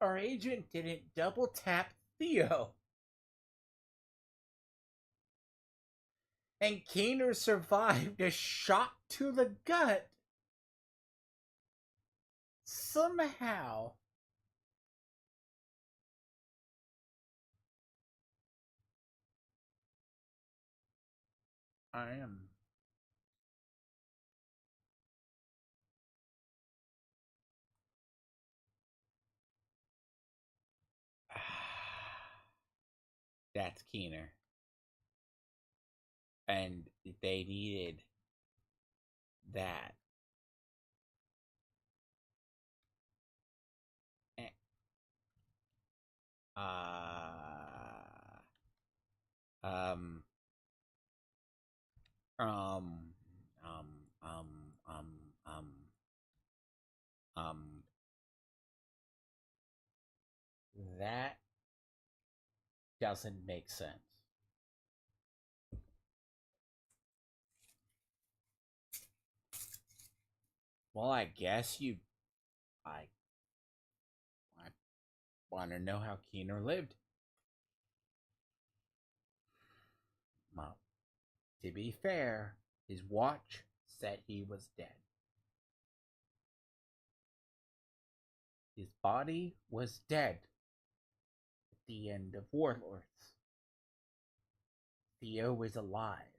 our agent didn't double tap Theo. And Keener survived a shot to the gut. Somehow. I am. That's Keener. And they needed that. Eh, Uh, um, um, um, um, um, um, um, that doesn't make sense. Well, I guess I, I want to know how Keener lived. Well, to be fair, his watch said he was dead. His body was dead at the end of Warlords. Theo was alive.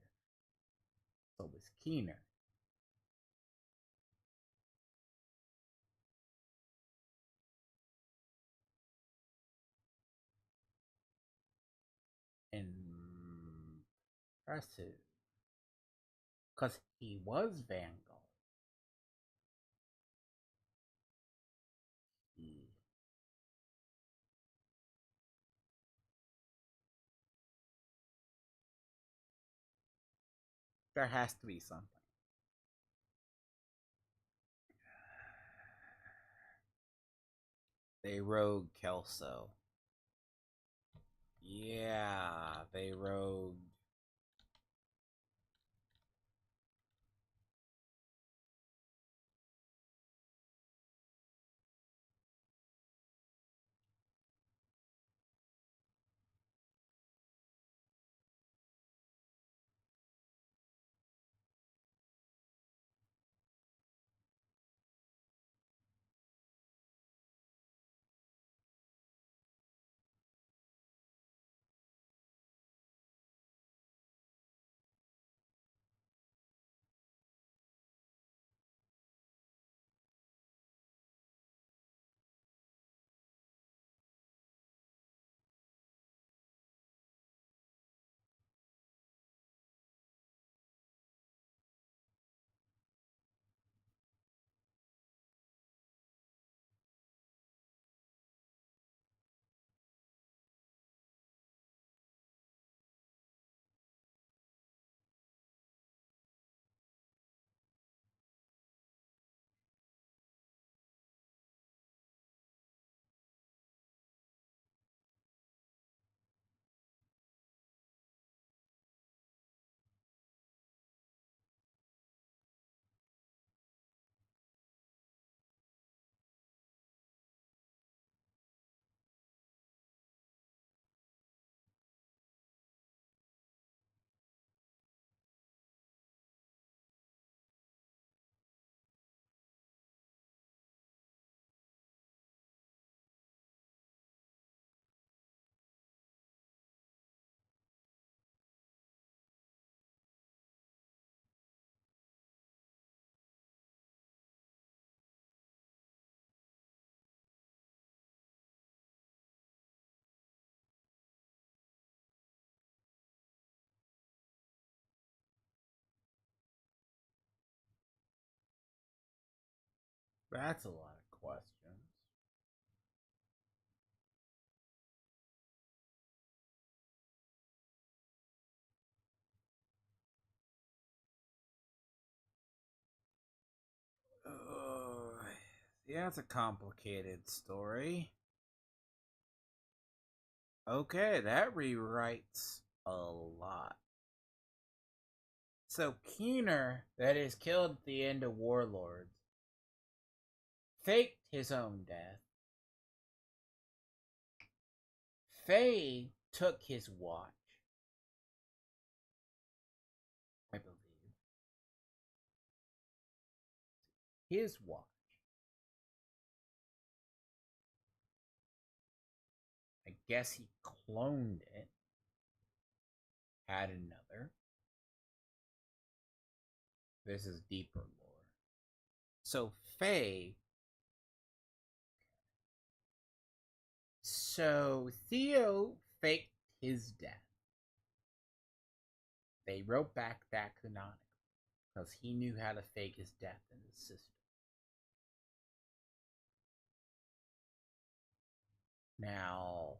So was Keener. Impressive. Because he was Vanguard. He, there has to be something. They rogue Kelso. Yeah, they rogue. That's a lot of questions. Uh, yeah, it's a complicated story. Okay, that rewrites a lot. So Keener, that is killed at the end of Warlords, faked his own death. Faye took his watch. his watch. I guess he cloned it, had another. This is deeper lore. So Faye. So Theo faked his death. They wrote back that canonically because he knew how to fake his death in the system. Now,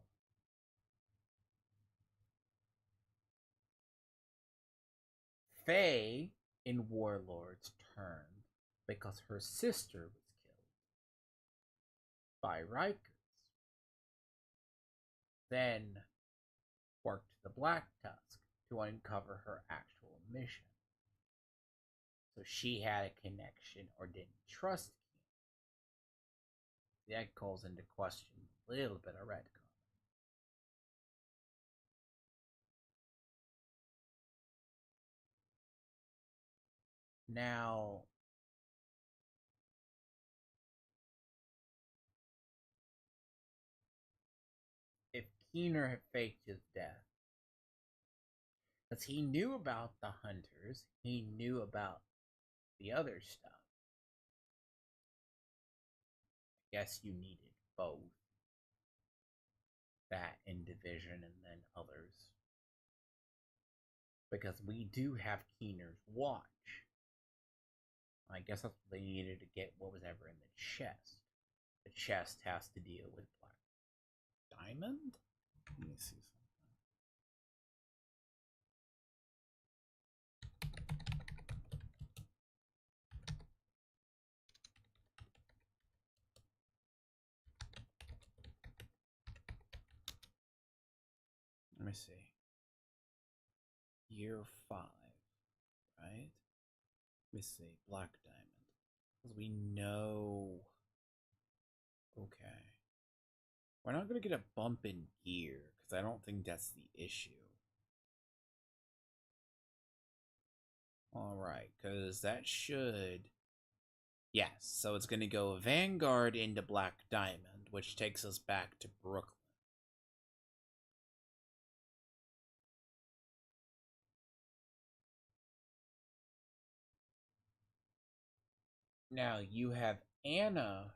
Faye in Warlords turned because her sister was killed by Rikers. Then worked the Black Tusk to uncover her actual mission. So she had a connection or didn't trust him. That calls into question a little bit of retcon. Now, if Keener had faked his death, because he knew about the hunters, he knew about the other stuff. I guess you needed both. That in Division and then others. Because we do have Keener's watch. I guess that's what they needed to get what was ever in the chest. The chest has to deal with Black Diamond? Let me see something. Let me see. Year 5, right? Let me see. Black Diamond. Because we know. Okay. We're not going to get a bump in gear, because I don't think that's the issue. Alright, because that should. Yes, so it's going to go Vanguard into Black Diamond, which takes us back to Brooklyn. Now you have Anna,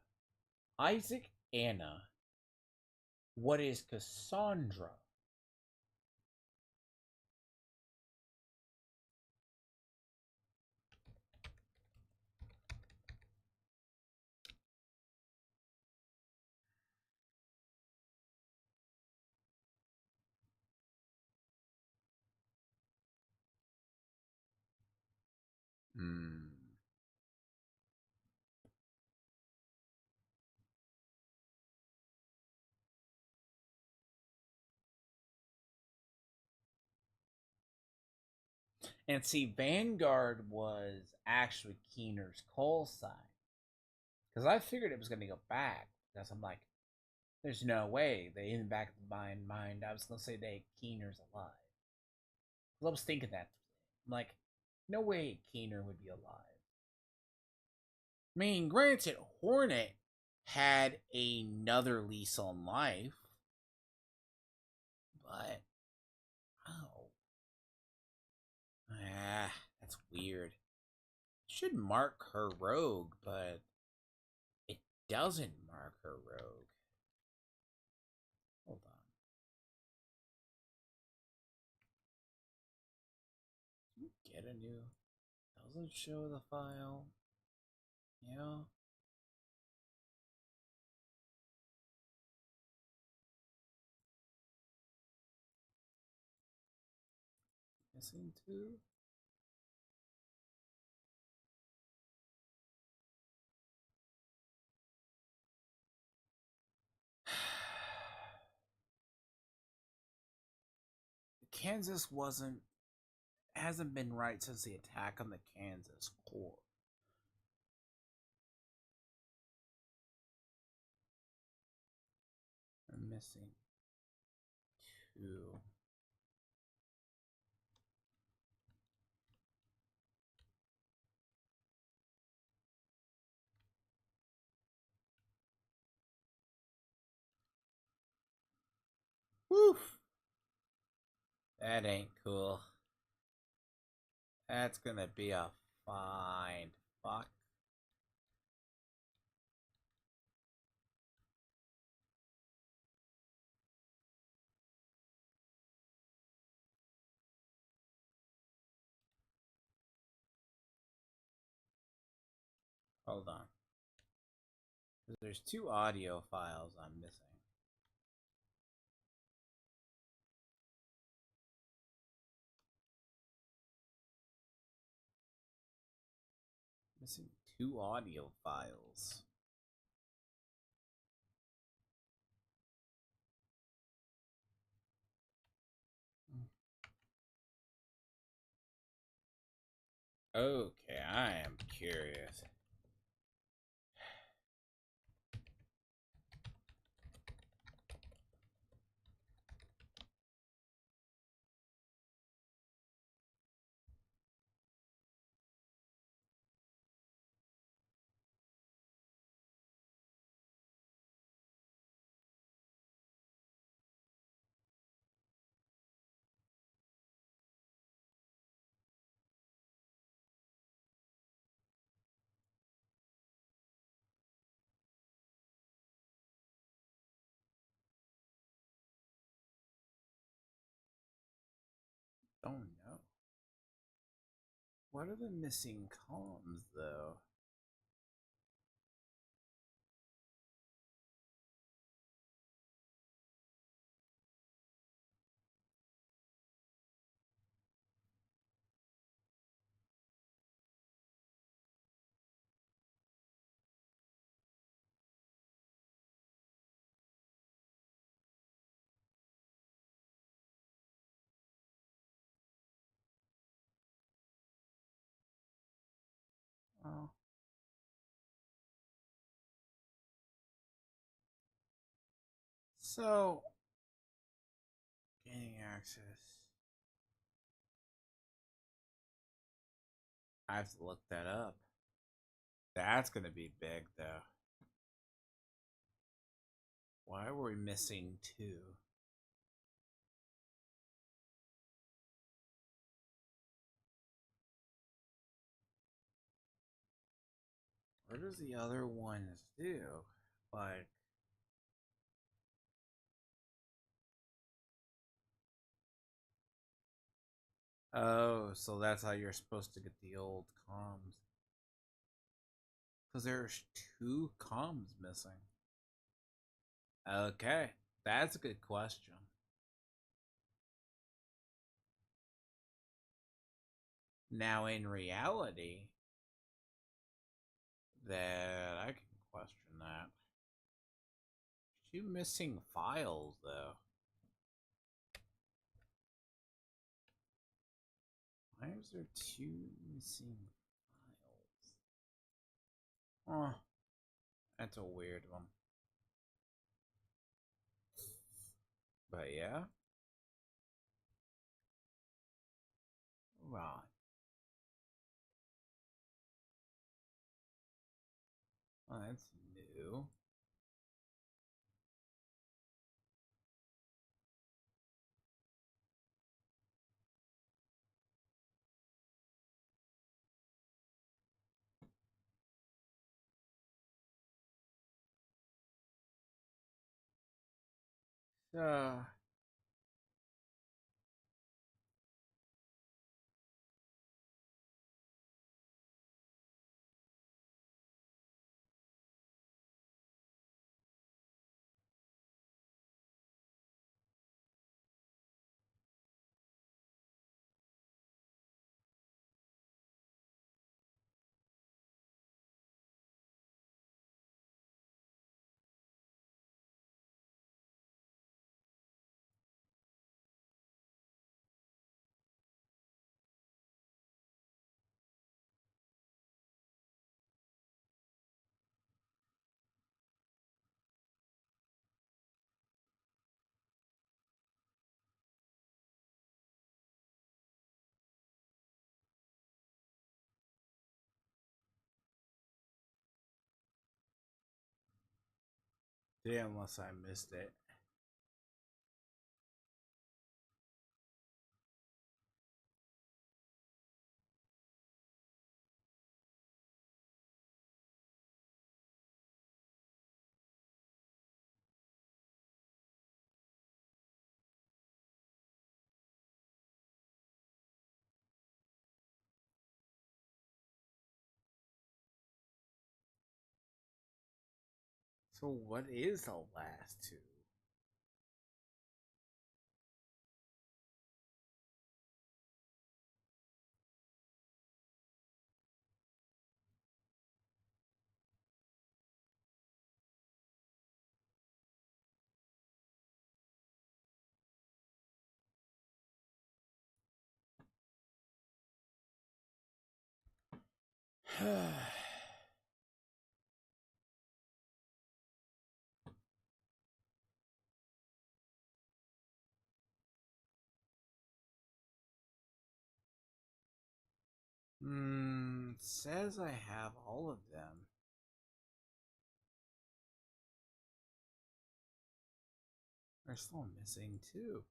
Isaac, Anna. What is Cassandra? Hmm. And see, Vanguard was actually Keener's call sign. Because I figured it was going to go back. Because I'm like, there's no way. They in the back of my mind, I was going to say Keener's alive. Because I was thinking that. I'm like, no way Keener would be alive. I mean, granted, Hornet had another lease on life. But, oh. Ah, that's weird. Should mark her rogue, but it doesn't mark her rogue. Hold on. Get a new. Doesn't show the file. Yeah. Missing two. Kansas hasn't been right since the attack on the Kansas core. I'm missing two. Whew. That ain't cool. That's gonna be a fine fuck. Hold on. There's two audio files I'm missing. Missing two audio files. Okay, I am curious. Don't know. What are the missing columns, though? Oh. So, gaining access. I have to look that up. That's gonna be big, though. Why were we missing two? What does the other ones do? Like, oh, so that's how you're supposed to get the old comms. Because there's two comms missing. Okay, that's a good question. Now, in reality, that I can question that. Two missing files, though. Why is there two missing files? Oh, that's a weird one. But yeah. Right. Oh, that's new. So, yeah, unless I missed it. So what is the last two? It says I have all of them. They're still missing two.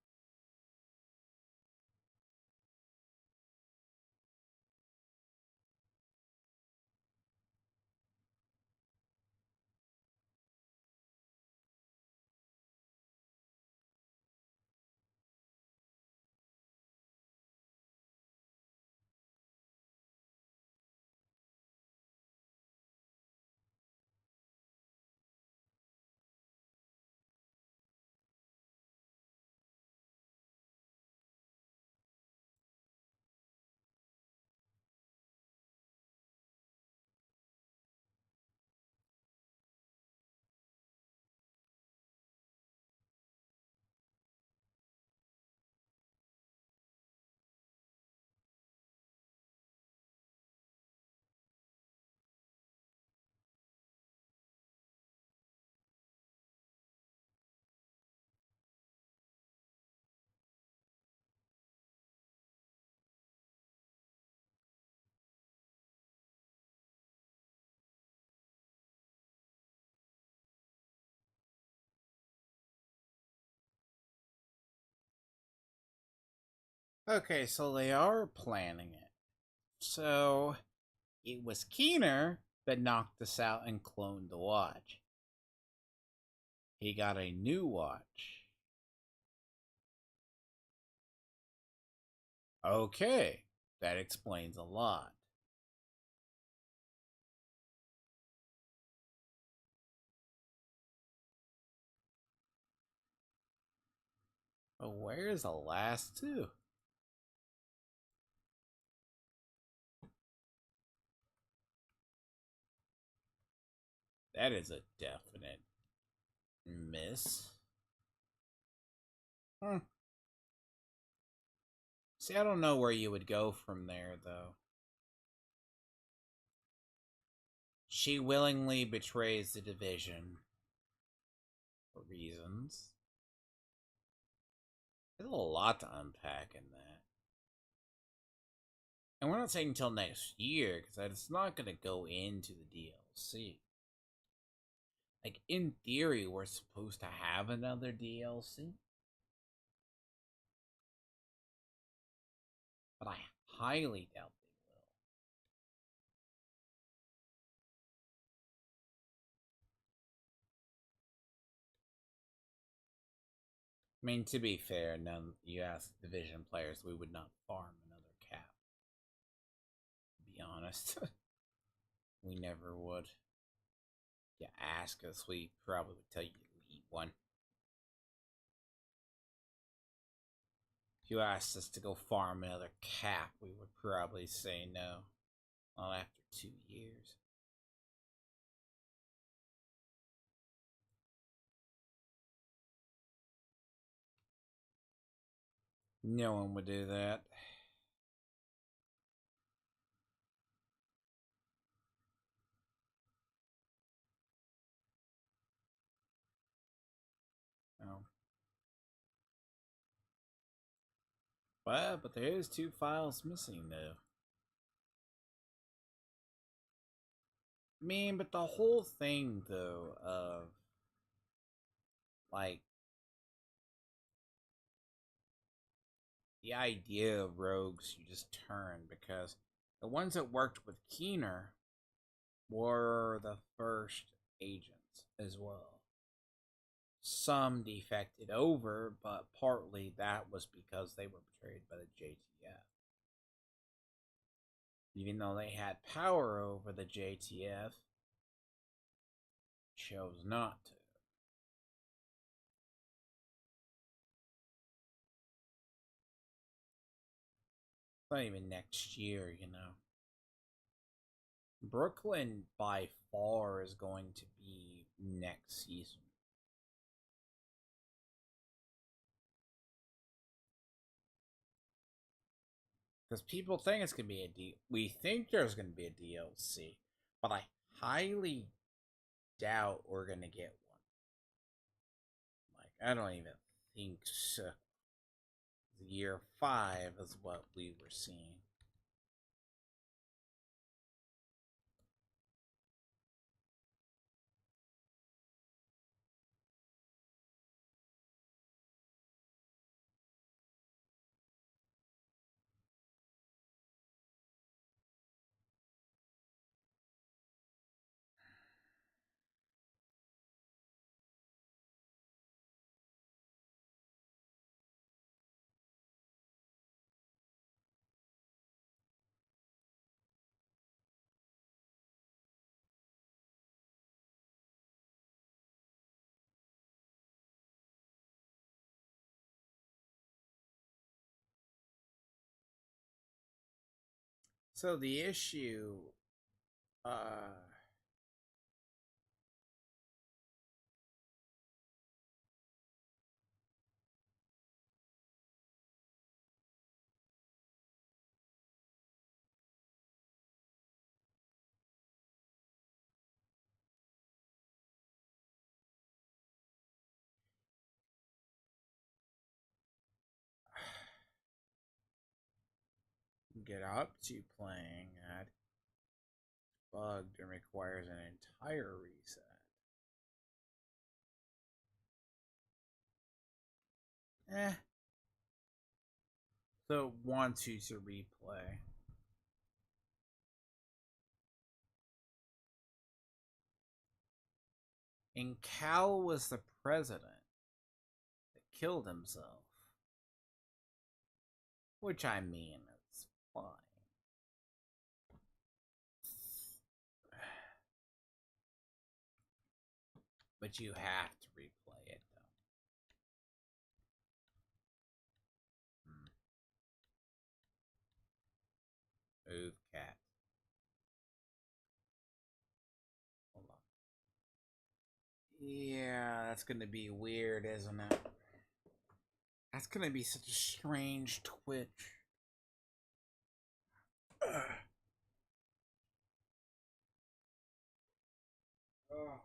Okay, so they are planning it. So it was Keener that knocked us out and cloned the watch. He got a new watch. Okay, that explains a lot. But where's the last two? That is a definite miss. Hmm. See, I don't know where you would go from there, though. She willingly betrays the division for reasons. There's a lot to unpack in that. And we're not saying until next year, because it's not going to go into the DLC. Like, in theory, we're supposed to have another DLC. But I highly doubt they will. I mean, to be fair, none. You ask Division players, we would not farm another cap. To be honest, we never would. You ask us, we probably would tell you to eat one. If you asked us to go farm another cap, we would probably say no. Well, after 2 years. No one would do that. No. But there is two files missing, though. I mean, but the whole thing, though, of like the idea of rogues you just turn, because the ones that worked with Keener were the first agents as well. Some defected over, but partly that was because they were betrayed by the JTF. Even though they had power over the JTF, chose not to. It's not even next year, you know. Brooklyn by far is going to be next season. Because people think it's going to be a D. We think there's going to be a DLC, but I highly doubt we're going to get one. Like, I don't even think so. Year 5 is what we were seeing. So the issue, uh, get up to playing at bugged and requires an entire reset. Eh. So wants you to replay. And Cal was the president that killed himself. Which I mean, it's fine. But you have to replay it, though. Move cat. Hold on. Yeah, that's gonna be weird, isn't it? That's gonna be such a strange twitch. Oh.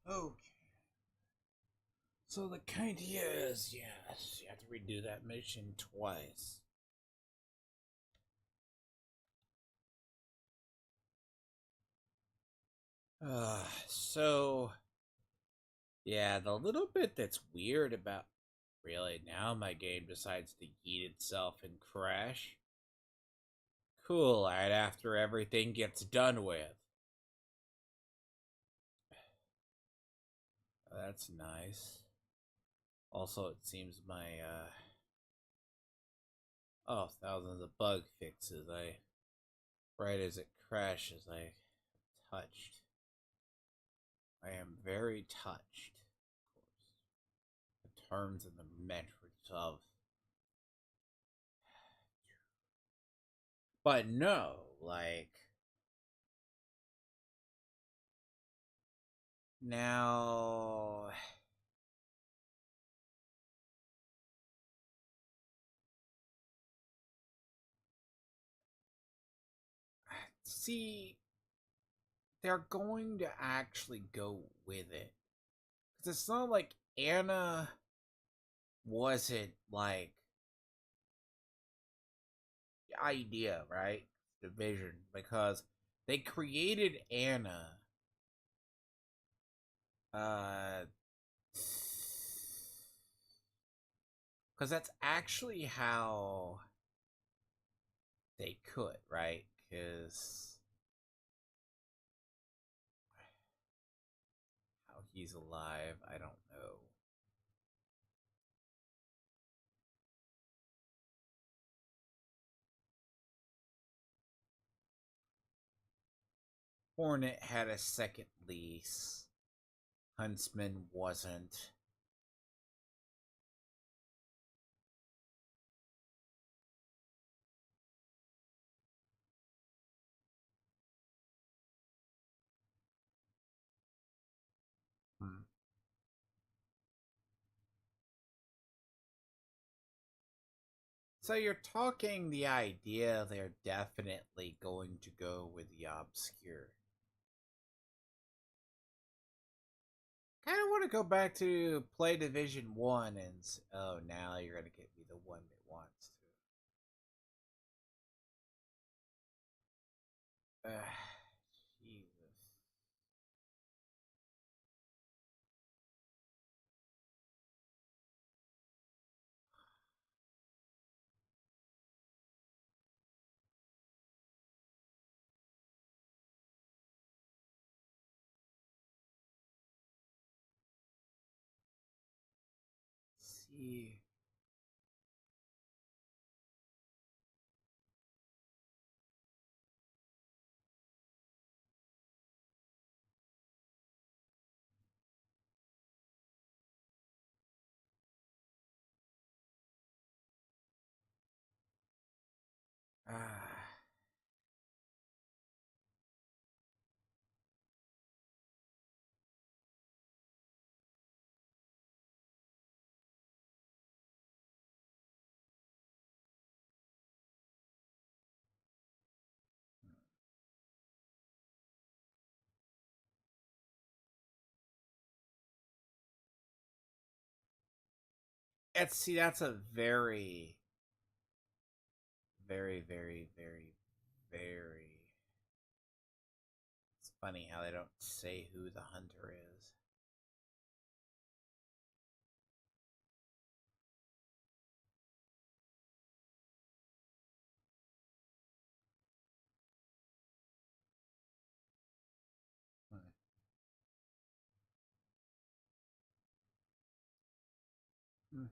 Okay. So the idea is, yes, you have to redo that mission twice. So yeah, the little bit that's weird about really now my game decides to eat itself and crash. Cool, right after everything gets done with. That's nice. Also, it seems my thousands of bug fixes. I right as it crashes, I touched. I am very touched. Of course, the terms and the metrics of. But no, like now. See, they're going to actually go with it. Because it's not like Anna wasn't like the idea, right? The vision. Because they created Anna. Uh. Because that's actually how they could, right? Because how he's alive, I don't know. Hornet had a second lease. Huntsman wasn't. Hmm. So you're talking the idea they're definitely going to go with the obscure. Kind of want to go back to play Division 1 and oh, now you're going to get me the one that wants to. Jesus. See. Ah. That's a very, very, very, very, very. It's funny how they don't say who the hunter is. Hmm. Hmm.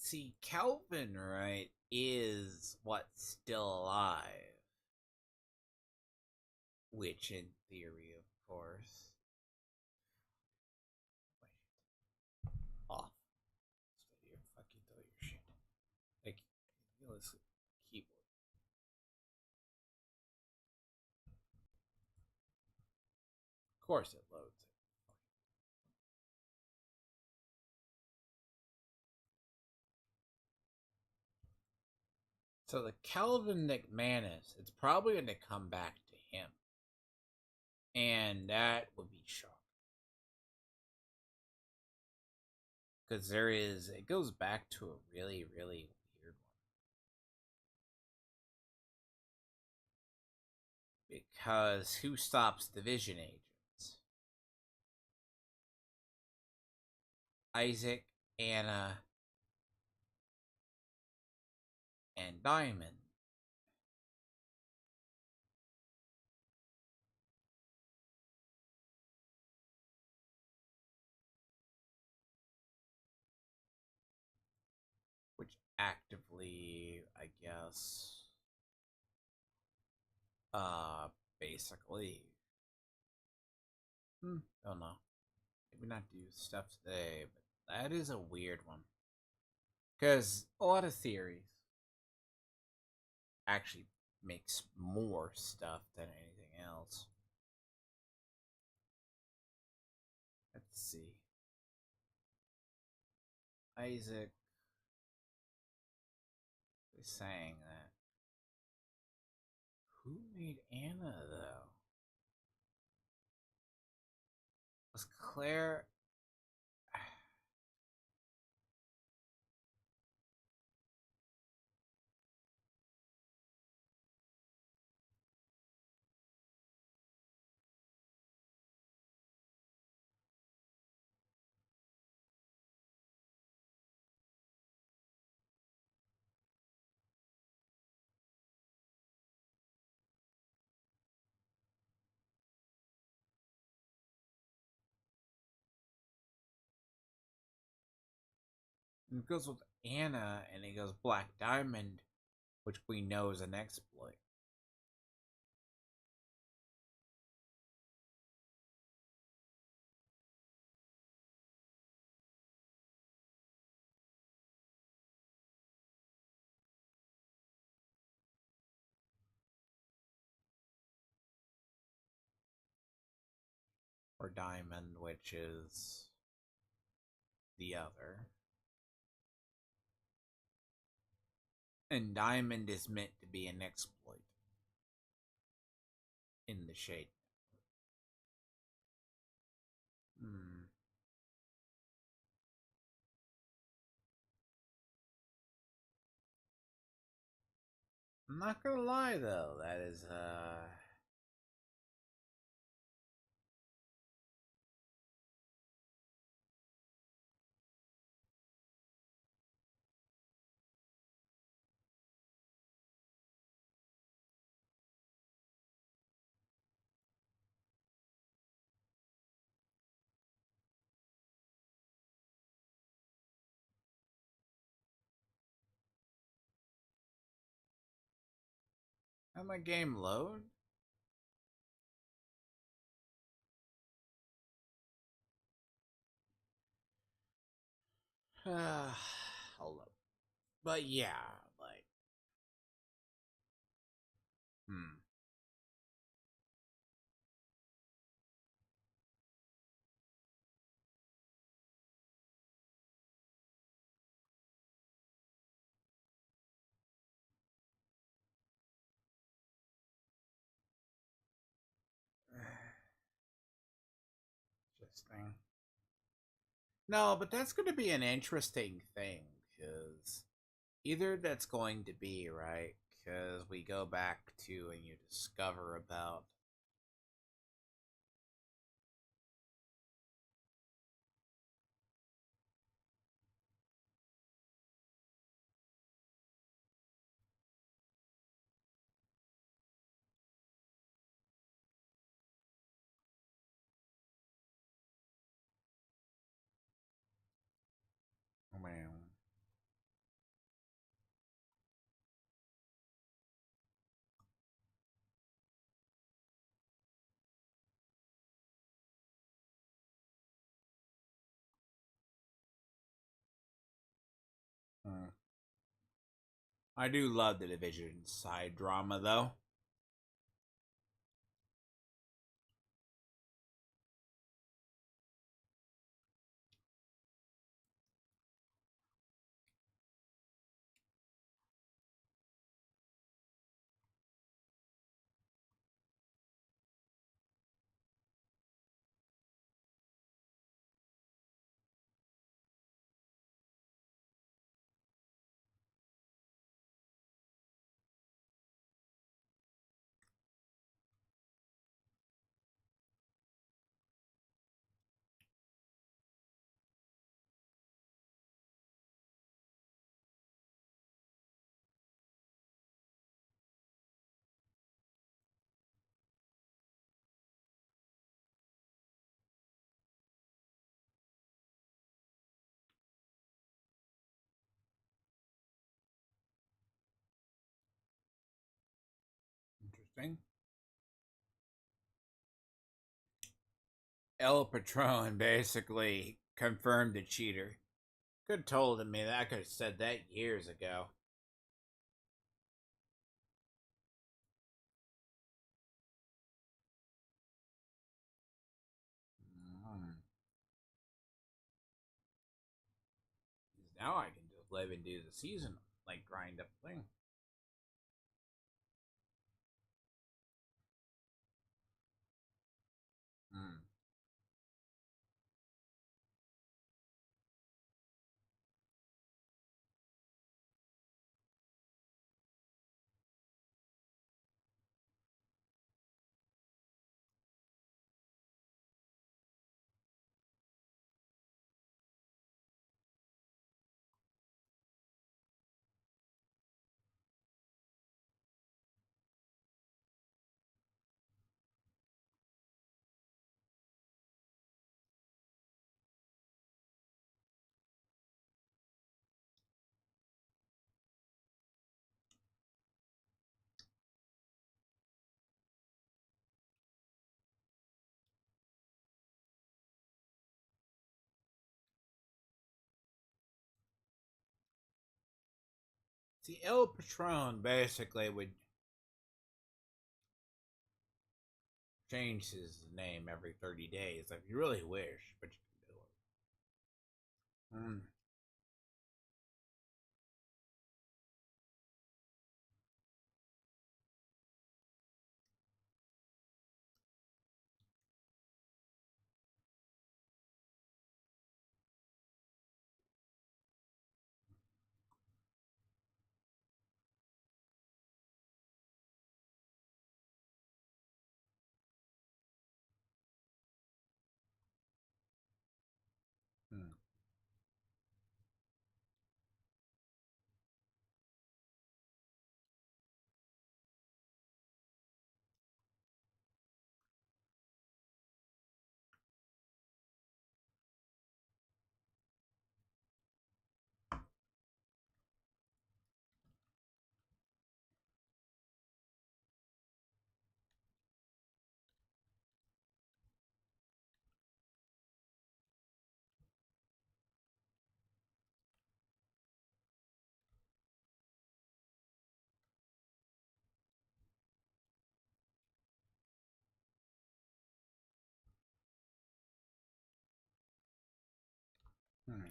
See, Kelvin, right, is what's still alive. Which, in theory, of course. Off. Stay here, fucking throw your shit. Like, let's keyboard. Of course, it loads it. So the Calvin McManus, it's probably going to come back to him. And that would be shocking. Because it goes back to a really, really weird one. Because who stops division agents? Isaac, Anna, and Diamond. Which actively, I guess, uh, basically, don't know. Maybe not do stuff today, but that is a weird one. Because a lot of theories actually makes more stuff than anything else. Let's see. Isaac is saying that. Who made Anna, though? Was Claire. It goes with Anna, and it goes Black Diamond, which we know is an exploit. Or Diamond, which is the other. And Diamond is meant to be an exploit in the shade. Hmm. I'm not gonna lie though, that is how my game load? Hold up. But yeah, like hmm. Interesting. No, but that's going to be an interesting thing because either that's going to be right because we go back to and you discover about well, hmm. I do love the division side drama though. Interesting. El Patron basically confirmed the cheater. Could have told me that. I could have said that years ago. Mm. Now I can just live and do the season, like grind up thing. Mm. See, El Patron basically would change his name every 30 days if you really wish, but you can do it. Mm. Mm. Mm.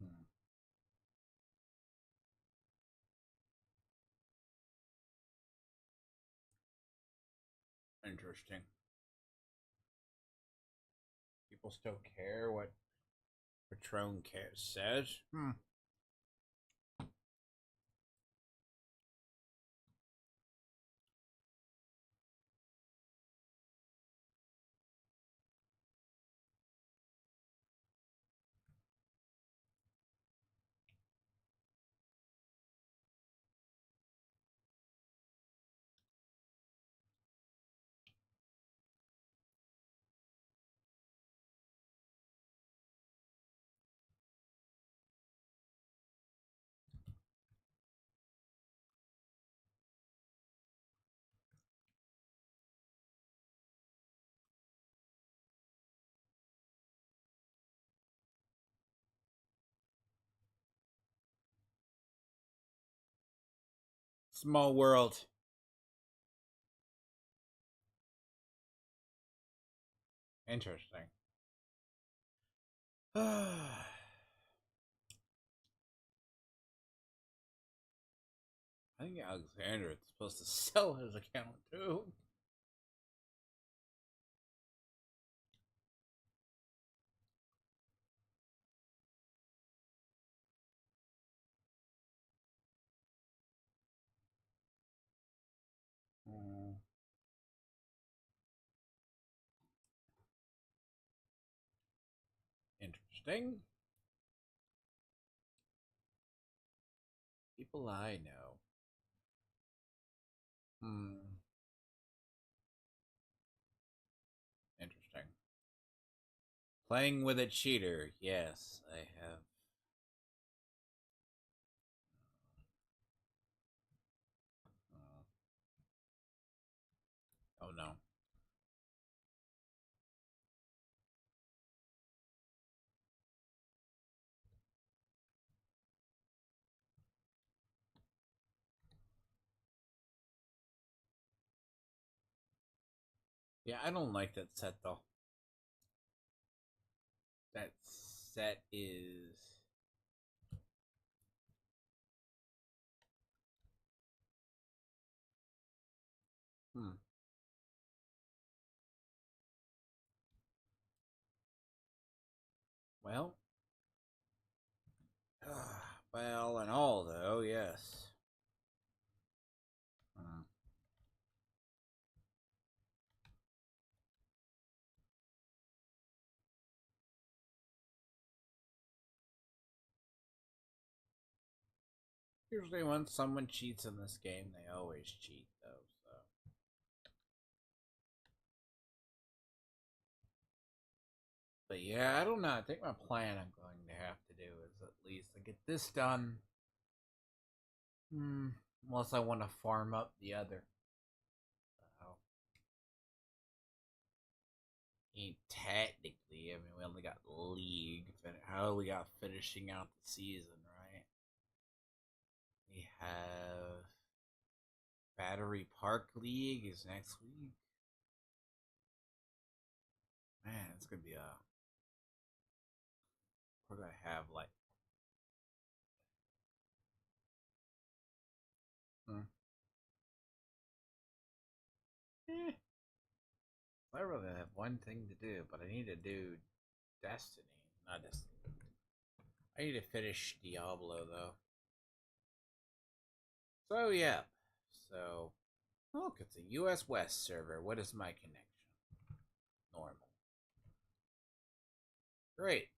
Mm. Interesting. People still care what Patron says. Hmm. Small world. Interesting. I think Alexander is supposed to sell his account too. Interesting. People I know. Hmm. Interesting. Playing with a cheater. Yes, I have. Oh no. Yeah, I don't like that set though. That set is. Hmm. Well. Well, and all though, yes. Hmm. Usually, when someone cheats in this game, they always cheat though. So. But yeah, I don't know. I think my plan I'm going to have to do is at least to get this done. Hmm. Unless I want to farm up the other. So, technically, I mean, we only got league. How we got finishing out the season, right? We have Battery Park League is next week. Man, it's gonna be a. We're gonna have like. Hmm. Eh, I really have one thing to do, but I need to do Destiny, not Destiny. I need to finish Diablo though. So yeah. So look, it's a US West server. What is my connection? Normal. Great.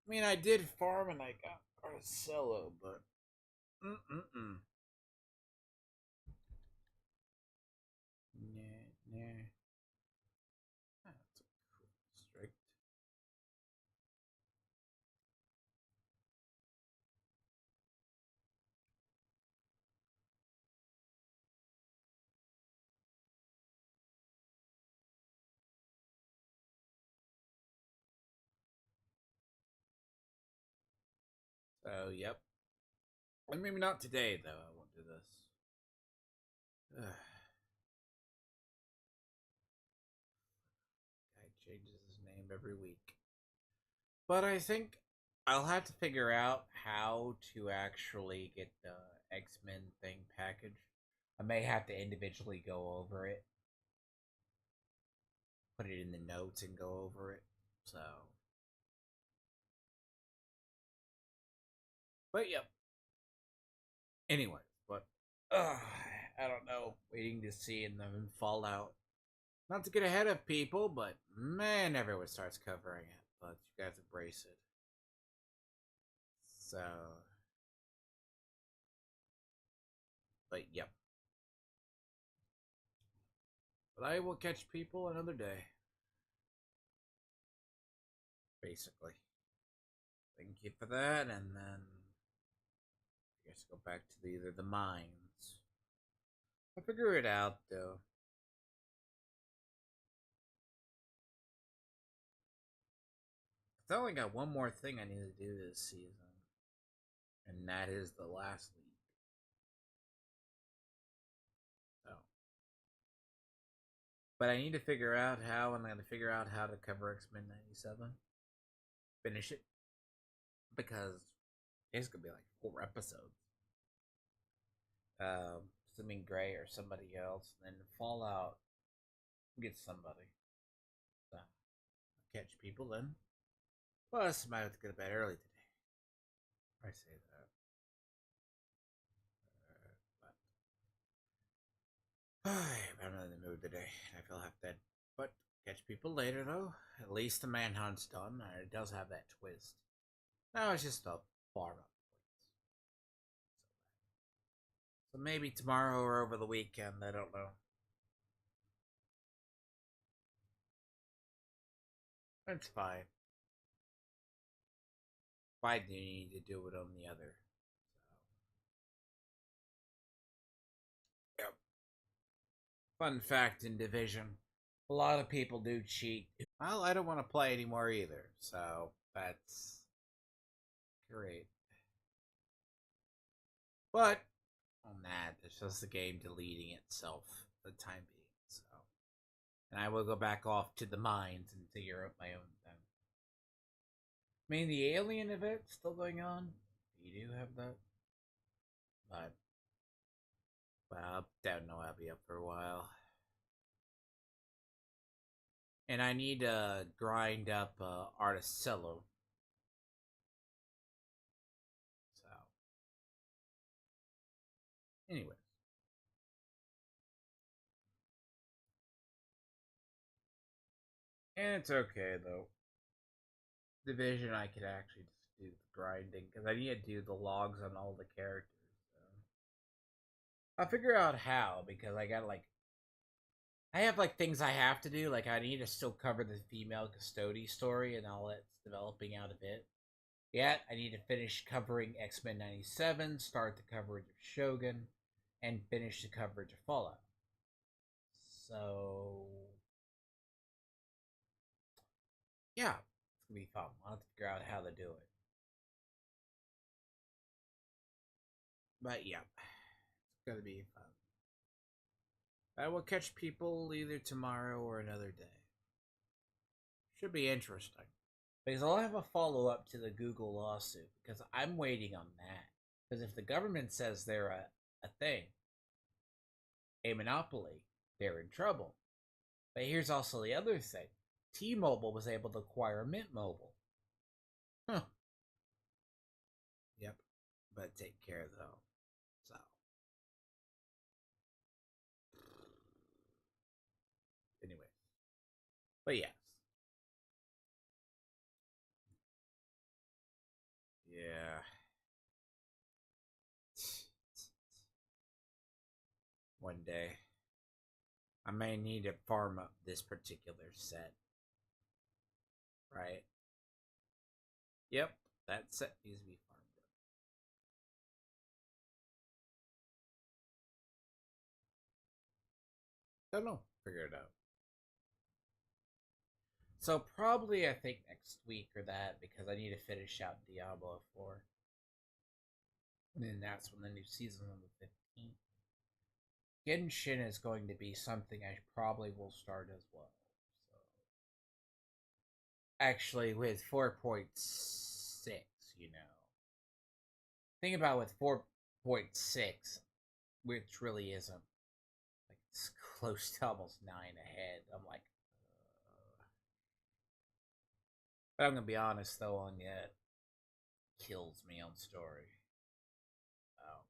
I mean, I did farm and I got Arcello, but mm. Nah, nah. That's a cool strict. So yep. And maybe not today though. I won't do this. Ugh. Guy changes his name every week. But I think I'll have to figure out how to actually get the X-Men thing package. I may have to individually go over it, put it in the notes and go over it. So, but yep. Anyways, but I don't know. Waiting to see in the Fallout. Not to get ahead of people, but man, everyone starts covering it. But you guys embrace it. So, but yep. But I will catch people another day. Basically. Thank you for that, and then I guess go back to either the mines. I'll figure it out though. I only got one more thing I need to do this season, and that is the last league. So, but I need to figure out how, and I'm going to figure out how to cover X Men '97. Finish it because it's gonna be like 4 episodes. Assuming Gray or somebody else, and then Fallout gets somebody. So catch people then. Plus, I might have to go to bed early today. I say that. But I'm not in the mood today. I feel half dead. But Catch people later, though. At least the manhunt's done, and it does have that twist. Now it's just a far up. So maybe tomorrow or over the weekend. I don't know. That's fine. Why do you need to do it on the other? So, yep. Fun fact in Division: a lot of people do cheat. Well, I don't want to play anymore either, so that's great. But on that, it's just the game deleting itself for the time being. So, and I will go back off to the mines and figure out my own thing. I mean, the alien event's still going on. You do have that, but well, I don't know. I'll be up for a while, and I need to grind up Articello. So, anyways, and it's okay though. Division, I could actually just do the grinding because I need to do the logs on all the characters. So. I'll figure out how because I got like I have like things I have to do. Like I need to still cover the female custody story and all that's developing out a bit. Yet I need to finish covering X-Men '97, start the coverage of Shogun, and finish the coverage of Fallout. So yeah, it's gonna be fun. I'll have to figure out how to do it. But yeah, it's gonna be fun. I will catch people either tomorrow or another day. Should be interesting. Because I'll have a follow up to the Google lawsuit because I'm waiting on that. Because if the government says they're a thing, a monopoly, they're in trouble. But here's also the other thing T Mobile was able to acquire Mint Mobile. Huh. Yep. But take care though. So. Anyway. But yes. Yeah. One day. I may need to farm up this particular set. Right? Yep. That set needs to be farmed up. Don't know. Figure it out. So probably I think next week or that because I need to finish out Diablo 4. And then that's when the new season on the 15th. Genshin is going to be something I probably will start as well. So actually with 4.6, you know. Think about with 4.6, which really isn't like it's close to almost 9 ahead. I'm like but I'm gonna be honest though on yet kills me on story. Oh.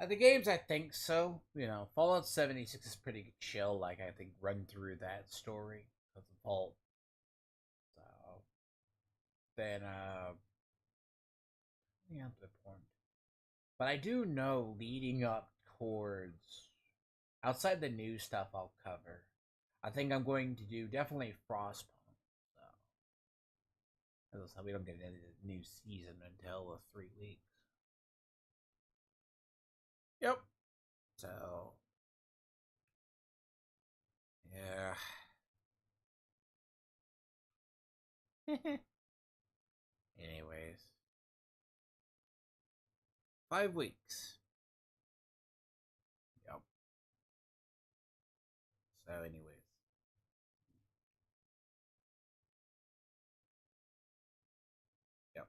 The games, I think so. You know, Fallout 76 is pretty chill. Like, I think run through that story of the vault. So, then, yeah, the point. But I do know leading up towards outside the new stuff I'll cover. I think I'm going to do definitely Frostpunk. So, we don't get into the new season until 3 weeks. Yep. So, yeah. Anyways, 5 weeks. Yep. So, anyways, yep.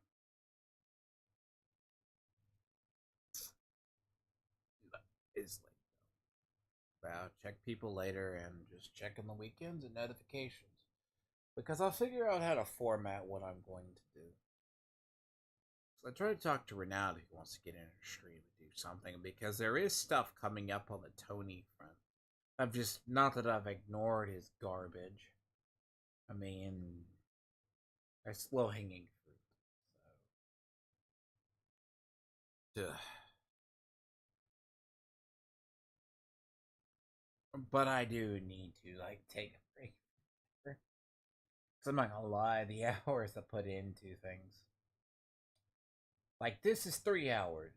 Is late. Well, check people later and just check on the weekends and notifications. Because I'll figure out how to format what I'm going to do. So I try to talk to Ronaldo who wants to get in a stream and do something because there is stuff coming up on the Tony front. I've just not that I've ignored his garbage. I mean, that's low hanging fruit. So, but I do need to like take a break. Cause I'm not gonna lie, the hours I put into things, like this is 3 hours.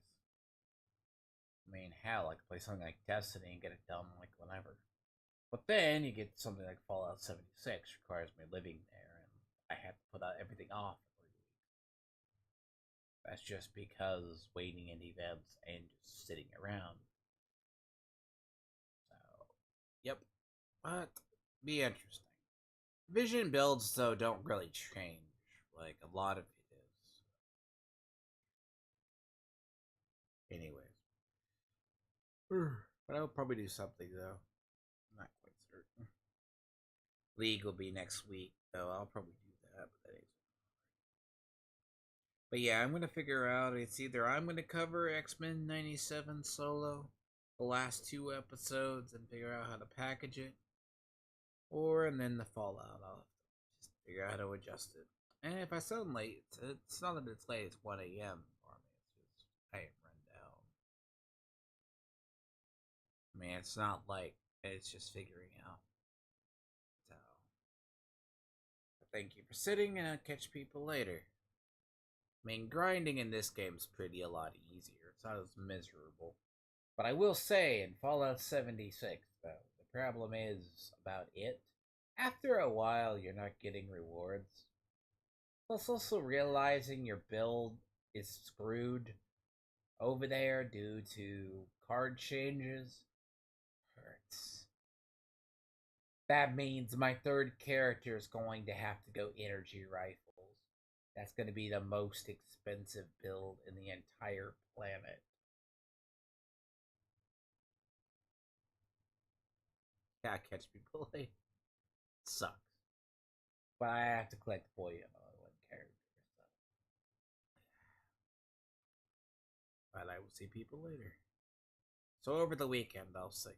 I mean, hell, I could play something like Destiny and get it done like whenever. But then you get something like Fallout 76 requires me living there, and I have to put out everything off for 3 weeks. That's just because waiting in events and just sitting around. So, yep. But be interesting. Vision builds though don't really change. Like a lot of it is. Anyways. But I will probably do something though. I'm not quite certain. League will be next week, though I'll probably do that, but that is. But yeah, I'm gonna figure out it's either I'm gonna cover X-Men 97 solo, the last 2 episodes, and figure out how to package it, or and then the Fallout. I'll just figure out how to adjust it. And if I sound late, it's not that it's late. It's 1 a.m. for me. It's just I am run down. I mean, it's not like it's just figuring out. So, thank you for sitting, and I'll catch people later. I mean, grinding in this game is pretty a lot easier. It's not as miserable. But I will say, in Fallout 76, though, the problem is about it. After a while, you're not getting rewards. Plus, also realizing your build is screwed over there due to card changes hurts. That means my third character is going to have to go energy rifles. That's going to be the most expensive build in the entire planet. Yeah, catch people late. Sucks. But I have to collect bullion on one character. So. But I will see people later. So over the weekend, I'll see.